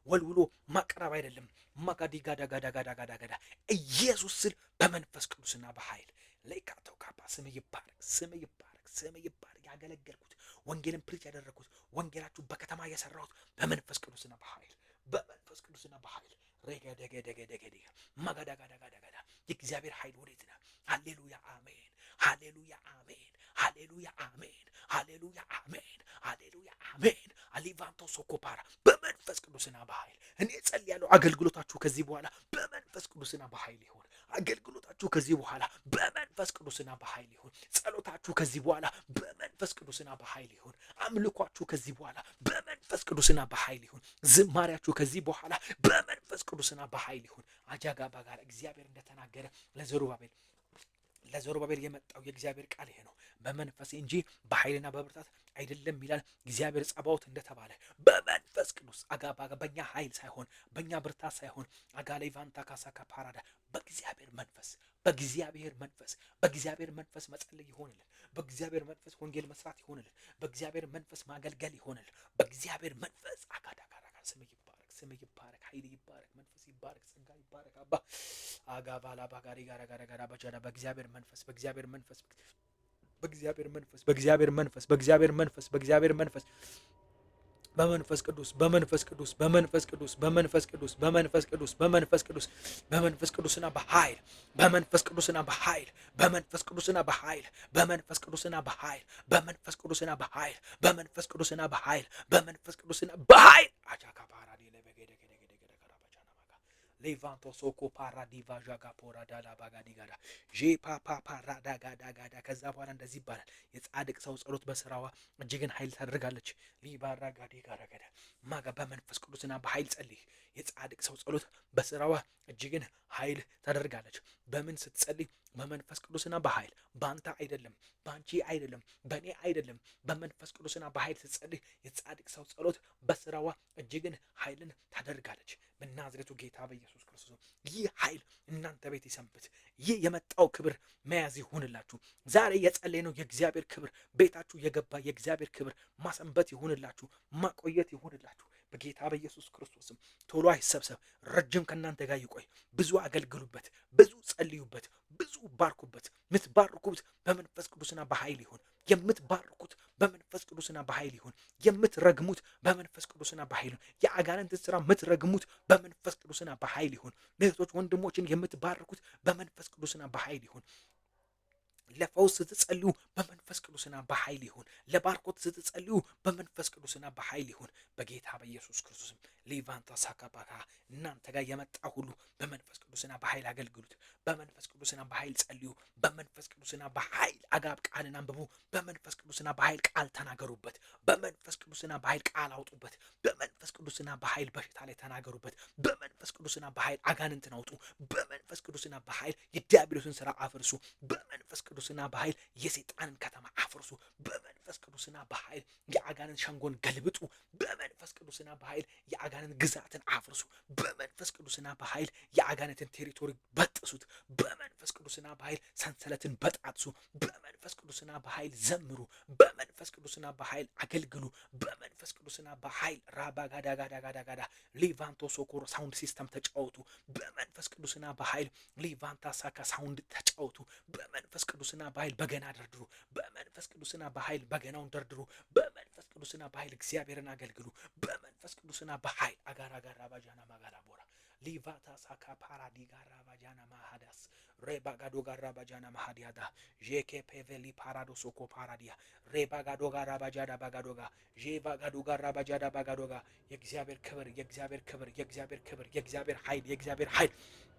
ወልውሎ ማቅረብ አይደለም። ማጋዲጋዳጋዳጋዳጋዳ ኢየሱስ ስል በመንፈስ ቅዱስና በኃይል ለይካተው ካባ ስም ይባረክ፣ ስም ይባረክ፣ ስም ይባረክ። ያገለገልኩት ወንጌልን ፕሪች ያደረኩት ወንጌላችሁ በከተማ የሰራሁት በመንፈስ ቅዱስና በኃይል በመንፈስ ቅዱስና በኃይል ረገደገደገደገደ ማጋዳጋዳጋዳጋዳ የእግዚአብሔር ኃይል ወዴት ነው? ሃሌሉያ አሜን፣ ሃሌሉያ አሜን፣ ሃሌሉያ አሜን፣ ሃሌሉያ አሜን፣ ሃሌሉያ አሜን። አሊቫንቶ ሶኮፓራ በመንፈስ ቅዱስና በኃይል እኔ ጸልያለሁ። አገልግሎታችሁ ከዚህ በኋላ በመንፈስ ቅዱስና በኃይል ይሁን። አገልግሎታችሁ ከዚህ በኋላ በመንፈስ ቅዱስና በኃይል ይሁን። ጸሎታችሁ ከዚህ በኋላ በመንፈስ ቅዱስና በኃይል ይሁን። አምልኳችሁ ከዚህ በኋላ በመንፈስ ቅዱስና በኃይል ይሁን። ዝማሪያችሁ ከዚህ በኋላ በመንፈስ ቅዱስና በኃይል ይሁን። አጃጋ ባጋራ እግዚአብሔር እንደተናገረ ለዘሩባቤል የመጣው የእግዚአብሔር ቃል ይሄ ነው። በመንፈስ እንጂ በኃይልና በብርታት አይደለም ይላል እግዚአብሔር ጸባዖት እንደተባለ በመንፈስ ቅዱስ አጋባጋ በእኛ ኃይል ሳይሆን በእኛ ብርታት ሳይሆን አጋላይ ቫንታ ካሳካ ፓራዳ በእግዚአብሔር መንፈስ በእግዚአብሔር መንፈስ መጸለይ ይሆንልን። በእግዚአብሔር መንፈስ ወንጌል መስራት ይሆንልን። በእግዚአብሔር መንፈስ ማገልገል ይሆንልን። በእግዚአብሔር መንፈስ አጋዳጋራጋ ስም ይባረክ፣ ስም ይባረክ፣ ኃይል ይባረክ፣ መንፈስ ይባረክ፣ ጸጋ ይባረክ። አባ አጋባላ ባጋሪ ጋራጋራ ባጃዳ በእግዚአብሔር መንፈስ በእግዚአብሔር መንፈስ በእግዚአብሔር መንፈስ በእግዚአብሔር መንፈስ በእግዚአብሔር መንፈስ በእግዚአብሔር መንፈስ በመንፈስ ቅዱስ በመንፈስ ቅዱስ በመንፈስ ቅዱስ በመንፈስ ቅዱስ በመንፈስ ቅዱስ በመንፈስ ቅዱስ በመንፈስ ቅዱስና በኃይል በመንፈስ ቅዱስና በኃይል በመንፈስ ቅዱስና በኃይል በመንፈስ ቅዱስና በኃይል በመንፈስ ቅዱስና በኃይል በመንፈስ ቅዱስና በኃይል በመንፈስ ቅዱስና በኃይል አጃካ ፓራዲ ሌቫንቶ ሶኮ ፓራዲቫ ዣጋ ፖራ ዳላ ባጋዲ ጋዳ ጄፓፓ ፓራዳ ጋዳ ጋዳ። ከዛ በኋላ እንደዚህ ይባላል፣ የጻድቅ ሰው ጸሎት በስራዋ እጅግን ኃይል ታደርጋለች። ሊባራ ጋዲ ጋዳ ጋዳ ማጋ በመንፈስ ቅዱስና በኃይል ጸልይ። የጻድቅ ሰው ጸሎት በስራዋ እጅግን ኃይል ታደርጋለች። በምን ስትጸልይ? በመንፈስ ቅዱስና በኃይል ባንተ አይደለም፣ ባንቺ አይደለም፣ በእኔ አይደለም። በመንፈስ ቅዱስና በኃይል ስትጸልይ የጻድቅ ሰው ጸሎት በስራዋ እጅግን ኃይልን ታደርጋለች። በናዝሬቱ ጌታ በኢየሱስ ክርስቶስ ይህ ኃይል እናንተ ቤት ይሰንብት። ይህ የመጣው ክብር መያዝ ይሁንላችሁ። ዛሬ የጸለይነው የእግዚአብሔር ክብር ቤታችሁ የገባ የእግዚአብሔር ክብር ማሰንበት ይሁንላችሁ፣ ማቆየት ይሁንላችሁ። በጌታ በኢየሱስ ክርስቶስም ቶሎ አይሰብሰብ፣ ረጅም ከእናንተ ጋር ይቆይ። ብዙ አገልግሉበት፣ ብዙ ጸልዩበት፣ ብዙ ባርኩበት። የምትባርኩት በመንፈስ ቅዱስና በኃይል ይሁን። የምትባርኩት በመንፈስ ቅዱስና በኃይል ይሁን። የምትረግሙት በመንፈስ ቅዱስና በኃይል ይሁን። የአጋንንትን ስራ የምትረግሙት በመንፈስ ቅዱስና በኃይል ይሁን። እህቶች ወንድሞችን የምትባርኩት በመንፈስ ቅዱስና በኃይል ይሁን። ለፈውስ ስትጸልዩ በመንፈስ ቅዱስና በኃይል ይሁን። ለባርኮት ስትጸልዩ በመንፈስ ቅዱስና በኃይል ይሁን። በጌታ በኢየሱስ ክርስቶስም ሊቫንታ ሳካባካ እናንተ ጋር የመጣ ሁሉ በመንፈስ ቅዱስና በኃይል አገልግሉት። በመንፈስ ቅዱስና በኃይል ጸልዩ። በመንፈስ ቅዱስና በኃይል አጋብ ቃልን አንብቡ። በመንፈስ ቅዱስና በኃይል ቃል ተናገሩበት። በመንፈስ ቅዱስና በኃይል ቃል አውጡበት። በመንፈስ ቅዱስና በኃይል በሽታ ላይ ተናገሩበት። በመንፈስ ቅዱስና በኃይል አጋንንትን አውጡ። በመንፈስ ቅዱስና በኃይል የዲያብሎስን ስራ አፍርሱ። በመንፈስ ቅዱስና በኃይል የሰይጣንን ከተማ አፍርሱ። በመንፈስ ቅዱስና በኃይል የአጋንንት ሸንጎን ገልብጡ። በመንፈስ ቅዱስና በኃይል የአጋንንት ግዛትን አፍርሱ። በመንፈስ ቅዱስና በኃይል የአጋንንትን ቴሪቶሪ በጥሱት። በመንፈስ ቅዱስና በኃይል ሰንሰለትን በጣጥሱ። በመንፈስ ቅዱስና በኃይል ዘምሩ። በመንፈስ ቅዱስና በኃይል አገልግሉ። በመንፈስ ቅዱስና በኃይል ራባጋዳጋዳጋዳጋዳ ሊቫንቶ ሶኮሮ ሳውንድ ሲስተም ተጫወቱ። በመንፈስ ቅዱስና በኃይል ሊቫንታ ሳካ ሳውንድ ተጫወቱ። በመንፈስ ቅዱስና በኃይል በገና ደርድሩ። በመንፈስ ቅዱስና በኃይል በገናውን ደርድሩ። በመንፈስ ቅዱስና በኃይል እግዚአብሔርን አገልግሉ። በመንፈስ ቅዱስና በኃይል አጋራ ጋራ ባጃና ማጋራ ቦራ ሊቫታ ሳካ ፓራዲ ጋራ ባጃና ማሃዳስ ሬባጋዶ ጋራ ባጃና ማሃዲያዳ ጄኬ ፔቬሊ ፓራዶ ሶኮ ፓራዲያ ሬባጋዶ ጋራ ባጃዳ ባጋዶጋ ጄባጋዶ ጋራ ባጃዳ ባጋዶጋ የእግዚአብሔር ክብር የእግዚአብሔር ክብር የእግዚአብሔር ክብር የእግዚአብሔር ኃይል የእግዚአብሔር ኃይል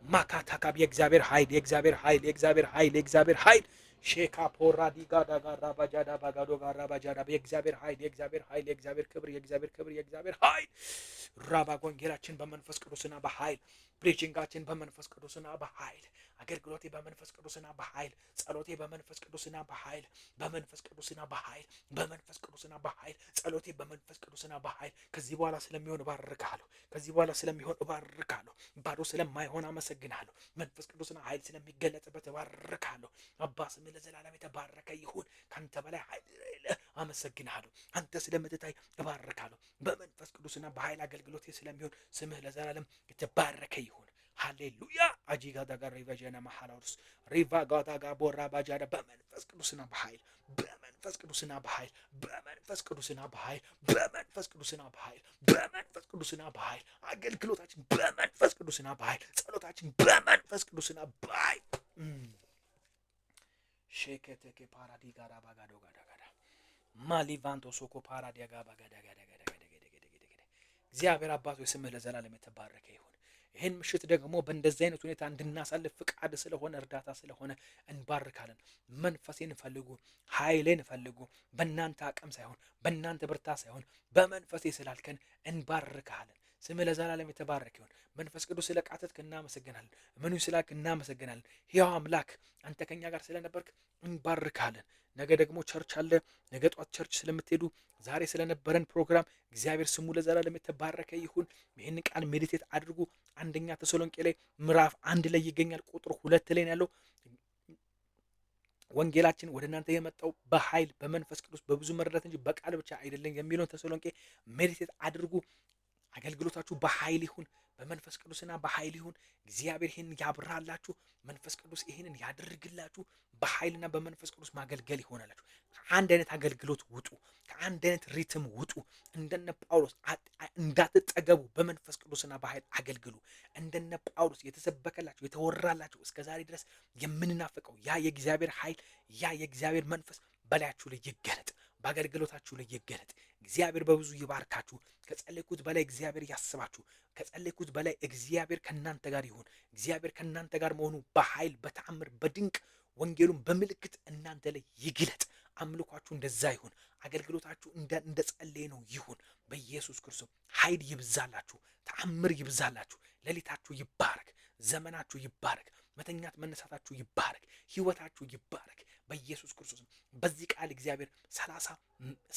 ማካታካብ የእግዚአብሔር ኃይል የእግዚአብሔር ኃይል የእግዚአብሔር ኃይል የእግዚአብሔር ኃይል ሼካ ፖራዲ ጋዳ ጋራ ባጃዳ ባጋዶ ጋራ ባጃዳ የእግዚአብሔር ኃይል የእግዚአብሔር ኃይል የእግዚአብሔር ክብር የእግዚአብሔር ክብር የእግዚአብሔር ኃይል ራባ ወንጌላችን በመንፈስ ቅዱስና በኃይል ፕሪቺንጋችን በመንፈስ ቅዱስና በኃይል፣ አገልግሎቴ በመንፈስ ቅዱስና በኃይል፣ ጸሎቴ በመንፈስ ቅዱስና በኃይል፣ በመንፈስ ቅዱስና በኃይል፣ በመንፈስ ቅዱስና በኃይል፣ ጸሎቴ በመንፈስ ቅዱስና በኃይል። ከዚህ በኋላ ስለሚሆን እባርካለሁ። ከዚህ በኋላ ስለሚሆን እባርካለሁ። ባዶ ስለማይሆን አመሰግናለሁ። መንፈስ ቅዱስና ኃይል ስለሚገለጥበት እባርካለሁ። አባ ስምህ ለዘላለም የተባረከ ይሁን። ካንተ በላይ ኃይል አመሰግናለሁ። አንተ ስለምትታይ እባርካለሁ። በመንፈስ ቅዱስና በኃይል አገልግሎቴ ስለሚሆን ስምህ ለዘላለም የተባረከ ይሁን። ሃሌሉያ አጂጋ ዳጋ ሪቫጀና ማሐላውስ ሪቫ ጋዳጋ ቦራ ባጃዳ በመንፈስ ቅዱስና በኃይል በመንፈስ ቅዱስና በኃይል በመንፈስ ቅዱስና በኃይል በመንፈስ ቅዱስና በኃይል በመንፈስ ቅዱስና በኃይል አገልግሎታችን በመንፈስ ቅዱስና በኃይል ጸሎታችን በመንፈስ ቅዱስና በኃይል ሼከቴኬ ፓራዲ ጋራ ባጋዶ ጋዳ ጋዳ ማሊቫንቶ ሶኮ ፓራዲያ ጋባ ጋዳ ጋዳ ጋዳ እግዚአብሔር አባቶ ስምህ ለዘላለም የተባረከ ይሁን። ይህን ምሽት ደግሞ በእንደዚህ አይነት ሁኔታ እንድናሳልፍ ፍቃድ ስለሆነ እርዳታ ስለሆነ እንባርካለን። መንፈሴን ፈልጉ፣ ኃይሌን ፈልጉ። በእናንተ አቅም ሳይሆን በእናንተ ብርታት ሳይሆን በመንፈሴ ስላልከን እንባርካለን። ስምህ ለዘላለም የተባረከ ይሁን። መንፈስ ቅዱስ ስለቃተትክ እናመሰግናለን። ምኑ ስላልክ እናመሰግናለን። ሕያው አምላክ አንተ ከኛ ጋር ስለነበርክ እንባርካለን። ነገ ደግሞ ቸርች አለ። ነገ ጧት ቸርች ስለምትሄዱ ዛሬ ስለነበረን ፕሮግራም እግዚአብሔር ስሙ ለዘላለም የተባረከ ይሁን። ይህን ቃል ሜዲቴት አድርጉ። አንደኛ ተሰሎንቄ ላይ ምዕራፍ 1 ላይ ይገኛል። ቁጥር 2 ላይ ያለው ወንጌላችን ወደ እናንተ የመጣው በኃይል በመንፈስ ቅዱስ በብዙ መረዳት እንጂ በቃል ብቻ አይደለም የሚለውን ተሰሎንቄ ሜዲቴት አድርጉ። አገልግሎታችሁ በኃይል ይሁን፣ በመንፈስ ቅዱስና በኃይል ይሁን። እግዚአብሔር ይህን ያብራላችሁ። መንፈስ ቅዱስ ይህንን ያደርግላችሁ። በኃይልና በመንፈስ ቅዱስ ማገልገል ይሆናላችሁ። ከአንድ አይነት አገልግሎት ውጡ። ከአንድ አይነት ሪትም ውጡ። እንደነ ጳውሎስ እንዳትጠገቡ በመንፈስ ቅዱስና በኃይል አገልግሉ። እንደነ ጳውሎስ የተሰበከላችሁ የተወራላችሁ እስከዛሬ ድረስ የምንናፍቀው ያ የእግዚአብሔር ኃይል ያ የእግዚአብሔር መንፈስ በላያችሁ ላይ ይገለጥ። በአገልግሎታችሁ ላይ ይገለጥ። እግዚአብሔር በብዙ ይባርካችሁ። ከጸለይኩት በላይ እግዚአብሔር ያስባችሁ። ከጸለይኩት በላይ እግዚአብሔር ከናንተ ጋር ይሁን። እግዚአብሔር ከናንተ ጋር መሆኑ በኃይል በተአምር በድንቅ ወንጌሉን በምልክት እናንተ ላይ ይግለጥ። አምልኳችሁ እንደዛ ይሁን። አገልግሎታችሁ እንደ ጸለይ ነው ይሁን። በኢየሱስ ክርስቶስ ኃይል ይብዛላችሁ። ተአምር ይብዛላችሁ። ሌሊታችሁ ይባረክ። ዘመናችሁ ይባረክ። መተኛት መነሳታችሁ ይባረክ። ህይወታችሁ ይባረክ በኢየሱስ ክርስቶስ። በዚህ ቃል እግዚአብሔር 30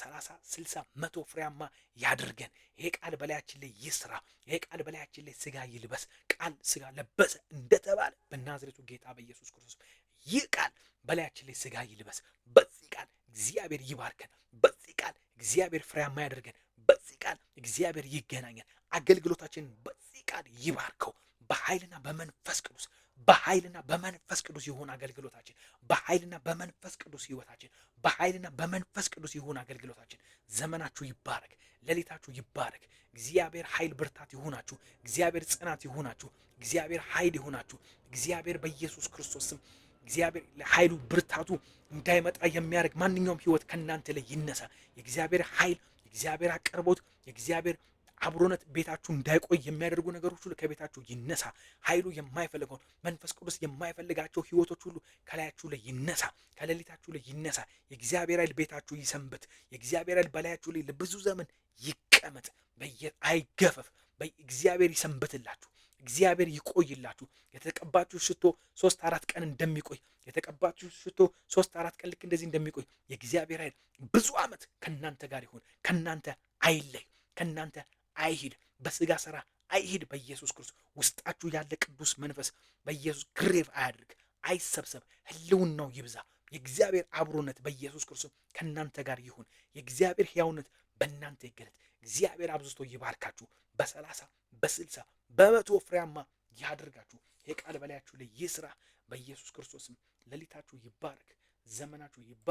60 100 ፍሬያማ ያድርገን። ይሄ ቃል በላያችን ላይ ይስራ። ይሄ ቃል በላያችን ላይ ስጋ ይልበስ። ቃል ስጋ ለበሰ እንደተባለ በናዝሬቱ ጌታ በኢየሱስ ክርስቶስ ይህ ቃል በላያችን ላይ ስጋ ይልበስ። በዚህ ቃል እግዚአብሔር ይባርከን። በዚህ ቃል እግዚአብሔር ፍሬያማ ያደርገን። በዚህ ቃል እግዚአብሔር ይገናኘን። አገልግሎታችንን በዚህ ቃል ይባርከው። በኃይልና በመንፈስ ቅዱስ በኃይልና በመንፈስ ቅዱስ ይሁን አገልግሎታችን። በኃይልና በመንፈስ ቅዱስ ህይወታችን። በኃይልና በመንፈስ ቅዱስ ይሁን አገልግሎታችን። ዘመናችሁ ይባረክ። ሌሊታችሁ ይባረክ። እግዚአብሔር ኃይል ብርታት ይሁናችሁ። እግዚአብሔር ጽናት ይሁናችሁ። እግዚአብሔር ኃይል ይሁናችሁ። እግዚአብሔር በኢየሱስ ክርስቶስ ስም እግዚአብሔር ኃይሉ ብርታቱ እንዳይመጣ የሚያደርግ ማንኛውም ህይወት ከናንተ ላይ ይነሳ። የእግዚአብሔር ኃይል፣ የእግዚአብሔር አቅርቦት፣ የእግዚአብሔር አብሮነት ቤታችሁ እንዳይቆይ የሚያደርጉ ነገሮች ሁሉ ከቤታችሁ ይነሳ። ኃይሉ የማይፈልገው መንፈስ ቅዱስ የማይፈልጋቸው ህይወቶች ሁሉ ከላያችሁ ላይ ይነሳ፣ ከሌሊታችሁ ላይ ይነሳ። የእግዚአብሔር ኃይል ቤታችሁ ይሰንበት። የእግዚአብሔር ኃይል በላያችሁ ላይ ለብዙ ዘመን ይቀመጥ። አይገፈፍ። እግዚአብሔር ይሰንበትላችሁ። እግዚአብሔር ይቆይላችሁ። የተቀባችሁ ሽቶ 3-4 ቀን እንደሚቆይ የተቀባችሁ ሽቶ 3-4 ቀን ልክ እንደዚህ እንደሚቆይ የእግዚአብሔር ኃይል ብዙ ዓመት ከናንተ ጋር ይሁን። ከናንተ አይለይ። ከናንተ አይሂድ። በስጋ ስራ አይሂድ። በኢየሱስ ክርስቶስ ውስጣችሁ ያለ ቅዱስ መንፈስ በኢየሱስ ግሬቭ አያድርግ፣ አይሰብሰብ። ህልውናው ይብዛ። የእግዚአብሔር አብሮነት በኢየሱስ ክርስቶስ ከናንተ ጋር ይሁን። የእግዚአብሔር ሕያውነት በእናንተ ይገለጥ። እግዚአብሔር አብዝቶ ይባርካችሁ። በ30 በ60 በ100 ፍሬያማ ያድርጋችሁ። የቃል በላያችሁ ላይ ይስራ። በኢየሱስ ክርስቶስም ሌሊታችሁ ይባረክ። ዘመናችሁ ይባረክ።